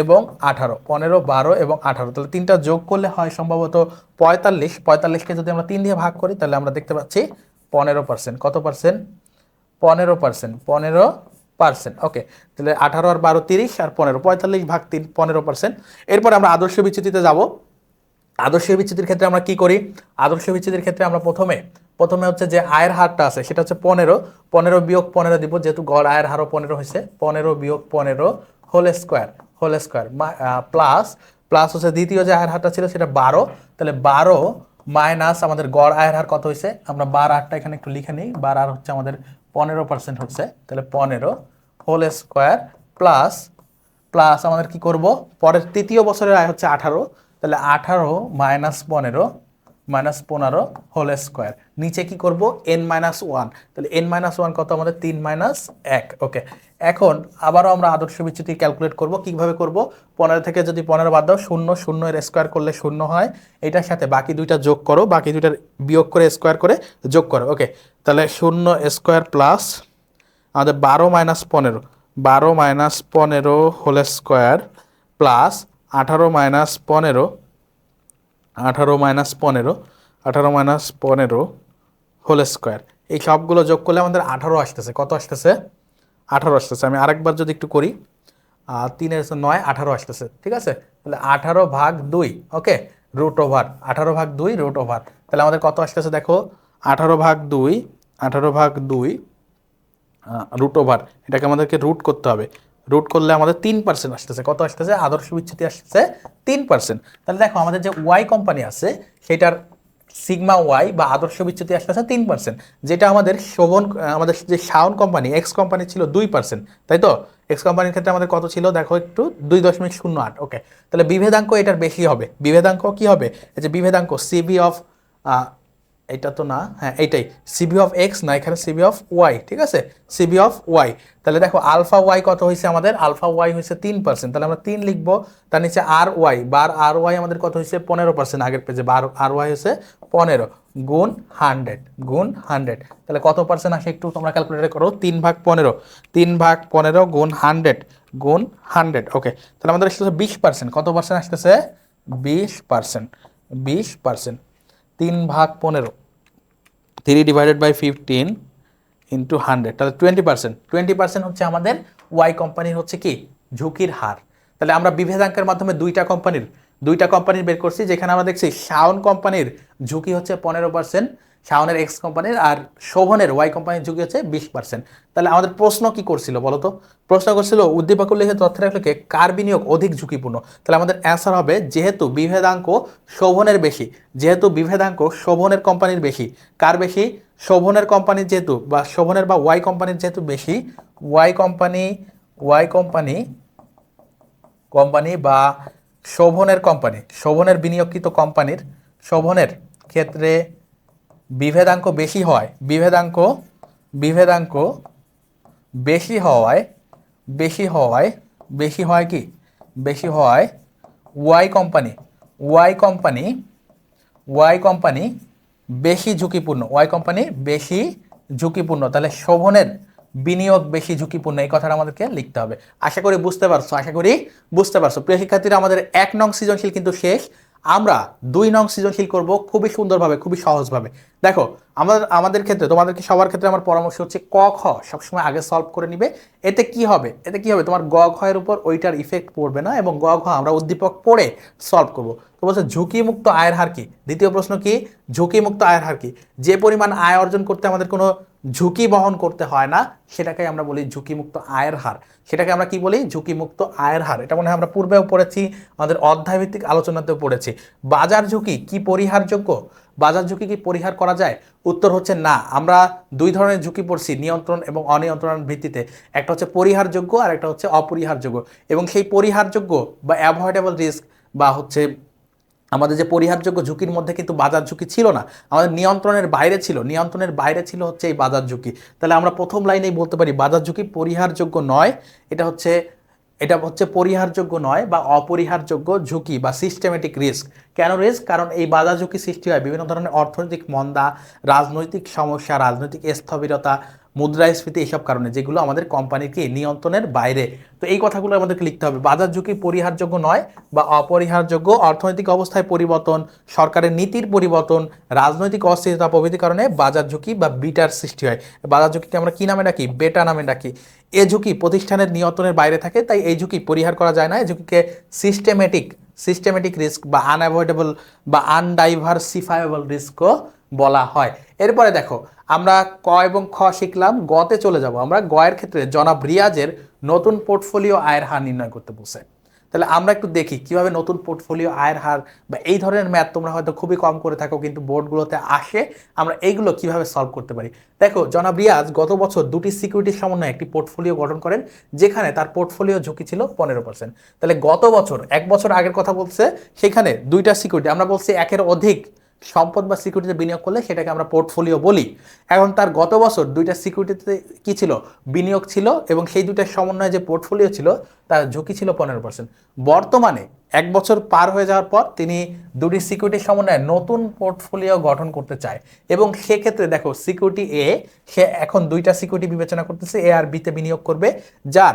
এবং 18। 15, 12 এবং 18, তাহলে 3টা যোগ করলে হয় সম্ভবত 45। 45কে যদি আমরা 3 দিয়ে ভাগ করি, তাহলে আমরা দেখতে পাচ্ছি 15%। কত পার্সেন্ট? 15%। 15%। ওকে, তাহলে 18 আর 12 30 আর 15, 45 ভাগ 3, 15%। এরপর আমরা আদর্শ বিচ্যুতিতে যাব। আদর্শ বিচ্যুতির ক্ষেত্রে আমরা কি করি? আদর্শ বিচ্যুতির ক্ষেত্রে আমরা প্রথমে হচ্ছে যে আয়ের হারটা আছে সেটা হচ্ছে 15। 15 বিয়োগ 15 দিব, যেহেতু গড় আয়ের হারও 15 হয়েছে। 15 বিয়োগ 15 হোল স্কোয়ার প্লাস হচ্ছে দ্বিতীয় যে আয়ের হারটা ছিল সেটা 12। তাহলে 12 মাইনাস আমাদের গড় আয়ের হার কত হয়েছে? আমরা 12 এখানে একটু লিখে নিই। 12 হচ্ছে আমাদের 15% হচ্ছে। তাহলে 15 হোল স্কোয়ার প্লাস আমাদের কি করব? পরের তৃতীয় বছরের আয় হচ্ছে 18। তাহলে 18 মাইনাস 15 হোল স্কোয়ার। নিচে কি করব? n-1। তাহলে n-1 কত আমাদের? 3-1। ওকে, এখন আবারও আমরা আদর্শ বিচ্যুতি ক্যালকুলেট করব। কিভাবে করব? 15 থেকে যদি 15 বাদ দাও, 0 এর স্কোয়ার করলে 0 হয়। এটার সাথে বাকি দুইটা যোগ করো, বাকি দুইটার বিয়োগ করে স্কোয়ার করে যোগ করো। ওকে, তাহলে 0 স্কোয়ার প্লাস আমাদের 12-15 whole square plus 18-15 whole square. এই সবগুলো যোগ করলে আমাদের 18 আসতেছে। কত আসতেছে? 18 আসতেছে। আমি আরেকবার যদি একটু করি, 3 এর 9, 18 আসতেছে। ঠিক আছে, তাহলে 18/2। ওকে, রুট ওভার 18/2 রুট ওভার। তাহলে আমাদের কত আসতেছে দেখো? 18/2 রুট ওভার। এটাকে আমাদেরকে রুট করতে হবে। রুট করলে আমাদের 3% আসতেছে। কত আসতেছে? আদর্শ বিচ্যুতি আসতেছে 3%। তাহলে দেখো আমাদের যে ওয়াই কোম্পানি আছে সেটার সিগমা ওয়াই বা আদর্শ বিচ্যুতি আসতেছে 3%, যেটা আমাদের আমাদের যে শাওন কোম্পানি এক্স কোম্পানি ছিল 2%। তাই তো? এক্স কোম্পানির ক্ষেত্রে আমাদের কত ছিল দেখো একটু? 2.08। ওকে, তাহলে বিভেদাঙ্ক এটার বেশি হবে। বিভেদাঙ্ক কি হবে? এই যে বিভেদাঙ্ক সিবি অফ এটা তো না, হ্যাঁ এইটাই সিবি অফ এক্স না, এখানে সিবি অফ ওয়াই। ঠিক আছে, সিবি অফ ওয়াই। তাহলে দেখো আলফা ওয়াই কত হয়েছে আমাদের? আলফা ওয়াই হয়েছে 3%। তাহলে আমরা 3 লিখবো। তার নিচে আর ওয়াই, বার আর ওয়াই আমাদের কত হয়েছে? 15%। আগের পেজে বার আর ওয়াই হয়েছে 15। গুণ 100 গুণ 100, তাহলে কত পার্সেন্ট আসে একটু তোমরা ক্যালকুলেট করো। 3/15, 3/15 গুণ 100 গুণ 100, ওকে। তাহলে আমাদের আসতেছে 20%। কত পার্সেন্ট আসতেছে? 20%, 20%। 3/15, 3/15 ইন্টু 100, তাহলে 20%। 20% হচ্ছে আমাদের ওয়াই কোম্পানির হচ্ছে কি ঝুঁকির হার। তাহলে আমরা বিভেদাঙ্কের মাধ্যমে দুইটা কোম্পানির বের করছি, যেখানে আমরা দেখছি শাওন কোম্পানির ঝুঁকি হচ্ছে 15%, শাওনের এক্স কোম্পানির, আর শোভনের ওয়াই কোম্পানির ঝুঁকি হচ্ছে 20%। তাহলে আমাদের প্রশ্ন কি করছিল বলতো? প্রশ্ন করছিল উদ্দীপক উল্লেখিত তথ্যের আলোকে কার বিনিয়োগ অধিক ঝুঁকিপূর্ণ। তাহলে আমাদের অ্যান্সার হবে যেহেতু বিভেদাঙ্ক শোভনের বেশি, যেহেতু বিভেদাঙ্ক শোভনের কোম্পানির বেশি, কার বেশি? শোভনের কোম্পানির যেহেতু, বা শোভনের বা ওয়াই কোম্পানির যেহেতু বেশি, ওয়াই কোম্পানি বা শোভনের বিনিয়োগকৃত কোম্পানির, শোভনের ক্ষেত্রে বিভেদাঙ্ক বেশি হয়, বিভেদাঙ্ক বেশি হওয়ায় কি বেশি হয় ওয়াই কোম্পানি বেশি ঝুঁকিপূর্ণ, তাহলে শোভনের বিনিয়োগ বেশি ঝুঁকিপূর্ণ, এই কথাটা আমাদেরকে লিখতে হবে। আশা করি বুঝতে পারছো। প্রিয় শিক্ষার্থীরা, আমাদের 1 নং সৃজনশীল কিন্তু শেষ। আমরা 2 নং সৃজনশীল করব খুবই সুন্দরভাবে, খুবই সহজভাবে। দেখো, আমাদের ক্ষেত্রে, তোমাদেরকে সবার ক্ষেত্রে আমার পরামর্শ হচ্ছে ক খ সবসময় আগে সলভ করে নিবে। এতে কি হবে তোমার গ ঘয়ের উপর ওইটার ইফেক্ট পড়বে না, এবং গ ঘ আমরা উদ্দীপক পড়ে সলভ করব। তো বলছে ঝুঁকিমুক্ত আয়ের হার কি? দ্বিতীয় প্রশ্ন কি? ঝুঁকিমুক্ত আয়ের হার কি? যে পরিমাণ আয় অর্জন করতে আমাদের কোনো ঝুঁকি বহন করতে হয় না, সেটাকে আমরা বলি ঝুঁকিমুক্ত আয়ের হার। সেটাকে আমরা কি বলি? ঝুঁকিমুক্ত আয়ের হার। এটা মনে হয় আমরা পূর্বেও পড়েছি, আমাদের অধ্যায়ভিত্তিক আলোচনাতেও পড়েছি। বাজার ঝুঁকি কি পরিহারযোগ্য? বাজার ঝুঁকি কি পরিহার করা যায়? উত্তর হচ্ছে না। আমরা 2 ধরনের ঝুঁকি পড়ছি নিয়ন্ত্রণ এবং অনিয়ন্ত্রণ ভিত্তিতে। একটা হচ্ছে পরিহারযোগ্য আর একটা হচ্ছে অপরিহারযোগ্য। এবং সেই পরিহারযোগ্য বা অ্যাভয়েডেবল রিস্ক, বা হচ্ছে আমাদের যে পরিহারযোগ্য ঝুঁকির মধ্যে কিন্তু বাজার ঝুঁকি ছিল না, আমাদের নিয়ন্ত্রণের বাইরে ছিল হচ্ছে এই বাজার ঝুঁকি। তাহলে আমরা প্রথম লাইনেই বলতে পারি বাজার ঝুঁকি পরিহারযোগ্য নয়। এটা হচ্ছে পরিহারযোগ্য নয় বা অপরিহারযোগ্য ঝুঁকি বা সিস্টেমেটিক রিস্ক। কেন রিস্ক? কারণ এই বাজার ঝুঁকি সৃষ্টি হয় বিভিন্ন ধরনের অর্থনৈতিক মন্দা, রাজনৈতিক সমস্যা, রাজনৈতিক স্থবিরতা, মুদ্রাস্ফীতি, এইসব কারণে, যেগুলো আমাদের কোম্পানিকে নিয়ন্ত্রণের বাইরে। তো এই কথাগুলো আমাদেরকে লিখতে হবে। বাজার ঝুঁকি পরিহারযোগ্য নয় বা অপরিহারযোগ্য, অর্থনৈতিক অবস্থায় পরিবর্তন, সরকারের নীতির পরিবর্তন, রাজনৈতিক অস্থিরতা প্রভৃতি কারণে বাজার ঝুঁকি বা বিটার সৃষ্টি হয়। বাজার ঝুঁকিকে আমরা কি নামে ডাকি? বেটা নামে ডাকি। এ ঝুঁকি প্রতিষ্ঠানের নিয়ন্ত্রণের বাইরে থাকে, তাই এই ঝুঁকি পরিহার করা যায় না। এই ঝুঁকিকে সিস্টেমেটিক রিস্ক বা আনঅ্যাভয়েডেবল বা আনডাইভার্সিফায়েবল রিস্কও বলা হয়। এরপরে দেখো, আমরা ক এবং খ শিখলাম, গতে চলে যাব। আমরা গয়ের ক্ষেত্রে জনাব রিয়াজের নতুন পোর্টফোলিও আয়ের হার নির্ণয় করতে বলছে। তাহলে আমরা একটু দেখি কিভাবে নতুন পোর্টফোলিও আয়ের হার বা এই ধরনের ম্যাথ তোমরা হয়তো খুবই কম করে থাকো, কিন্তু বোর্ডগুলোতে আসে। আমরা এইগুলো কিভাবে সলভ করতে পারি। দেখো, জনাব রিয়াজ গত বছর 2টি সিকিউরিটির সমন্বয়ে একটি পোর্টফোলিও গঠন করেন, যেখানে তার পোর্টফোলিও ঝুঁকি ছিল 15%। তাহলে গত বছর, 1 বছর আগের কথা বলছে, সেখানে 2টা সিকিউরিটি, আমরা বলছি একের অধিক সম্পদ বা সিকিউরিটিতে বিনিয়োগ করলে সেটাকে আমরা পোর্টফোলিও বলি। এখন তার গত বছর 2টা সিকিউরিটিতে কি ছিল? বিনিয়োগ ছিল, এবং সেই 2টার সমন্বয়ে যে পোর্টফোলিও ছিল তার ঝুঁকি ছিল 15%। বর্তমানে 1 বছর পার হয়ে যাওয়ার পর তিনি 2টি সিকিউরিটির সমন্বয়ে নতুন পোর্টফোলিও গঠন করতে চায়, এবং সেক্ষেত্রে দেখো সিকিউরিটি এ, সে এখন 2টা সিকিউরিটি বিবেচনা করতেছে, এ আর বিতে বিনিয়োগ করবে, যার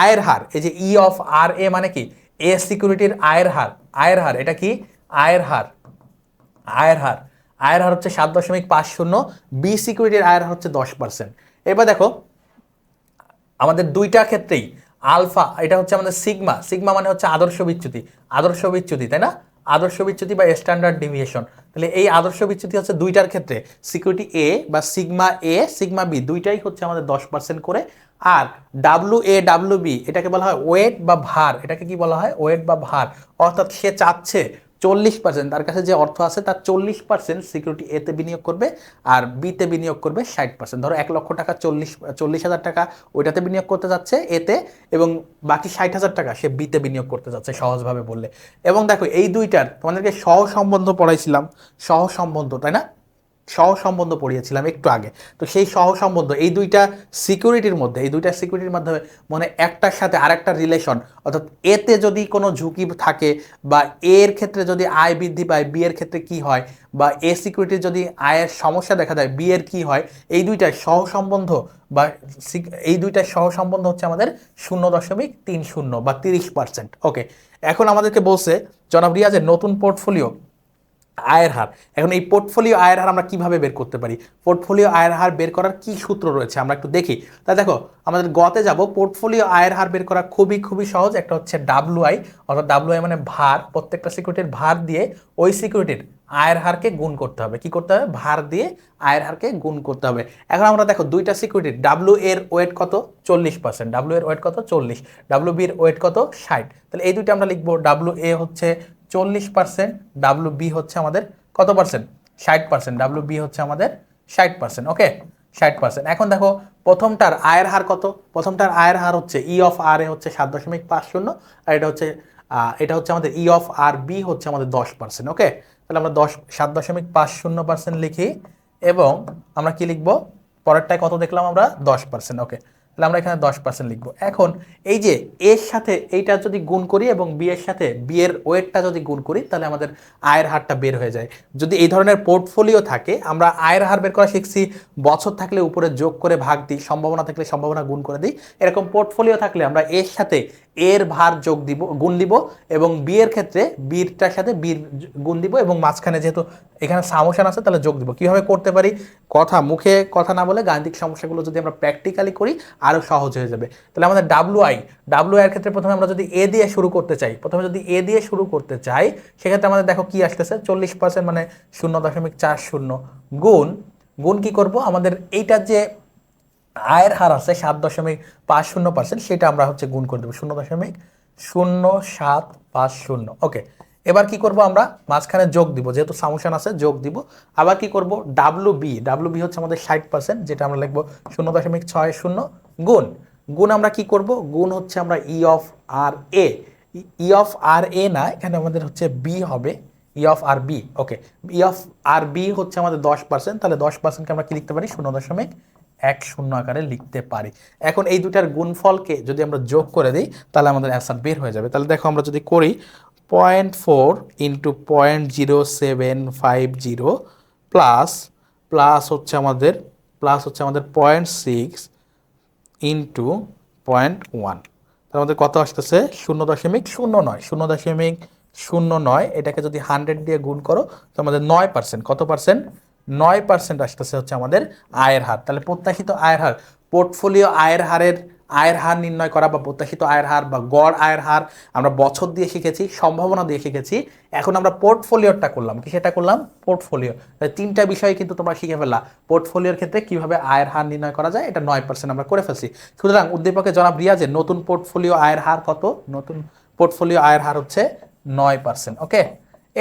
আয়ের হার, এই যে ই অফ আর এ মানে কি? এ সিকিউরিটির আয়ের হার, এটা কি? আয়ের হার হচ্ছে 7.50, বি সিকিউরিটির আয়ের হার হচ্ছে 10%। এবার দেখো, আমাদের 2টা ক্ষেত্রেই আলফা, এটা হচ্ছে আমাদের সিগমা মানে হচ্ছে আদর্শ বিচ্যুতি, তাই না? আদর্শ বিচ্যুতি বা স্ট্যান্ডার্ড ডেভিয়েশন। তাহলে এই আদর্শ বিচ্যুতি হচ্ছে 2টার ক্ষেত্রে সিকিউরিটি এ বা সিগমা বি, 2টাই হচ্ছে আমাদের 10% করে। আর WA WB, এটাকে বলা হয় ওয়েট বা ভার। এটাকে কি বলা হয়? ওয়েট বা ভার। অর্থাৎ সে চাচ্ছে 40%, তার কাছে যে অর্থ আছে তার 40% সিকিউরিটি এতে বিনিয়োগ করবে, আর বিতে বিনিয়োগ করবে 60%। ধরো 1 লক্ষ টাকা, 40,000 টাকা ওইটাতে বিনিয়োগ করতে যাচ্ছে এতে, এবং বাকি 60,000 টাকা সে বিতে বিনিয়োগ করতে যাচ্ছে, সহজভাবে বললে। এবং দেখো, এই 2টার তোমাদেরকে সহসম্বন্ধ পড়াইছিলাম, তাই না? সহসম্বন্ধ পড়িয়েছিলাম একটু আগে। তো সেই সহসম্বন্ধ এই দুইটা সিকিউরিটির মধ্যে, এই দুইটা সিকিউরিটির মাধ্যমে মানে একটার সাথে আরেকটা রিলেশন, অর্থাৎ এতে যদি কোনো ঝুঁকি থাকে বা এর ক্ষেত্রে যদি আয় বৃদ্ধি পায় বি এর ক্ষেত্রে কি হয়, বা এ সিকিউরিটির যদি আয়ের সমস্যা দেখা দেয় বি এর কি হয়, এই দুইটার সহসম্বন্ধ বা এই দুইটার সহসম্বন্ধ হচ্ছে আমাদের 0.30 বা 30%। ওকে, এখন আমাদেরকে বলছে জনাব রিয়াজের নতুন পোর্টফোলিও আয়ের হার। এখন এই পোর্টফোলিও আয়ের হার আমরা কিভাবে বের করতে পারি, পোর্টফোলিও আয়ের হার বের করার কি সূত্র রয়েছে আমরা একটু দেখি। তা দেখো, আমাদের গতে যাব, পোর্টফোলিও আয়ের হার বের করা খুবই সহজ। একটা হচ্ছে ডাব্লুআই, অর্থাৎ ডাব্লুআই মানে ভার, প্রত্যেকটা সিকিউরিটির ভার দিয়ে ওই সিকিউরিটির আয়ের হারকে গুণ করতে হবে। কি করতে হবে? ভার দিয়ে আয়ের হারকে গুণ করতে হবে। এখন আমরা দেখো দুইটা সিকিউরিটির ডাব্লু এর ওয়েট কত? 40%। ডাব্লু এর ওয়েট কত? 40। ডাব্লু বির ওয়েট কত? 60। তাহলে এই দুইটা আমরা লিখবো, ডাব্লু এ হচ্ছে 40%, ডাব্লু বি হচ্ছে আমাদের কত পার্সেন্ট? 60%। ডাব্লু বি হচ্ছে আমাদের 60%। ওকে, 60%। এখন দেখো প্রথমটার আয়ের হার কত? প্রথমটার আয়ের হার হচ্ছে ই অফ আর এ হচ্ছে 7.50, আর এটা হচ্ছে আমাদের ই অফ আর বি হচ্ছে আমাদের 10%। ওকে, তাহলে আমরা 7.50% লিখি এবং আমরা কি লিখবো? পরেরটায় কত দেখলাম আমরা? 10%। ওকে, তাহলে আমরা এখানে 10% লিখবো। এখন এই যে এর সাথে এইটা যদি গুণ করি এবং বি এর সাথে বি এর ওয়েটটা যদি গুণ করি, তাহলে আমাদের আয়ের হারটা বের হয়ে যায়। যদি এই ধরনের পোর্টফোলিও থাকে, আমরা আয়ের হার বের করা শিখছি, বছর থাকলে উপরে যোগ করে ভাগ দিই, সম্ভাবনা থাকলে সম্ভাবনা গুণ করে দিই। এরকম পোর্টফোলিও থাকলে আমরা এর সাথে এর ভার যোগ দিব, গুণ দিব, এবং বি এর ক্ষেত্রে বিরটার সাথে বির গুণ দিব, এবং মাঝখানে যেহেতু এখানে সামোশন আছে তাহলে যোগ দিব। কিভাবে করতে পারি? মুখে কথা না বলে গাণিতিক সমস্যাগুলো যদি আমরা প্র্যাকটিক্যালি করি আরও সহজ হয়ে যাবে। তাহলে আমাদের ডাব্লুআই এর ক্ষেত্রে প্রথমে আমরা যদি এ দিয়ে শুরু করতে চাই, সেক্ষেত্রে আমাদের দেখো কি আসতেছে, 40% মানে 0.40 গুণ কি করব? আমাদের এইটার যে আয়ের হার আছে 7.50%, সেটা আমরা হচ্ছে গুণ করে দেবো 0.0750। ওকে, এবার কি করব? আমরা মাঝখানে যোগ দিব, যেহেতু সামোশন আছে যোগ দিব। আবার কি করব? ডাব্লু বি হচ্ছে আমাদের 60%, যেটা আমরা লিখবো 0.60 গুণ আমরা কি করব? গুণ হচ্ছে আমরা ই of R A, E of আর এ না, এখানে আমাদের হচ্ছে বি হবে, E of R B. Okay, E of R B হচ্ছে আমাদের 10%, তাহলে 10%কে আমরা কি লিখতে পারি? 0.10 আকারে লিখতে পারি। এখন এই দুটার গুণফলকে যদি আমরা যোগ করে দিই, তাহলে আমাদের অ্যান্সার বের হয়ে যাবে। তাহলে দেখো আমরা যদি করি 0.4 ইন্টু 0.0750 প্লাস হচ্ছে আমাদের 0.6 ইন্টু 0.1, তার মধ্যে কত আসতেছে? 0.09। এটাকে যদি 100 দিয়ে গুণ করো তো আমাদের 9%। কত পার্সেন্ট? 9% আসতেছে হচ্ছে আমাদের আয়ের হার। তাহলে প্রত্যাশিত আয়ের হার, পোর্টফোলিও আয়ের হার নির্ণয় করা বা প্রত্যাশিত আয়ের হার বা গড় আয়ের হার আমরা বছর দিয়ে শিখেছি, সম্ভাবনা দিয়ে শিখেছি। এখন আমরা পোর্টফোলিওটা করলাম, কি সেটা করলাম? পোর্টফোলিও। তিনটা বিষয় কিন্তু তোমরা শিখে ফেললা। পোর্টফোলিওর ক্ষেত্রে কিভাবে আয়ের হার নির্ণয় করা যায়, এটা 9% আমরা করে ফেলছি। সুতরাং উদ্দীপকে জনাব রিয়াজের নতুন পোর্টফোলিও আয়ের হার কত? নতুন পোর্টফোলিও আয়ের হার হচ্ছে 9%। ওকে,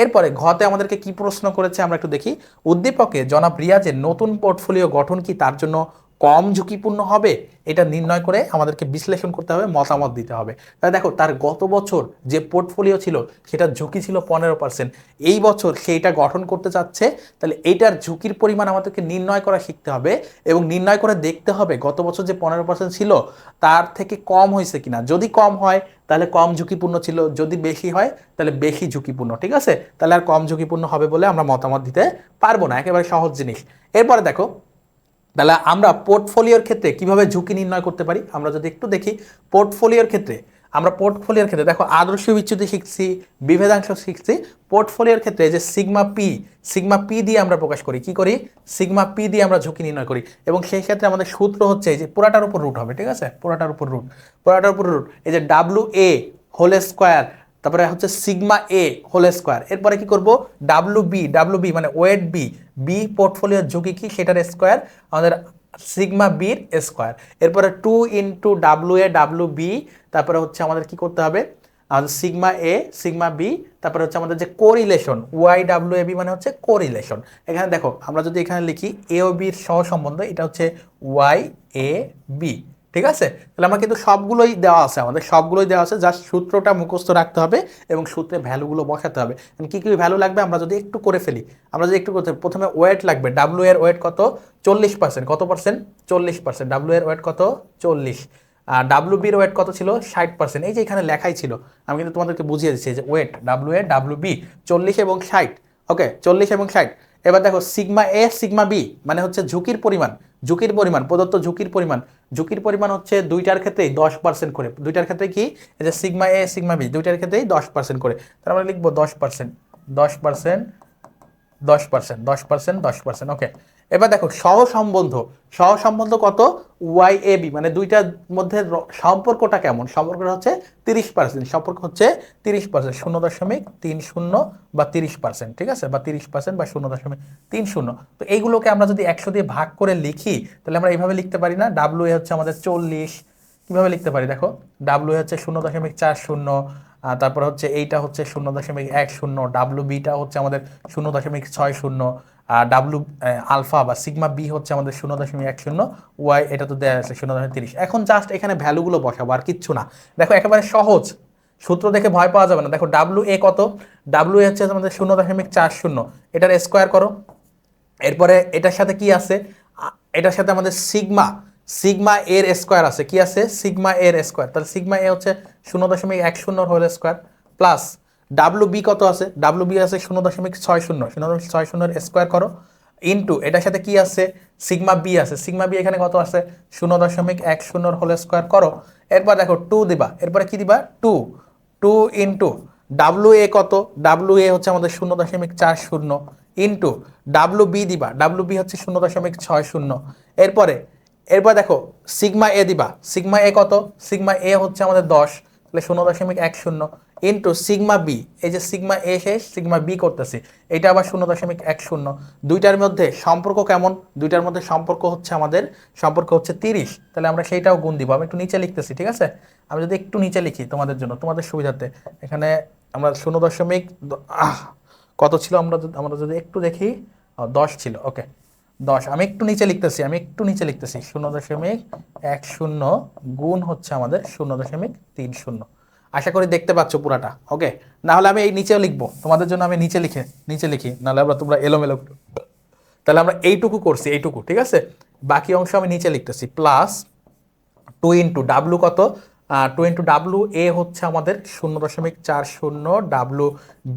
এরপরে ঘতে আমাদেরকে কি প্রশ্ন করেছে আমরা একটু দেখি। উদ্দীপকে জনাব রিয়াজের নতুন পোর্টফোলিও গঠন কি তার জন্য কম ঝুঁকিপূর্ণ হবে, এটা নির্ণয় করে আমাদেরকে বিশ্লেষণ করতে হবে, মতামত দিতে হবে। তাহলে দেখো, তার গত বছর যে পোর্টফোলিও ছিল সেটার ঝুঁকি ছিল 15%, এই বছর সেইটা গঠন করতে চাচ্ছে, তাহলে এইটার ঝুঁকির পরিমাণ আমাদেরকে নির্ণয় করা শিখতে হবে এবং নির্ণয় করে দেখতে হবে গত বছর যে 15% ছিল তার থেকে কম হয়েছে কিনা। যদি কম হয় তাহলে কম ঝুঁকিপূর্ণ ছিল, যদি বেশি হয় তাহলে বেশি ঝুঁকিপূর্ণ। ঠিক আছে, তাহলে আর কম ঝুঁকিপূর্ণ হবে বলে আমরা মতামত দিতে পারবো না, একেবারে সহজ জিনিস। এরপরে দেখো, তাহলে আমরা পোর্টফোলিওর ক্ষেত্রে কিভাবে ঝুঁকি নির্ণয় করতে পারি আমরা যদি একটু দেখি। পোর্টফোলিওর ক্ষেত্রে দেখো আদর্শ বিচ্যুতি শিখছি, বিভেদাংশ শিখছি। পোর্টফোলিওর ক্ষেত্রে যে সিগমা পি দিয়ে আমরা প্রকাশ করি, কি করি? সিগমা পি দিয়ে আমরা ঝুঁকি নির্ণয় করি, এবং সেই ক্ষেত্রে আমাদের সূত্র হচ্ছে যে পুরাটার উপর রুট হবে। ঠিক আছে, পুরাটার উপর রুট, এই যে ডাব্লু এ হোল স্কোয়ার, তারপরে হচ্ছে সিগমা এ হোল স্কোয়ার। এরপরে কি করব? ডাব্লু বি মানে ওয়েট বি পোর্টফোলিওর ঝুঁকি কি সেটার স্কোয়ার, আমাদের সিগমা বির স্কোয়ার। এরপরে 2 ইন্টু ডাব্লু বি, তারপরে হচ্ছে আমাদের কি করতে হবে? আমাদের সিগমা এ সিগমা বি, তারপরে হচ্ছে আমাদের যে correlation Y W A B মানে হচ্ছে কোরিলেশন। এখানে দেখো আমরা যদি এখানে লিখি এ ও বির সহসম্বন্ধ, এটা হচ্ছে ওয়াই এ বি, ঠিক আছে? তাহলে আমরা কিন্তু সবগুলোই দেওয়া আছে, আমাদের সবগুলোই দেওয়া আছে, জাস্ট সূত্রটা মুখস্থ রাখতে হবে এবং সূত্রে ভ্যালুগুলো বসাতে হবে। কী কী ভ্যালু লাগবে আমরা যদি একটু করে ফেলি, আমরা যদি একটু করতে, প্রথমে ওয়েট লাগবে, ডাব্লু এর ওয়েট কত, 40%, কত পার্সেন্ট, 40%, ডাব্লু এর ওয়েট কত, 40, আর ডাব্লু বির ওয়েট কত ছিল, 60%, এই যে এখানে লেখাই ছিল, আমি কিন্তু তোমাদেরকে বুঝিয়ে দিচ্ছি যে weight W A W B 40 এবং 60, ওকে 40 এবং 60। এবার দেখো সিগমা এ সিগমা বি মানে হচ্ছে ঝুঁকির পরিমাণ, ঝুঁকির পরিমাণ প্রদত্ত ঝুঁকির পরিমাণ, ঝুঁকির পরিমাণ হচ্ছে দুইটার ক্ষেত্রেই 10% করে, দুইটার ক্ষেত্রে কি, এই যে সিগমা এ সিগমা বি দুইটার ক্ষেত্রেই 10% করে, তাহলে আমরা লিখবো 10%, 10%, 10%, 10%, 10%, ওকে। এবার দেখো সহসম্বন্ধ, সহসম্বন্ধ কত, ওয়াই এ বি মানে দুইটার মধ্যে সম্পর্কটা কেমন, সম্পর্কটা হচ্ছে 30%, সম্পর্ক হচ্ছে 30%, 0.30 বা 30%, ঠিক আছে, বা 30% বা 0.30। তো এইগুলোকে আমরা যদি 100 দিয়ে ভাগ করে লিখি তাহলে আমরা এইভাবে লিখতে পারি না, ডাব্লু এ হচ্ছে আমাদের 40, কিভাবে লিখতে পারি দেখো, ডাব্লু এ হচ্ছে 0.40, তারপর হচ্ছে এইটা হচ্ছে 0.10, ডাব্লু বিটা হচ্ছে আমাদের 0.60, আর ডাব্লু আলফা বা সিগমা বি হচ্ছে আমাদের 0.10, ওয়াই এটা তো দেওয়া আছে 0.30। এখন জাস্ট এখানে ভ্যালুগুলো বসাবো আর কিচ্ছু না। দেখো একেবারে সহজ, সূত্র দেখে ভয় পাওয়া যাবে না। দেখো ডাব্লু এ কত, ডাব্লু এ হচ্ছে আমাদের 0.40, এটার স্কোয়ার করো, এরপরে এটার সাথে কি আছে, এটার সাথে আমাদের সিগমা, সিগমা এর স্কোয়ার আছে, কি আছে, সিগমা এর স্কোয়ার, তাহলে সিগমা এ হচ্ছে 0.10 whole square, plus W B কত আছে, ডাব্লু বি আছে 0.60, 0.60 স্কোয়ার করো, ইন্টু এটার সাথে কি আছে, সিগমা বি আছে, সিগমা বি এখানে কত আছে 0.10 হোল স্কোয়ার করো, এরপর দেখো 2 দিবা, এরপরে কি দিবা 2, 2 ইন্টু ডাব্লু এ কত, ডাব্লু এ হচ্ছে আমাদের 0.40, ইন্টু ডাব্লু বি দিবা, ডাব্লু বি হচ্ছে 0.60, এরপরে এরপর দেখো সিগমা এ দিবা, সিগমা এ কত, সিগমা এ হচ্ছে আমাদের 10, তাহলে 0.10, ইন্টু সিগমা বি, এই যে সিগমা এ শেষ সিগমা বি করতেছি, এটা আবার 0.10, দুইটার মধ্যে সম্পর্ক কেমন, দুইটার মধ্যে সম্পর্ক হচ্ছে আমাদের সম্পর্ক হচ্ছে 30, তাহলে আমরা সেইটাও গুণ দিব। আমি একটু নিচে লিখতেছি, ঠিক আছে, আমি যদি একটু নিচে লিখি তোমাদের জন্য, তোমাদের সুবিধার্থে, এখানে আমরা 0. কত ছিল, আমরা যদি একটু দেখি, 10 ছিল, ওকে 10, আমি একটু নিচে লিখতেছি, আমি একটু নিচে লিখতেছি 0.10 গুণ হচ্ছে আমাদের 0.30। আশা করি দেখতে পাচ্ছ পুরাটা, ওকে, না হলে আমি এই নিচেও লিখবো তোমাদের জন্য, আমি নিচে লিখি, নাহলে আমরা তোমরা এলোমেলো, তাহলে আমরা এইটুকু করছি, এইটুকু, ঠিক আছে, বাকি অংশ আমি নিচে লিখতেছি, প্লাস 2 ইন্টু ডাব্লু কত, 2 ইন্টু ডাব্লু এ হচ্ছে আমাদের 0.40, ডাব্লু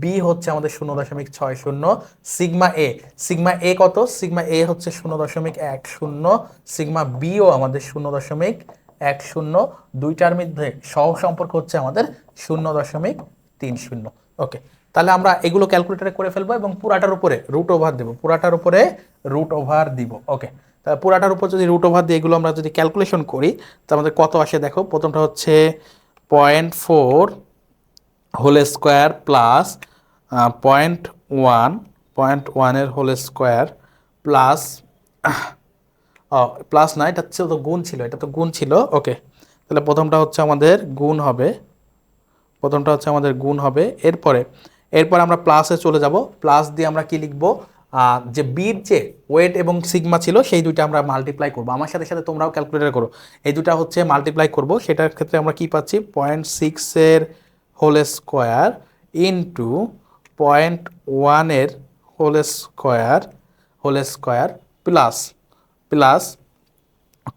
বি হচ্ছে আমাদের 0.60, সিগমা এ, সিগমা এ কত, সিগমা এ হচ্ছে 0.10, সিগমা বিও আমাদের 0.10, দুইটার মধ্যে সহ সম্পর্ক হচ্ছে আমাদের 0.30, ওকে। তাহলে আমরা এগুলো ক্যালকুলেটারে করে ফেলবো এবং পুরাটার উপরে রুট ওভার দেবো, পুরাটার উপরে রুট ওভার দিব, ওকে। তাহলে পুরাটার উপর যদি রুট ওভার দিয়ে এগুলো আমরা যদি ক্যালকুলেশন করি তো আমাদের কত আসে দেখো, প্রথমটা হচ্ছে 0.4 whole square plus 0.1 whole square plus, plus না, এটা হচ্ছে তো গুণ ছিল, এটা তো গুণ ছিল, ওকে। তাহলে প্রথমটা হচ্ছে আমাদের গুণ হবে, প্রথমটা হচ্ছে আমাদের গুণ হবে, এরপরে আমরা প্লাসে চলে যাব, প্লাস দিয়ে আমরা কি লিখবো, যে বির যে ওয়েট এবং সিগমা ছিল সেই দুইটা আমরা মাল্টিপ্লাই করবো, আমার সাথে সাথে তোমরাও ক্যালকুলেটর করো, এই দুটা হচ্ছে মাল্টিপ্লাই করব, সেটার ক্ষেত্রে আমরা কি পাচ্ছি 0.6 whole square into 0.1 whole square plus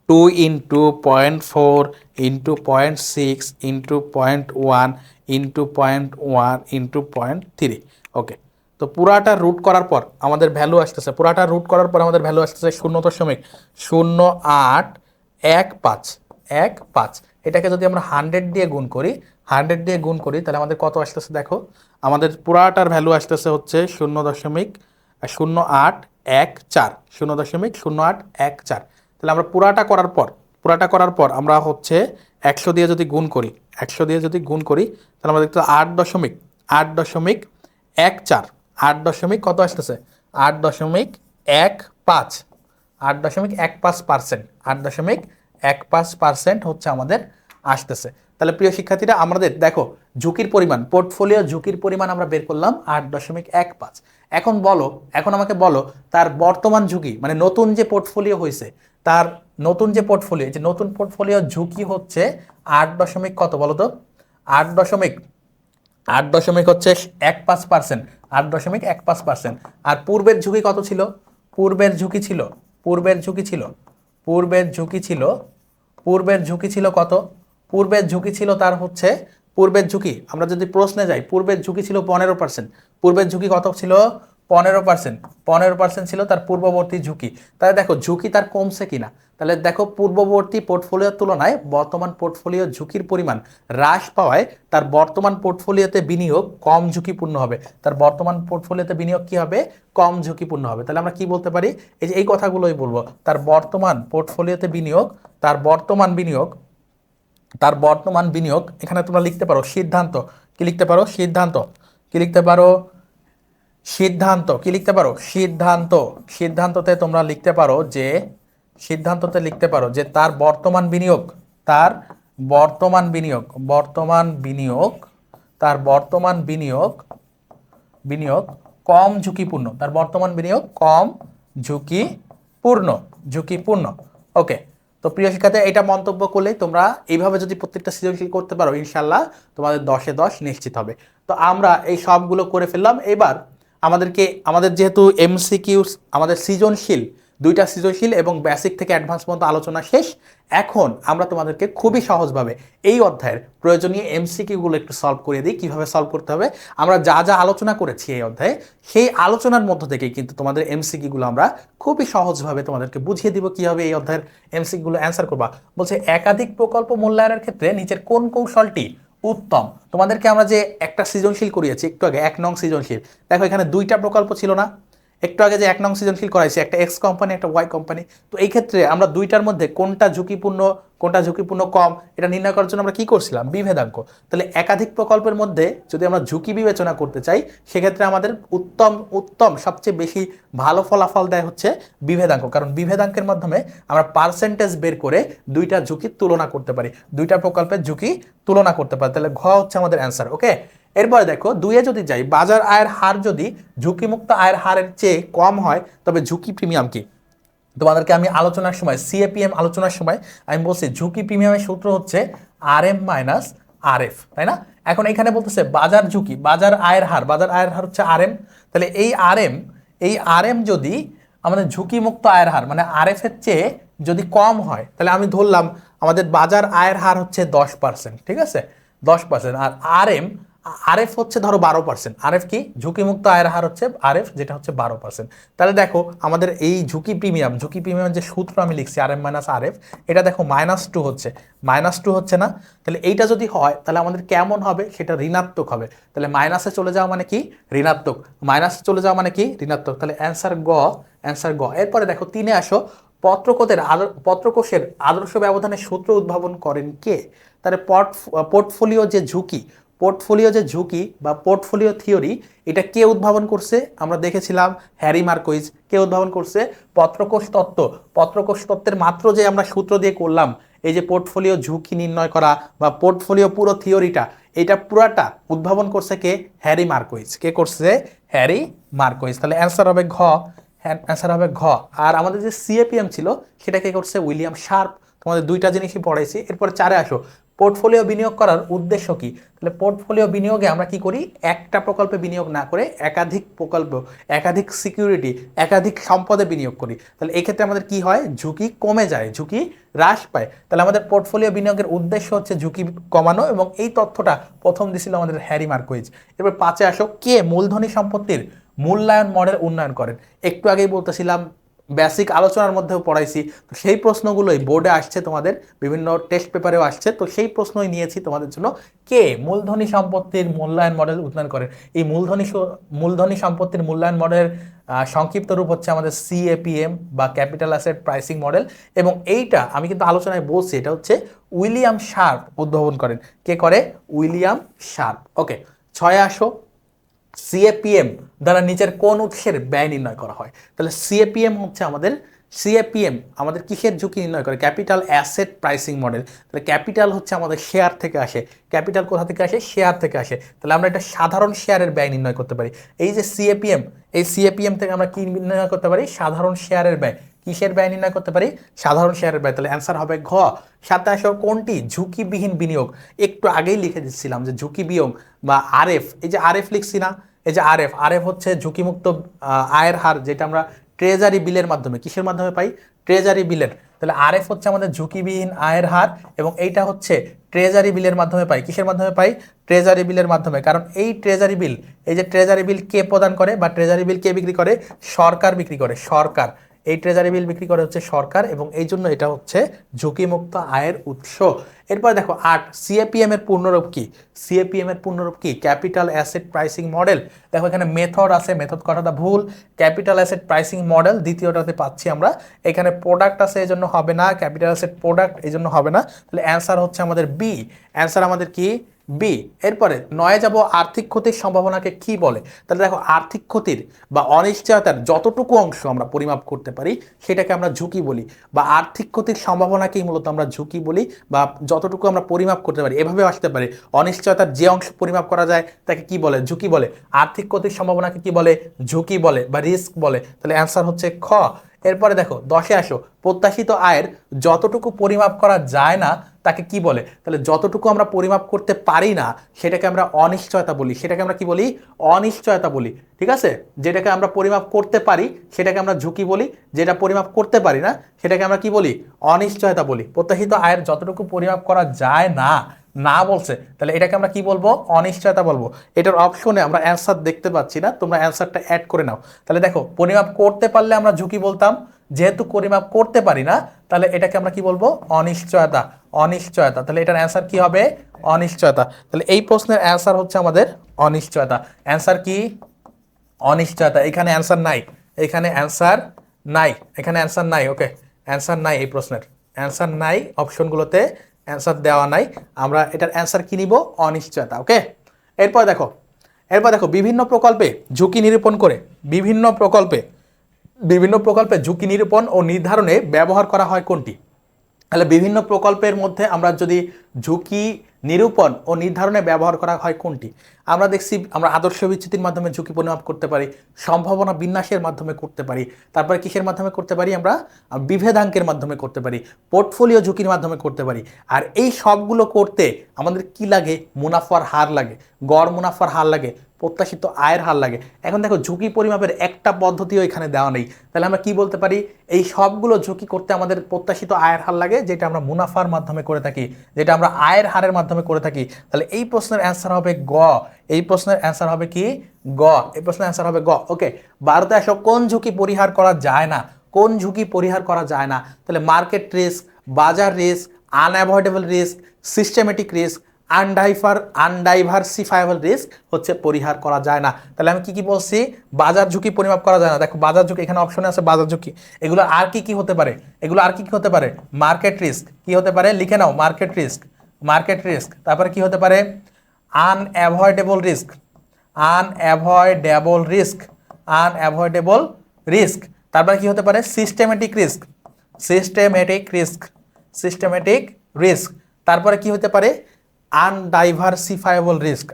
2 into 0.4 into 0.6 into 0.1 into 0.1 into 0.3, okay. তো পুরাটা রুট করার পর আমাদের ভ্যালু আসতেছে, পুরাটা রুট করার পর আমাদের ভ্যালু আসতেছে 0.0815, এটাকে যদি আমরা 100 দিয়ে গুণ করি, 100 দিয়ে গুণ করি তাহলে আমাদের কত আসতেছে দেখো, আমাদের পুরাটার ভ্যালু আসতেছে হচ্ছে 0.0814, তাহলে আমরা পুরাটা করার পর আমরা হচ্ছে 100 দিয়ে যদি গুণ করি, 100 দিয়ে যদি গুণ করি তাহলে আমরা দেখতে 8.14, 8 কত আসতেছে 8.15, 8.15%, 8.15% হচ্ছে আমাদের আসতেছে। তাহলে প্রিয় শিক্ষার্থীরা আমাদের দেখো ঝুঁকির পরিমাণ, পোর্টফোলিও ঝুঁকির পরিমাণ আমরা বের করলাম 8.15। এখন আমাকে বলো তার বর্তমান ঝুঁকি মানে নতুন যে পোর্টফোলিও হয়েছে, তার নতুন যে পোর্টফোলিও, যে নতুন পোর্টফোলিও ঝুঁকি হচ্ছে 8 কত বলো তো, 8 হচ্ছে 1.5%, 8.15%। আর পূর্বের ঝুঁকি কত ছিল? পূর্বের ঝুঁকি ছিল পূর্বের ঝুঁকি ছিল পূর্বের ঝুঁকি ছিল পূর্বের ঝুঁকি ছিল কত? পূর্বের ঝুঁকি ছিল তার হচ্ছে, পূর্বের ঝুঁকি আমরা যদি প্রশ্নে যাই, পূর্বের ঝুঁকি ছিল 15%। পূর্বের ঝুঁকি কত ছিল? 15%। 15% ছিল তার পূর্ববর্তী ঝুঁকি। তাহলে দেখো ঝুঁকি তার কমছে কিনা। তাহলে দেখো পূর্ববর্তী পোর্টফোলিওর তুলনায় বর্তমান পোর্টফোলিও ঝুঁকির পরিমাণ হ্রাস পাওয়ায় তার বর্তমান পোর্টফোলিওতে বিনিয়োগ কম ঝুঁকিপূর্ণ হবে। তার বর্তমান পোর্টফোলিওতে বিনিয়োগ কি হবে? কম ঝুঁকিপূর্ণ হবে। তাহলে আমরা কি বলতে পারি? এই যে এই কথাগুলোই বলবো, তার বর্তমান পোর্টফোলিওতে বিনিয়োগ, তার বর্তমান বিনিয়োগ, এখানে তোমরা লিখতে পারো সিদ্ধান্ত। কি লিখতে পারো? সিদ্ধান্ত। কি লিখতে পারো? সিদ্ধান্ত। কি লিখতে পারো? সিদ্ধান্ত। সিদ্ধান্ততে তোমরা লিখতে পারো যে, সিদ্ধান্ততে লিখতে পারো যে তার বর্তমান বিনিয়োগ, তার বর্তমান বিনিয়োগ, তার বর্তমান বিনিয়োগ কম ঝুঁকিপূর্ণ। তার বর্তমান বিনিয়োগ কম ঝুঁকিপূর্ণ। ওকে। তো প্রিয় শিক্ষার্থী, এটা মন্তব্য করলেই তোমরা এইভাবে যদি প্রত্যেকটা সৃজনশীল করতে পারো, ইনশাল্লাহ তোমাদের 10-এ 10 নিশ্চিত হবে। তো আমরা এই সবগুলো করে ফেললাম। এবার আমাদের যেহেতু এমসিকিউ, আমাদের সৃজনশীল, 2টা সৃজনশীল এবং বেসিক থেকে অ্যাডভান্স পর্যন্ত আলোচনা শেষ। এখন আমরা তোমাদেরকে খুবই সহজভাবে এই অধ্যায়ের প্রয়োজনীয় এমসিকিউগুলো একটু সলভ করে দিই। কিভাবে সলভ করতে হবে, আমরা যা যা আলোচনা করেছি এই অধ্যায়ে, সেই আলোচনার মধ্য থেকেই কিন্তু তোমাদের এমসিকিউগুলো আমরা খুবই সহজভাবে তোমাদেরকে বুঝিয়ে দিব কিভাবে এই অধ্যায়ের এমসিকিউগুলো অ্যান্সার করবা। বলছে একাধিক প্রকল্প মূল্যায়নের ক্ষেত্রে নিচের কোন কৌশলটি উত্তম? তোমাদেরকে আমরা যে একটা সৃজনশীল করিয়েছি একটু আগে, 1 নং সৃজনশীল, দেখো এখানে 2টা প্রকল্প ছিল না? একটু আগে যে 1 নং সৃজনশীল করাইছি, একটা এক্স কোম্পানি, একটা ওয়াই কোম্পানি। তো এই ক্ষেত্রে আমরা 2টার মধ্যে কোনটা ঝুঁকিপূর্ণ কম, এটা নির্ণয় করার জন্য আমরা কি করছিলাম? বিভেদাঙ্ক। তাহলে একাধিক প্রকল্পের মধ্যে যদি আমরা ঝুঁকি বিবেচনা করতে চাই, সেক্ষেত্রে আমাদের উত্তম সবচেয়ে বেশি ভালো ফলাফল দেয় হচ্ছে বিভেদাঙ্ক। কারণ বিভেদাঙ্কের মাধ্যমে আমরা পার্সেন্টেজ বের করে 2টা ঝুঁকির তুলনা করতে পারি, 2টা প্রকল্পের ঝুঁকি তুলনা করতে পারি। তাহলে ঘ হচ্ছে আমাদের অ্যান্সার। ওকে। এরপরে দেখো 2-এ যদি যাই, বাজার আয়ের হার যদি ঝুঁকিমুক্ত আয়ের হারের চেয়ে কম হয় তবে ঝুঁকি প্রিমিয়াম কি? তোমাদেরকে আমি আলোচনার সময়, সিএপিএম আলোচনার সময় আমি বলছি ঝুঁকি প্রিমিয়ামের সূত্র হচ্ছে RM মাইনাস RF, তাই না? এখন এখানে বলতেছে বাজার ঝুঁকি, বাজার আয়ের হার হচ্ছে RM। তাহলে এই RM যদি আমাদের ঝুঁকিমুক্ত আয়ের হার মানে RF এর চেয়ে যদি কম হয়, তাহলে আমি ধরলাম আমাদের বাজার আয়ের হার হচ্ছে 10%, ঠিক আছে? 10%। আর RF হচ্ছে ধরো 12%। RF কি? ঝুঁকিমুক্ত আয়ের হার হচ্ছে RF, যেটা হচ্ছে 12%। তাহলে দেখো আমাদের এই ঝুঁকি প্রিমিয়াম যে সূত্র আমি লিখছি RM মাইনাস RF, এটা দেখো -2 হচ্ছে না? তাহলে এইটা যদি হয় তাহলে আমাদের কেমন হবে? সেটা ঋণাত্মক হবে। তাহলে মাইনাসে চলে যাওয়া মানে কি? ঋণাত্মক। মাইনাসে চলে যাওয়া মানে কি? ঋণাত্মক। তাহলে অ্যান্সার গ। এরপরে দেখো 3-এ আসো, পত্রকোষের আদর্শ ব্যবধানের সূত্র উদ্ভাবন করেন কে? তাহলে পোর্টফোলিও যে ঝুঁকি বা পোর্টফোলিও থিওরি, এটা কে উদ্ভাবন করছে? আমরা দেখেছিলাম হ্যারি মার্কুইজ। কে উদ্ভাবন করছে? পত্রকোষ তত্ত্বের মাত্র যে আমরা সূত্র দিয়ে করলাম, এই যে পোর্টফোলিও ঝুঁকি নির্ণয় করা বা পোর্টফোলিও পুরো থিওরিটা, এটা পুরাটা উদ্ভাবন করছে কে? Harry Markowitz. কে করছে? Harry Marquis. তাহলে অ্যান্সার হবে ঘ। আর আমাদের যে সিএপিএম ছিল, সেটা কে করছে? William sharp. তোমাদের 2টা জিনিসই পড়াইছি। এরপরে 4-এ আসো, পোর্টফোলিও বিনিয়োগ করার উদ্দেশ্য কি? তাহলে পোর্টফোলিও বিনিয়োগে আমরা কি করি? একটা প্রকল্পে বিনিয়োগ না করে একাধিক প্রকল্প, একাধিক সিকিউরিটি, একাধিক সম্পদে বিনিয়োগ করি। তাহলে এই ক্ষেত্রে আমাদের কি হয়? ঝুঁকি কমে যায়, ঝুঁকি হ্রাস পায়। তাহলে আমাদের পোর্টফোলিও বিনিয়োগের উদ্দেশ্য হচ্ছে ঝুঁকি কমানো, এবং এই তথ্যটা প্রথম দিছিল আমাদের হ্যারি মার্কুইজ। এবার 5-এ আসো, কে মূলধনী সম্পত্তির মূল্যায়ন মডেল উন্নয়ন করেন? একটু আগেই বলতেছিলাম, বেসিক আলোচনার মধ্যেও পড়াইছি। তো সেই প্রশ্নগুলোই বোর্ডে আসছে, তোমাদের বিভিন্ন টেস্ট পেপারেও আসছে। তো সেই প্রশ্নই নিয়েছি তোমাদের জন্য। কে মূলধনী সম্পত্তির মূল্যায়ন মডেল উন্নয়ন করে? এই মূলধনী সম্পত্তির মূল্যায়ন মডেলের সংক্ষিপ্ত রূপ হচ্ছে আমাদের CAPM বা ক্যাপিটাল অ্যাসেট প্রাইসিং মডেল। এবং এইটা আমি কিন্তু আলোচনায় বলছি, এটা হচ্ছে উইলিয়াম শার্প উদ্ভাবন করেন। কে করে? William sharp. ওকে। 6-এ আসো, সিএপিএম দ্বারা নিচের কোন উৎসের ব্যয় নির্ণয় করা হয়? তাহলে সিএপিএম আমাদের কিসের ঝুঁকি নির্ণয় করে? Capital asset pricing model. তাহলে ক্যাপিটাল হচ্ছে আমাদের শেয়ার থেকে আসে। ক্যাপিটাল কোথা থেকে আসে? শেয়ার থেকে আসে। তাহলে আমরা এটা সাধারণ শেয়ারের ব্যয় নির্ণয় করতে পারি। এই যে সিএপিএম, এই সিএপিএম থেকে আমরা কি নির্ণয় করতে পারি? সাধারণ শেয়ারের ব্যয়। কিসের ব্যয় নির্ণয় করতে পারি? সাধারণ শেয়ারের ব্যয়। তাহলে অ্যান্সার হবে ঘ। 27 কোনটি? ঝুঁকিবিহীন বিনিয়োগ। একটু আগেই লিখে দিচ্ছিলাম যে ঝুঁকি বিনিয়োগ বা আরএফ, এই যে আরএফ লিখছি না, এই যে আরএফ, আরএফ হচ্ছে ঝুঁকিমুক্ত আয়ের হার, যেটা আমরা ট্রেজারি বিলের মাধ্যমে, কিসের মাধ্যমে পাই? ট্রেজারি বিলের। তাহলে আরএফ হচ্ছে আমাদের ঝুঁকিবিহীন আয়ের হার, এবং এইটা হচ্ছে ট্রেজারি বিলের মাধ্যমে পাই। কিসের মাধ্যমে পাই? ট্রেজারি বিলের মাধ্যমে। কারণ এই ট্রেজারি বিল, এই যে ট্রেজারি বিল কে প্রদান করে বা ট্রেজারি বিল কে বিক্রি করে? সরকার বিক্রি করে, সরকার। এই ট্রেজারি বিল বিক্রি করে হচ্ছে সরকার, এবং এই জন্য এটা হচ্ছে ঝুঁকিমুক্ত আয়ের উৎস। এরপর দেখো 8, সিএপিএম এর পূর্ণরূপ কি? সিএপিএম এর পূর্ণরূপ কি? Capital asset pricing model. দেখো এখানে মেথড আছে, মেথড কথাটা ভুল। ক্যাপিটাল অ্যাসেট প্রাইসিং মডেল দ্বিতীয়টাতে পাচ্ছি আমরা। এখানে প্রোডাক্ট আছে এই জন্য হবে না, ক্যাপিটাল অ্যাসেট প্রোডাক্ট এই জন্য হবে না। তাহলে অ্যান্সার হচ্ছে আমাদের বি। অ্যান্সার আমাদের কি? বি। এরপরে 9 যাব, আর্থিক ক্ষতির সম্ভাবনাকে কি বলে? তাহলে দেখো আর্থিক ক্ষতির বা অনিশ্চয়তার যতটুকু অংশ আমরা পরিমাপ করতে পারি সেটাকে আমরা ঝুঁকি বলি, বা আর্থিক ক্ষতির সম্ভাবনাকেই মূলত আমরা ঝুঁকি বলি, বা যতটুকু আমরা পরিমাপ করতে পারি, এভাবেও আসতে পারে। অনিশ্চয়তার যে অংশ পরিমাপ করা যায় তাকে কি বলে? ঝুঁকি বলে। আর্থিক ক্ষতির সম্ভাবনাকে কি বলে? ঝুঁকি বলে বা রিস্ক বলে। তাহলে অ্যান্সার হচ্ছে খ। এরপরে দেখো 10-এ আসো, প্রত্যাশিত আয়ের যতটুকু পরিমাপ করা যায় না তাকে কি বলে? তাহলে যতটুকু আমরা পরিমাপ করতে পারি না সেটাকে আমরা অনিশ্চয়তা বলি। সেটাকে আমরা কি বলি? অনিশ্চয়তা বলি। ঠিক আছে, যেটাকে আমরা পরিমাপ করতে পারি সেটাকে আমরা ঝুঁকি বলি, যেটা পরিমাপ করতে পারি না সেটাকে আমরা কি বলি? অনিশ্চয়তা বলি। প্রত্যাশিত আয়ের যতটুকু পরিমাপ করা যায় না, না বলছে, তাহলে এটাকে আমরা কি বলবো? অনিশ্চয়তা বলবো। এটার অপশনে আমরা অ্যান্সার দেখতে পাচ্ছি না, তোমরা অ্যান্সারটা অ্যাড করে নাও। তাহলে দেখো পরিমাপ করতে পারলে আমরা ঝুঁকি বলতাম, যেহেতু পরিমাপ করতে পারি না তাহলে এটাকে আমরা কি বলবো? অনিশ্চয়তা। অনিশ্চয়তা। তাহলে এটার অ্যান্সার কি হবে? অনিশ্চয়তা। তাহলে এই প্রশ্নের অ্যান্সার হচ্ছে আমাদের অনিশ্চয়তা। অ্যান্সার কি? অনিশ্চয়তা। এখানে অ্যান্সার নাই, এখানে অ্যান্সার নাই, এখানে অ্যান্সার নাই। ওকে, অ্যান্সার নাই, এই প্রশ্নের অ্যান্সার নাই, অপশনগুলোতে অ্যান্সার দেওয়া নাই। আমরা এটার অ্যান্সার কি নিব? অনিশ্চয়তা। ওকে, এরপর দেখো, এরপর দেখো বিভিন্ন প্রকল্পে ঝুঁকি নিরূপণ করে, বিভিন্ন প্রকল্পে ঝুঁকি নিরূপণ ও নির্ধারণে ব্যবহার করা হয় কোনটি? তাহলে বিভিন্ন প্রকল্পের মধ্যে আমরা যদি ঝুঁকি নিরূপণ ও নির্ধারণে ব্যবহার করা হয় কোনটি? আমরা দেখছি আমরা আদর্শ বিচ্যুতির মাধ্যমে ঝুঁকি পরিমাপ করতে পারি, সম্ভাবনা বিন্যাসের মাধ্যমে করতে পারি, তারপরে কিসের মাধ্যমে করতে পারি? আমরা বিভেদাঙ্কের মাধ্যমে করতে পারি, পোর্টফোলিও ঝুঁকির মাধ্যমে করতে পারি। আর এই সবগুলো করতে আমাদের কি লাগে? মুনাফার হার লাগে, গড় মুনাফার হার লাগে, প্রত্যাশিত আয়ের হার লাগে। এখন দেখো ঝুঁকি পরিমাপের একটা পদ্ধতিও এখানে দেওয়া নেই, তাহলে আমরা কি বলতে পারি? এই সবগুলো ঝুঁকি করতে আমাদের প্রত্যাশিত আয়ের হার লাগে, যেটা আমরা মুনাফার মাধ্যমে করে থাকি, যেটা আমরা আয়ের হারের মাধ্যমে করে থাকি। তাহলে এই প্রশ্নের অ্যান্সার হবে গ। এই প্রশ্নের অ্যান্সার হবে কি? গ। এই প্রশ্নের অ্যান্সার হবে গ। ওকে, 12তে আসো, কোন ঝুঁকি পরিহার করা যায় না? কোন ঝুঁকি পরিহার করা যায় না? তাহলে মার্কেট রিস্ক, বাজার risk, unavoidable risk, systematic risk, undiversifiable risk হচ্ছে পরিহার করা যায় না। তাহলে আমি কি বলছি? বাজার ঝুঁকি পরিমাপ করা যায় না। দেখো বাজার ঝুঁকি, এখানে অপশনে আছে বাজার ঝুঁকি। এগুলো আর কি হতে পারে? এগুলো আর কি হতে পারে? Market risk. কি হতে পারে? লিখে নাও, মার্কেট রিস্ক, মার্কেট রিস্ক। তারপরে কি হতে পারে? Unavoidable risk, unavoidable risk, unavoidable risk. তারপরে কি হতে পারে? Systematic risk, systematic risk, systematic risk. তারপরে কি হতে পারে? আনডাইভার্সিফায়েবল রিস্ক,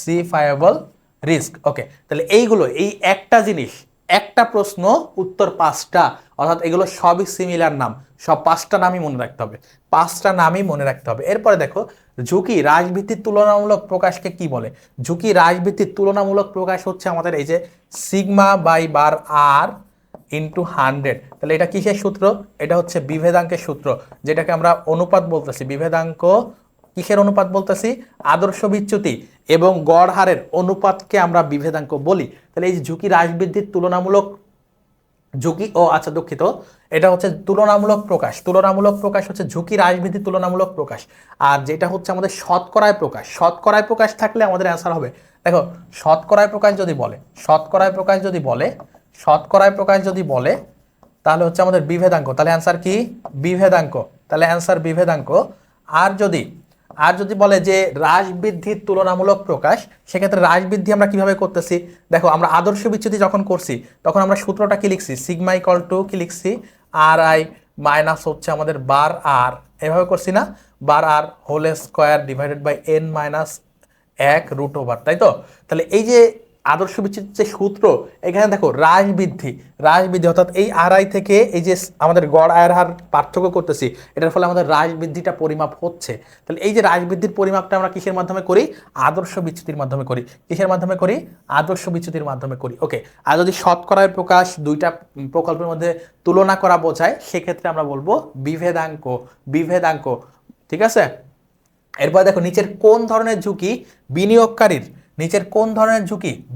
সিফায়েবল রিস্ক। ওকে, তাহলে এইগুলো, এই একটা জিনিস, একটা প্রশ্ন উত্তর 5টা, অর্থাৎ এগুলো সবই সিমিলার নাম, সব 5টা নামই মনে রাখতে হবে, 5টা নামই মনে রাখতে হবে। এরপরে দেখো ঝুঁকি হ্রাসভিত্তিক তুলনামূলক প্রকাশকে কি বলে? ঝুঁকি হ্রাসভিত্তিক তুলনামূলক প্রকাশ হচ্ছে আমাদের এই যে sigma by bar R into 100। তাহলে এটা কিসের সূত্র? এটা হচ্ছে বিভেদাঙ্কের সূত্র, যেটাকে আমরা অনুপাত বলতেছি। বিভেদাঙ্ক কিসের অনুপাত বলতেছি? আদর্শ বিচ্যুতি এবং গড় হারের অনুপাতকে আমরা বিভেদাঙ্ক বলি। তাহলে এই যে ঝুঁকি হ্রাস বৃদ্ধির তুলনামূলক ঝুঁকি, ও আচ্ছা দুঃখিত, এটা হচ্ছে তুলনামূলক প্রকাশ। তুলনামূলক প্রকাশ হচ্ছে ঝুঁকি হ্রাস বৃদ্ধির তুলনামূলক প্রকাশ। আর যেটা হচ্ছে আমাদের শতকরায় প্রকাশ, শতকরায় প্রকাশ থাকলে আমাদের অ্যান্সার হবে, দেখো শতকরায় প্রকাশ যদি বলে, শতকরায় প্রকাশ যদি বলে, শতকরায় প্রকাশ যদি বলে তাহলে হচ্ছে আমাদের বিভেদাঙ্ক। তাহলে অ্যান্সার কি? বিভেদাঙ্ক। তাহলে অ্যান্সার বিভেদাঙ্ক। আর যদি বলে যে হ্রাস বৃদ্ধির তুলনামূলক প্রকাশ, সেক্ষেত্রে হ্রাস বৃদ্ধি আমরা কিভাবে করতেছি? দেখো আমরা আদর্শ বিচ্যুতি যখন করছি তখন আমরা সূত্রটা কি লিখছি? সিগমা ইকুয়াল টু কি লিখছি? আর আই মাইনাস হচ্ছে আমাদের বার আর, এভাবে করছি না? Bar R whole square divided by n minus 1 root over, তাই তো? তাহলে এই যে আদর্শ বিচ্যুতির যে সূত্র, এখানে দেখো হ্রাস বৃদ্ধি অর্থাৎ এই আড়াই থেকে এই যে আমাদের গড় আয়ের হার পার্থক্য করতেছি, এটার ফলে আমাদের হ্রাস বৃদ্ধিটা পরিমাপ হচ্ছে। তাহলে এই যে হ্রাস বৃদ্ধির পরিমাপটা আমরা কিসের মাধ্যমে করি? আদর্শ বিচ্যুতির মাধ্যমে করি। কিসের মাধ্যমে করি? আদর্শ বিচ্যুতির মাধ্যমে করি। ওকে, আর যদি শতকরার প্রকাশ দুইটা প্রকল্পের মধ্যে তুলনা করা বোঝায়, সেক্ষেত্রে আমরা বলবো বিভেদাঙ্ক। ঠিক আছে। এরপর দেখো নিচের কোন ধরনের ঝুঁকি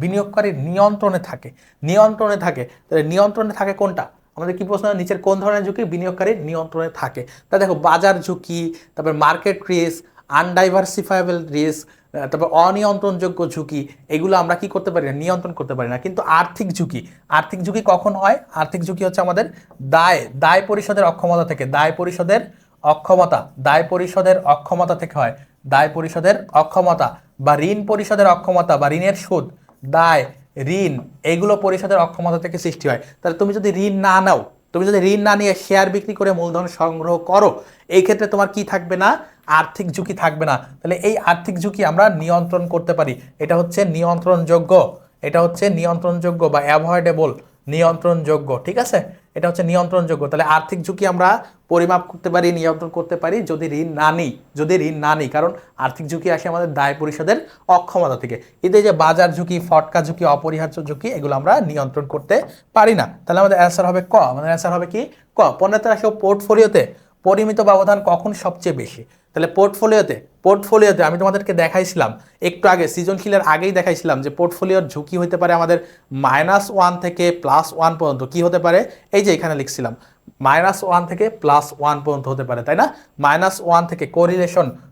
বিনিয়োগকারীর নিয়ন্ত্রণে থাকে? তাহলে নিয়ন্ত্রণে থাকে কোনটা? আমাদের কি প্রশ্ন, নিচের কোন ধরনের ঝুঁকি বিনিয়োগকারীর নিয়ন্ত্রণে থাকে? তা দেখো বাজার ঝুঁকি, তারপর মার্কেট রিস্ক, আনডাইভার্সিফাইবল রিস্ক, তারপর অনিয়ন্ত্রণযোগ্য ঝুঁকি, এগুলো আমরা কি করতে পারি না? নিয়ন্ত্রণ করতে পারি না। কিন্তু আর্থিক ঝুঁকি কখন হয়? আর্থিক ঝুঁকি হচ্ছে আমাদের দায় পরিশোধের অক্ষমতা থেকে, দায় পরিশোধের অক্ষমতা থেকে হয়। দায় পরিশোধের অক্ষমতা বা ঋণ পরিশোধের অক্ষমতা বা ঋণের সুদ, দায়, ঋণ, এগুলো পরিশোধের অক্ষমতা থেকে সৃষ্টি হয়। তাহলে তুমি যদি ঋণ না নিয়ে শেয়ার বিক্রি করে মূলধন সংগ্রহ করো, এই ক্ষেত্রে তোমার কি থাকবে না? আর্থিক ঝুঁকি থাকবে না। তাহলে এই আর্থিক ঝুঁকি আমরা নিয়ন্ত্রণ করতে পারি। এটা হচ্ছে নিয়ন্ত্রণযোগ্য বা অ্যাভয়েডেবল, নিয়ন্ত্রণযোগ্য। ঠিক আছে, এটা হচ্ছে নিয়ন্ত্রণযোগ্য। তাহলে আর্থিক ঝুঁকি আমরা পরিমাপ করতে পারি, নিয়ন্ত্রণ করতে পারি যদি ঋণ না নিই, কারণ আর্থিক ঝুঁকি আসে আমাদের দায় পরিশোধের অক্ষমতা থেকে। এতে যে বাজার ঝুঁকি, ফটকা ঝুঁকি, অপরিহার্য ঝুঁকি, এগুলো আমরা নিয়ন্ত্রণ করতে পারি না। তাহলে আমাদের অ্যান্সার হবে ক। আমাদের অ্যান্সার হবে কি? ক। পণ্যতে আসো পোর্টফোলিওতে পরিমিত ব্যবধান কখন সবচেয়ে বেশি? তাহলে পোর্টফোলিওতে আমি তোমাদেরকে দেখাইছিলাম একটু আগে, সৃজনশীলের আগেই দেখাইছিলাম যে পোর্টফোলিওর ঝুঁকি হতে পারে আমাদের -1 থেকে +1 পর্যন্ত। কি হতে পারে? এই যে এখানে লিখছিলাম -1 থেকে +1 পর্যন্ত হতে পারে, তাই না? -1 থেকে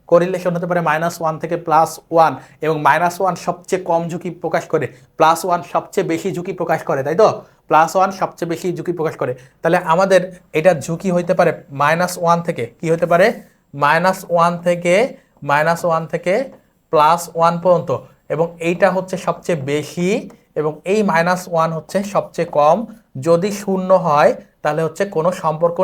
কোরিলেশন হতে পারে -1 থেকে +1, এবং -1 সবচেয়ে কম ঝুঁকি প্রকাশ করে, +1 সবচেয়ে বেশি ঝুঁকি প্রকাশ করে, তাই তো? +1 সবচেয়ে বেশি ঝুঁকি প্রকাশ করে। তাহলে আমাদের এটা ঝুঁকি হইতে পারে -1 থেকে, কি হতে পারে? -1 থেকে +1 পর্যন্ত, এবং এইটা হচ্ছে সবচেয়ে বেশি, এবং এই -1 হচ্ছে সবচেয়ে কম। যদি 0 হয় তাহলে হচ্ছে কোনো সম্পর্ক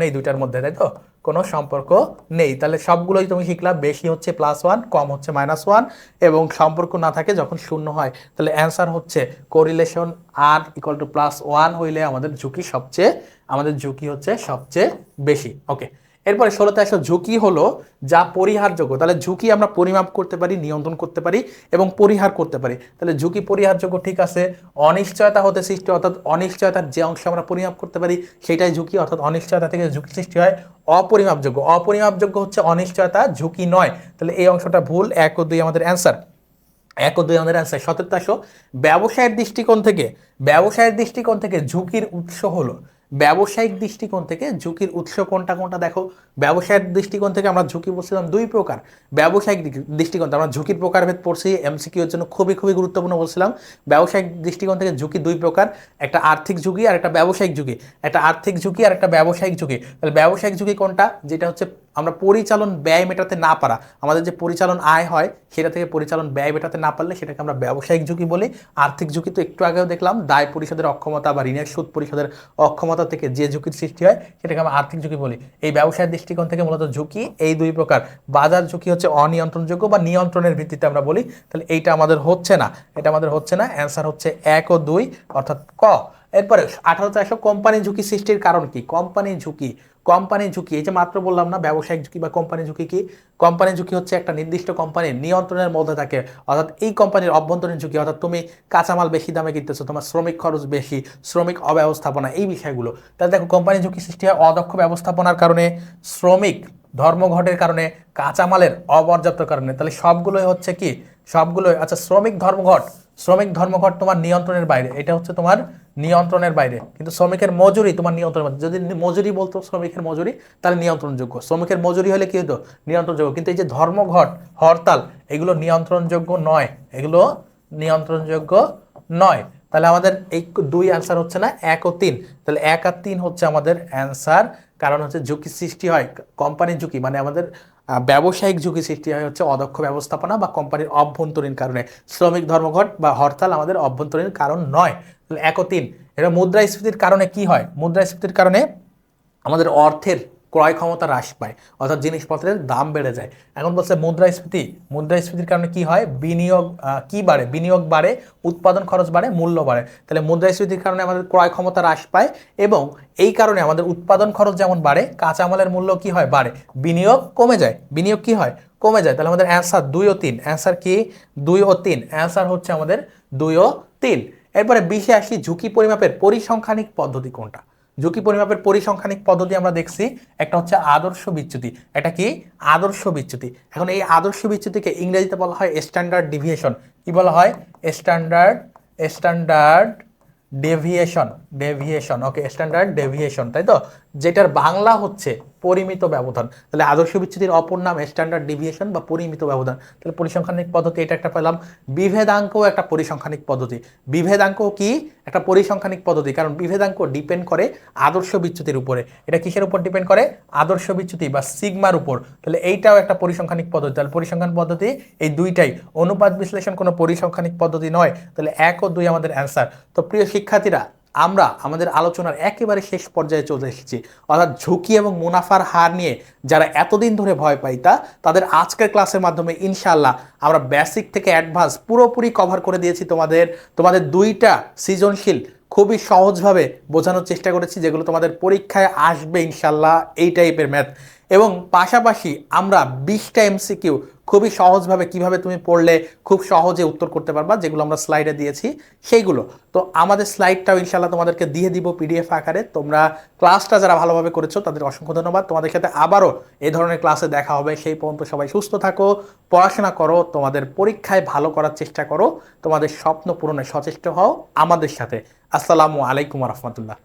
নেই দুইটার মধ্যে, তাই তো? কোনো সম্পর্ক নেই। তাহলে সবগুলোই তুমি শিখলা, বেশি হচ্ছে +1, কম হচ্ছে -1, এবং সম্পর্ক না থাকে যখন 0 হয়। তাহলে অ্যান্সার হচ্ছে কোরিলেশন r = +1 হইলে আমাদের ঝুঁকি হচ্ছে সবচেয়ে বেশি। ওকে, এরপরে 16তে আসো, ঝুঁকি হলো যা পরিহারযোগ্য। তাহলে ঝুঁকি আমরা পরিমাপ করতে পারি, নিয়ন্ত্রণ করতে পারি এবং পরিহার করতে পারি। তাহলে ঝুঁকি পরিহারযোগ্য, ঠিক আছে। অনিশ্চয়তা হতে সৃষ্টি, অর্থাৎ অনিশ্চয়তার যে অংশ আমরা পরিমাপ করতে পারি সেটাই ঝুঁকি, অর্থাৎ অনিশ্চয়তা থেকে ঝুঁকি সৃষ্টি হয়। অপরিমাপযোগ্য হচ্ছে অনিশ্চয়তা, ঝুঁকি নয়। তাহলে এই অংশটা ভুল। 1 ও 2 আমাদের অ্যান্সার। 17তে আসো, ব্যবসায়ের দৃষ্টিকোণ থেকে ঝুঁকির উৎস হলো। ব্যবসায়িক দৃষ্টিকোণ থেকে ঝুঁকির উৎস কোনটা দেখো। ব্যবসায়ের দৃষ্টিকোণ থেকে আমরা ঝুঁকি বলছিলাম 2 প্রকার। ব্যবসায়িক দৃষ্টিকোণ আমরা ঝুঁকির প্রকারভেদ পড়ছি, এমসিকিউ এর জন্য খুবই গুরুত্বপূর্ণ বলছিলাম। ব্যবসায়িক দৃষ্টিকোণ থেকে ঝুঁকি 2 প্রকার, একটা আর্থিক ঝুঁকি আর একটা ব্যবসায়িক ঝুঁকি। তাহলে ব্যবসায়িক ঝুঁকি কোনটা? যেটা হচ্ছে আমরা পরিচালন ব্যয় মেটাতে না পারা, আমাদের যে পরিচালন আয় হয় সেটা থেকে পরিচালন ব্যয় মেটাতে না পারলে সেটাকে আমরা ব্যবসায়িক ঝুঁকি বলি। আর্থিক ঝুঁকি তো একটু আগেও দেখলাম, দায় পরিশোধের অক্ষমতা বা ঋণের সুদ পরিশোধের অক্ষমতা থেকে যে ঝুঁকির সৃষ্টি হয় সেটাকে আমরা আর্থিক ঝুঁকি বলি। এই ব্যবসায়ের দৃষ্টিকোণ থেকে মূলত ঝুঁকি এই 2 প্রকার। বাজার ঝুঁকি হচ্ছে অনিয়ন্ত্রণযোগ্য বা নিয়ন্ত্রণের ভিত্তিতে আমরা বলি। তাহলে এইটা আমাদের হচ্ছে না, অ্যান্সার হচ্ছে 1 ও 2, অর্থাৎ ক। এরপরে 18তে আসো, কোম্পানি ঝুঁকি সৃষ্টির কারণ কি? কোম্পানি ঝুঁকি, এই যে মাত্র বললাম না ব্যবসায়িক ঝুঁকি বা কোম্পানি ঝুঁকি কি? কোম্পানি ঝুঁকি হচ্ছে একটা নির্দিষ্ট কোম্পানির নিয়ন্ত্রণের মধ্যে থাকে, অর্থাৎ এই কোম্পানির অভ্যন্তরীণ ঝুঁকি, অর্থাৎ তুমি কাঁচামাল বেশি দামে কিনতেছো, তোমার শ্রমিক খরচ বেশি, শ্রমিক অব্যবস্থাপনা, এই বিষয়গুলো। তাহলে দেখো কোম্পানি ঝুঁকি সৃষ্টি হয় অদক্ষ ব্যবস্থাপনার কারণে, শ্রমিক ধর্মঘটের কারণে, কাঁচামালের অপর্যাপ্ত কারণে। তাহলে সবগুলোই হচ্ছে কি? আচ্ছা, শ্রমিক ধর্মঘট তোমার নিয়ন্ত্রণের বাইরে, এটা হচ্ছে তোমার নিয়ন্ত্রণের বাইরে। কিন্তু শ্রমিকের মজুরি তোমার নিয়ন্ত্রণের মধ্যে। যদি মজুরি বলতো শ্রমিকের মজুরি, তাহলে নিয়ন্ত্রণযোগ্য। শ্রমিকের মজুরি হলে কি হতো? নিয়ন্ত্রণযোগ্য। কিন্তু এই যে ধর্মঘট, হরতাল, এগুলো নিয়ন্ত্রণযোগ্য নয়। তাহলে আমাদের এই 2 অ্যান্সার হচ্ছে না, 1 ও 3। তাহলে 1 আর 3 হচ্ছে আমাদের অ্যান্সার। কারণ হচ্ছে ঝুঁকি সৃষ্টি হয়, কোম্পানির ঝুঁকি মানে আমাদের ব্যবসায়িক ঝুঁকি সৃষ্টি হয় হচ্ছে অদক্ষ ব্যবস্থাপনা বা কোম্পানির অভ্যন্তরীণ কারণে। শ্রমিক ধর্মঘট বা হরতাল আমাদের অভ্যন্তরীণ কারণ নয়। তাহলে 1 ও 3। এটা মুদ্রাস্ফীতির কারণে কি হয়? মুদ্রাস্ফীতির কারণে আমাদের অর্থের ক্রয় ক্ষমতা হ্রাস পায়, অর্থাৎ জিনিসপত্রের দাম বেড়ে যায়। এখন বলছে মুদ্রাস্ফীতি, মুদ্রাস্ফীতির কারণে কি হয়, বিনিয়োগ কি বাড়ে, বিনিয়োগ বাড়ে, উৎপাদন খরচ বাড়ে, মূল্য বাড়ে। তাহলে মুদ্রাস্ফীতির কারণে আমাদের ক্রয় ক্ষমতা হ্রাস পায় এবং এই কারণে আমাদের উৎপাদন খরচ যেমন বাড়ে, কাঁচামালের মূল্য কি হয়, বাড়ে, বিনিয়োগ কমে যায়, বিনিয়োগ কি হয়, কমে যায়। তাহলে আমাদের অ্যান্সার 2 ও 3, অ্যান্সার কি 2 ও 3, অ্যান্সার হচ্ছে আমাদের 2 ও 3। এরপরে 20-এ আসি, ঝুঁকি পরিমাপের পরিসংখ্যানিক পদ্ধতি কোনটা? ঝুঁকি পরিমাপের পরিসংখ্যানিক পদ্ধতি আমরা দেখছি, একটা হচ্ছে আদর্শ বিচ্যুতি, এটা কি আদর্শ বিচ্যুতি। এখন এই আদর্শ বিচ্যুতিকে ইংরেজিতে বলা হয় স্ট্যান্ডার্ড ডিভিয়েশন। কি বলা হয়, স্ট্যান্ডার্ড ডেভিয়েশন, ওকে, স্ট্যান্ডার্ড ডেভিয়েশন, তাই তো, যেটার বাংলা হচ্ছে পরিমিত ব্যবধান। তাহলে আদর্শ বিচ্যুতির অপর নাম স্ট্যান্ডার্ড ডেভিয়েশন বা পরিমিত ব্যবধান। তাহলে পরিসংখ্যানিক পদ্ধতি এটা একটা পেলাম। বিভেদাঙ্কও একটা পরিসংখ্যানিক পদ্ধতি, বিভেদাঙ্ক কি একটা পরিসংখ্যানিক পদ্ধতি, কারণ বিভেদাঙ্ক ডিপেন্ড করে আদর্শ বিচ্যুতির উপরে। এটা কিসের উপর ডিপেন্ড করে, আদর্শ বিচ্যুতি বা সিগমার উপর। তাহলে এইটাও একটা পরিসংখ্যানিক পদ্ধতি। তাহলে পরিসংখ্যান পদ্ধতি এই দুইটাই, অনুপাত বিশ্লেষণ কোনো পরিসংখ্যানিক পদ্ধতি নয়। তাহলে 1 ও 2 আমাদের অ্যান্সার। তো প্রিয় শিক্ষার্থীরা, আমরা আমাদের আলোচনার একেবারে শেষ পর্যায়ে চলে এসেছি, অর্থাৎ ঝুঁকি এবং মুনাফার হার নিয়ে যারা এতদিন ধরে ভয় পাইতা, তাদের আজকের ক্লাসের মাধ্যমে ইনশাআল্লাহ আমরা বেসিক থেকে অ্যাডভান্স পুরোপুরি কভার করে দিয়েছি। তোমাদের দুইটা সৃজনশীল খুবই সহজভাবে বোঝানোর চেষ্টা করেছি, যেগুলো তোমাদের পরীক্ষায় আসবে ইনশাআল্লাহ, এই টাইপের ম্যাথ। এবং পাশাপাশি আমরা 20টা এমসিকিউ খুবই সহজভাবে কিভাবে তুমি পড়লে খুব সহজে উত্তর করতে পারবা, যেগুলো আমরা স্লাইডে দিয়েছি সেইগুলো। তো আমাদের স্লাইডটাও ইনশাআল্লাহ তোমাদেরকে দিয়ে দিব পিডিএফ আকারে। তোমরা ক্লাসটা যারা ভালোভাবে করেছো তাদের অসংখ্য ধন্যবাদ। তোমাদের সাথে আবারও এই ধরনের ক্লাসে দেখা হবে। সেই পর্যন্ত সবাই সুস্থ থাকো, পড়াশোনা করো, তোমাদের পরীক্ষায় ভালো করার চেষ্টা করো, তোমাদের স্বপ্ন পূরণে সচেষ্ট হও আমাদের সাথে। আসসালামু আলাইকুম রহমতুল্লাহ।